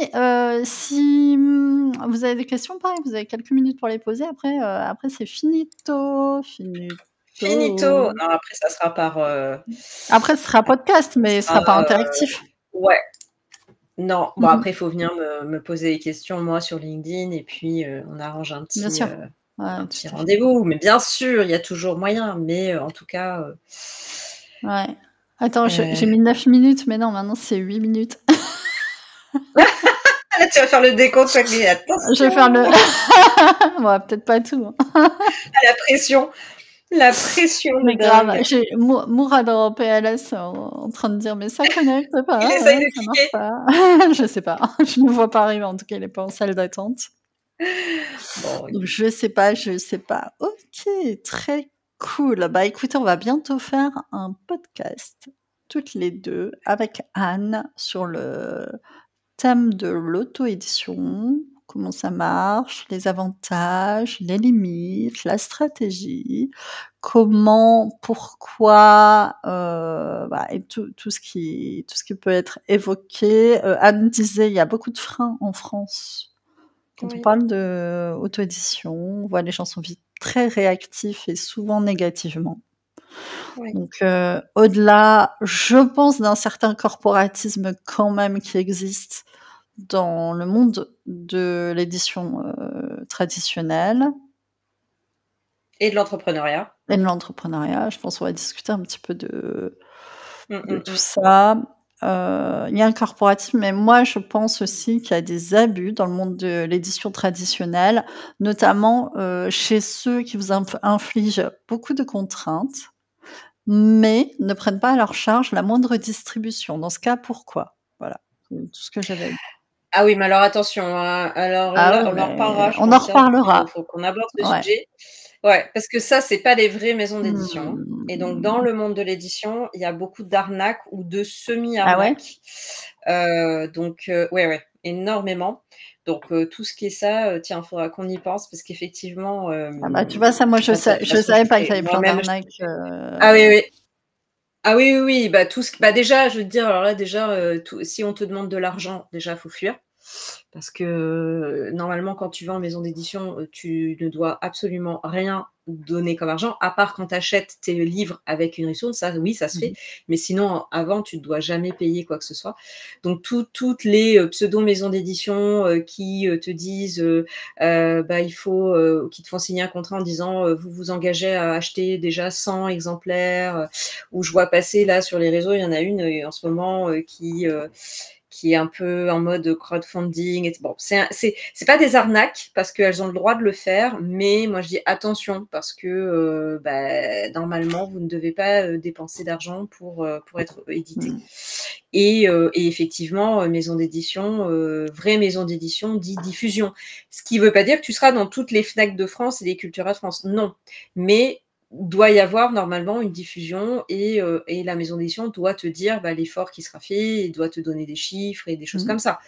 si, vous avez des questions, pareil, vous avez quelques minutes pour les poser. Après c'est finito, Finito. finito. Non, après ça sera par, Après, ce sera podcast, ça mais ce sera, sera pas interactif. ouais. Non, bon Mmh mh. après il faut venir me poser des questions moi sur LinkedIn et puis, on arrange Bien sûr. un Ouais, petit tout à fait. rendez-vous. Mais bien sûr, il y a toujours moyen, mais, en tout cas, Ouais. Attends, j'ai heu, mis 9 minutes, mais non, maintenant c'est 8 minutes. là tu vas faire le décompte chaque minute. Je vais faire le Attention! bon, peut-être pas tout, hein. Ah la pression de Mais grave, dingue. j'ai Mourad en PLS en train de dire: «Mais ça connecte Il pas, essaye de ça marche cliquer. pas». Je sais pas, je ne le vois pas arriver, en tout cas, il est pas en salle d'attente. Bon, Donc je sais pas, je sais pas. OK, très cool. Bah, écoutez, on va bientôt faire un podcast toutes les 2 avec Anne sur le thème de l'auto-édition, comment ça marche, les avantages, les limites, la stratégie, comment, pourquoi, et tout ce qui peut être évoqué. Anne disait: «Il y a beaucoup de freins en France». Quand on oui, parle de auto-édition, on voit les gens sont vite très réactifs et souvent négativement. oui. Donc, au-delà, je pense, d'un certain corporatisme quand même qui existe dans le monde de l'édition, traditionnelle Et de l'entrepreneuriat. et de l'entrepreneuriat. Je pense qu'on va discuter un petit peu de Mmh, de mmh, tout mmh. ça. Il y a un corporatisme, mais moi je pense aussi qu'il y a des abus dans le monde de l'édition traditionnelle, notamment, chez ceux qui vous infligent beaucoup de contraintes. mais ne prennent pas à leur charge la moindre distribution. Dans ce cas, pourquoi? Voilà, c'est tout ce que j'avais à dire. Ah oui, mais alors attention, hein, alors Ah là, oui, on en reparlera, mais je on en pense, hein. reparlera. Faut qu'on aborde ce Ouais. sujet. Ouais, parce que ça, c'est pas les vraies maisons d'édition, hein. Et donc dans Mmh. le monde de l'édition, il y a beaucoup d'arnaques ou de Ah ouais? semi-arnaques. Ouais, ouais, énormément. Donc tout ce qui est ça, tiens, faudra qu'on y pense parce qu'effectivement, Ah bah, tu vois, ça, moi, je pense de toute je façon, je savais le pas qu'il fais y avait plein moi-même, je d'arnaques, le fais. Ah oui, oui. Ah oui, oui, oui, bah, tout ce bah, déjà, je veux te dire, alors là, déjà, tout si on te demande de l'argent, déjà, faut fuir. Parce que, normalement, quand tu vas en maison d'édition, tu ne dois absolument rien donner comme argent, à part quand tu achètes tes livres avec une ristourne, ça oui, ça se Mmh fait. mh. Mais sinon, avant, tu ne dois jamais payer quoi que ce soit. Donc toutes les, pseudo maisons d'édition, qui, te disent, bah, il faut, qui te font signer un contrat en disant, «Vous vous engagez à acheter déjà 100 exemplaires», où je vois passer là sur les réseaux, il y en a une, en ce moment, qui est un peu en mode crowdfunding et bon, c'est pas des arnaques parce qu'elles ont le droit de le faire, mais moi je dis attention parce que, bah, normalement vous ne devez pas, dépenser d'argent pour être édité. Mmh. Et effectivement, maison d'édition, vraie maison d'édition dit diffusion. Ce qui veut pas dire que tu seras dans toutes les Fnac de France et les Cultura de France, non. Mais doit y avoir normalement une diffusion et la maison d'édition doit te dire, bah, l'effort qui sera fait et doit te donner des chiffres et des choses Mmh. comme ça,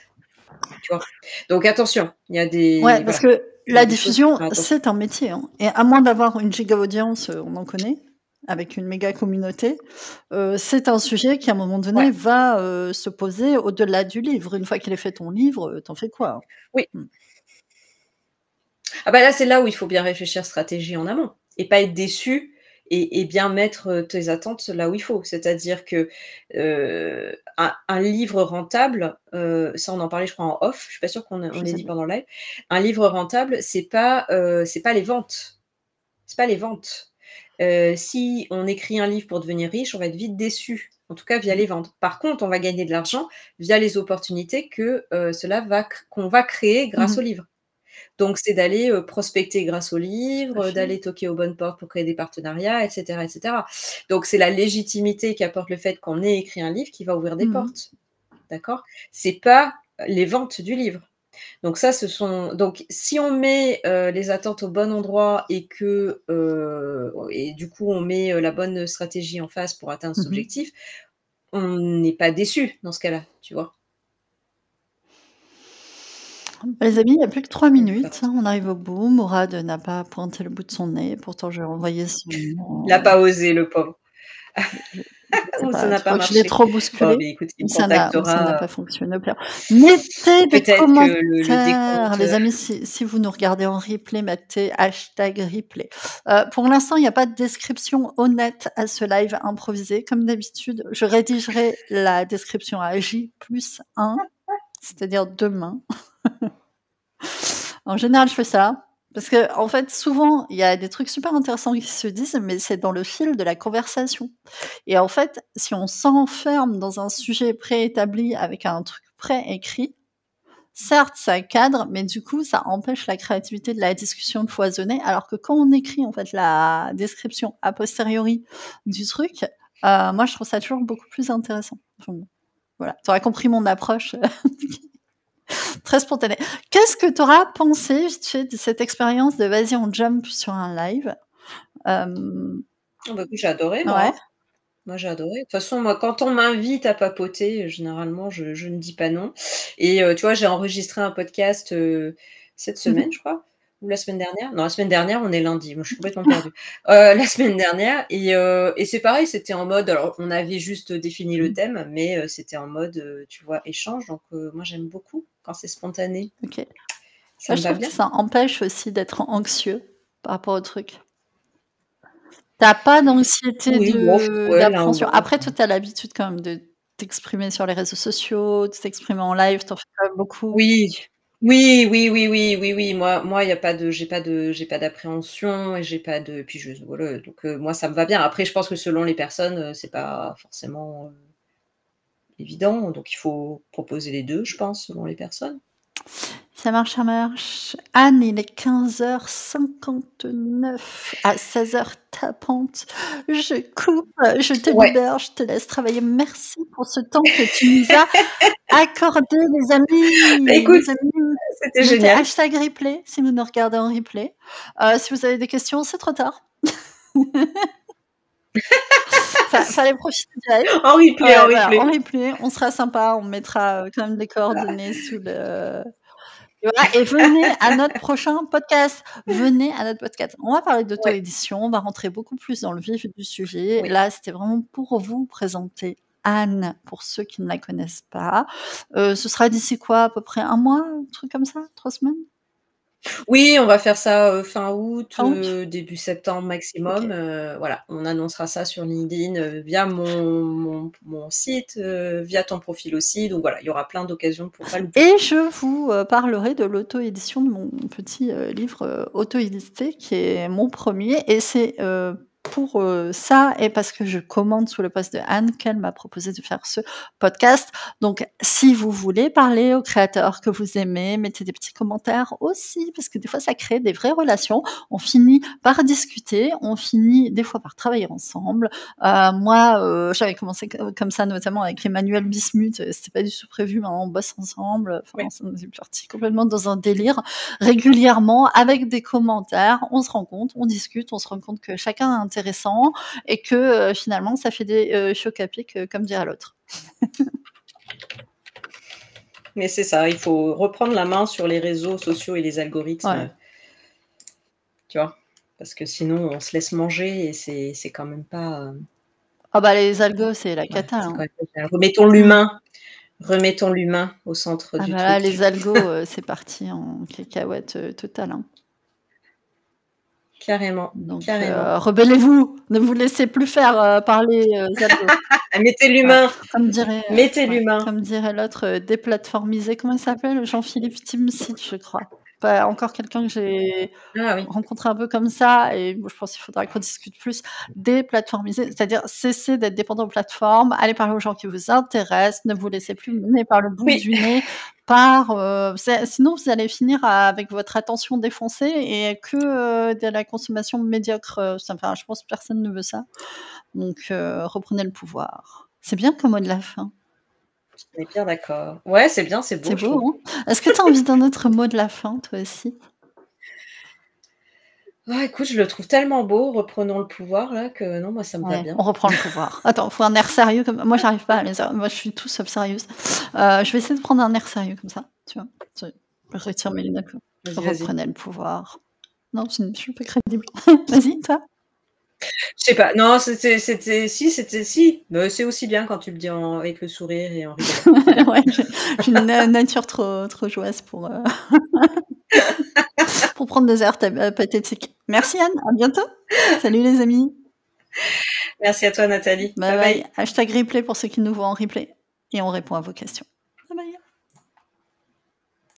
tu vois? Donc attention, il y a des Ouais, parce voilà, que il y a la des choses, faut diffusion, faire attention. c'est un métier, hein, et à moins d'avoir une giga audience, on en connaît, avec une méga communauté, c'est un sujet qui, à un moment Ouais, donné, va, se poser au-delà du livre. Une fois qu'il est fait ton livre, tu en fais quoi? oui. Mmh. Ah bah, là, c'est là où il faut bien réfléchir stratégie en amont et pas être déçu et bien mettre, tes attentes là où il faut. C'est-à-dire que, un livre rentable, ça on en parlait je crois en off, je suis pas sûre on Je l'ait sais dit pas. pendant le live. Un livre rentable, c'est pas les ventes, c'est pas les ventes. Si on écrit un livre pour devenir riche, on va être vite déçu, en tout cas via Mmh. les ventes. Par contre, on va gagner de l'argent via les opportunités que, cela va c qu'on va créer Mmh grâce mh. au livre. Donc c'est d'aller, prospecter grâce au Tout à livre, fait. d'aller toquer aux bonnes portes pour créer des partenariats et cetera et cetera. Donc c'est la légitimité qu'apporte le fait qu'on ait écrit un livre qui va ouvrir des Mmh mh. portes, d'accord? C'est pas les ventes du livre. Donc ça, ce sont donc si on met, les attentes au bon endroit et du coup on met, la bonne stratégie en face pour atteindre cet Mmh mh. objectif, on n'est pas déçu dans ce cas-là, tu vois? Les amis, il y a plus que 3 Donc faut faire minutes, hein, attention. on arrive au bout. Mourad n'a pas pointé le bout de son nez, pourtant je lui ai envoyé Il a son pas osé le pauvre. je sais Ou ça pas, n'a tu pas crois que je l'ai marché. trop Bon, bousculé? beh, écoute, il Ou me ça n'a contactera, pas fonctionné au pire. Mettez des peut-être que le commentaires, décompte, les amis, si vous nous regardez en replay, mettez #replay. Pour l'instant, il y a pas de description honnête à ce live improvisé. Comme d'habitude, je rédigerai la description à J+1, c'est-à-dire demain. En général, je fais ça parce qu'en fait, souvent, il y a des trucs super intéressants qui se disent, mais c'est dans le fil de la conversation. Et en fait, si on s'enferme dans un sujet préétabli avec un truc préécrit, certes, ça cadre, mais du coup, ça empêche la créativité de la discussion de foisonner. Alors que quand on écrit en fait la description a posteriori du truc, moi, je trouve ça toujours beaucoup plus intéressant. Enfin bon, voilà, tu auras compris mon approche. Très spontané. Qu'est-ce que tu auras pensé, tu sais, de cette expérience de vas-y, on jump sur un live? ah bah, écoute, j'ai adoré moi, Ouais. hein. Moi, j'ai adoré. De toute façon, moi, quand on m'invite à papoter, généralement, je ne dis pas non et tu vois, j'ai enregistré un podcast, cette semaine, je crois, ou la semaine dernière? Non, la semaine dernière, on est lundi, moi, je suis complètement perdue. La semaine dernière et c'est pareil, c'était en mode alors, on avait juste défini le Mmh. thème, mais c'était en mode, tu vois, échange donc moi, j'aime beaucoup quand c'est spontané. OK. Ça Moi, me je va trouve que bien. ça empêche aussi d'être anxieux par rapport au truc. Tu as pas d'anxiété Oui, bof, de ouais, l'un ou d'appréhension. l'autre. Après, toi, tu as l'habitude quand même de t'exprimer sur les réseaux sociaux, de t'exprimer en live, tu en fais quand même beaucoup. Oui. Oui, oui, oui, oui, oui, oui, moi, il y a pas de j'ai pas d'appréhension et j'ai pas de puis je voilà, donc moi, ça me va bien. Après, je pense que selon les personnes, c'est pas forcément, évident, donc il faut proposer les 2, je pense, selon les personnes. Ça marche, ça marche. Anne, il est 15h59. À 16h tapante, je coupe, je te Ouais. libère, je te laisse travailler. Merci pour ce temps que tu nous as accordé, les Bah, amis. écoute, Les amis, c'était mettez génial. #replay si vous nous regardez en replay. Si vous avez des questions, c'est trop tard. Fallait profiter du live. En replay, en Ouais, voilà, en replay. replay, on sera sympa, on mettra, quand même les coordonnées sous le et voilà et venez à notre prochain podcast. Venez à notre podcast. On va parler Ouais, d'auto-édition, on va rentrer beaucoup plus dans le vif du sujet. oui. Là, c'était vraiment pour vous présenter Anne, pour ceux qui ne la connaissent pas. Ce sera d'ici quoi? À peu près 1 mois? Un truc comme ça? 3 semaines? Oui, on va faire ça, fin août, Fin août? début septembre maximum, OK. voilà. On annoncera ça sur LinkedIn, via mon site, via ton profil aussi. Donc voilà, il y aura plein d'occasions pour pas louper. Et je vous, parlerai de l'auto-édition de mon petit, livre, auto-édité qui est mon premier et c'est, pour, ça et parce que je commande sous le poste de Anne qu'elle m'a proposé de faire ce podcast. Donc si vous voulez parler aux créateurs que vous aimez, mettez des petits commentaires aussi parce que des fois ça crée des vraies relations. On finit par discuter, on finit des fois par travailler ensemble. Moi, j'avais commencé comme ça notamment avec Emmanuel Bismuth, c'était pas du tout prévu, maintenant on bosse ensemble, Oui. enfin ça nous est parti complètement dans un délire. Régulièrement avec des commentaires, on se rencontre, on discute, on se rend compte que chacun est intéressant et que, finalement ça fait des, chocs à pic, comme dirait l'autre. Mais c'est ça, il faut reprendre la main sur les réseaux sociaux et les Ouais. algorithmes, tu vois? Parce que sinon on se laisse manger et c'est quand même pas, Ah bah les algos, c'est la ouais, cata, c'est quand hein. même pas génial. Remettons l'humain au centre Ah du bah là, truc. les algos, c'est parti en cacahuète, totale, hein. Carrément, Donc carrément. rebellez-vous! Ne vous laissez plus faire, par les, algos. Ah, mettez Ouais, l'humain, comme dirait, mettez ouais, l'humain. comme dirait l'autre, déplatformisé, comment il s'appelle? Jean-Philippe Timsit, je crois. Bah, encore quelqu'un que j'ai Ah oui. rencontré un peu comme ça et moi je pense qu'il faudra qu'on discute plus. Déplatformiser, c'est-à-dire cesser d'être dépendant aux plateformes, allez parler aux gens qui vous intéressent, ne vous laissez plus mener par le bout Oui. du nez, par, sinon vous allez finir avec votre attention défoncée et que, de la consommation médiocre, enfin je pense que personne ne veut ça. Donc reprenez le pouvoir. C'est bien comme mot de la fin. On est bien d'accord. Ouais, c'est bien, c'est C'est beau, je beau, trouve. hein? Est-ce que tu as envie d'un autre mot de la fin, toi aussi? Ah écoute, je le trouve tellement beau, reprenons le pouvoir là, que non, moi ça me va Ouais, bien. on reprend le pouvoir. Attends, faut un air sérieux comme moi j'arrive pas à les moi je suis tout sauf sérieuse. Je vais essayer de prendre un air sérieux comme ça, tu vois? Je retire mes lunettes. Vas-y, vas-y. Reprenez le pouvoir. Non, je suis pas crédible. Vas-y, toi? Je sais pas, non, c'était si, mais c'est aussi bien quand tu le dis en avec le sourire et en rigolant. C'est bien. Ouais, j'ai une nature trop joyeuse pour prendre des airs pathétiques. Merci Anne, à bientôt. Salut les amis. Merci à toi Nathalie. Bye Bye bye. bye. #replay pour ceux qui nous voient en replay et on répond à vos questions.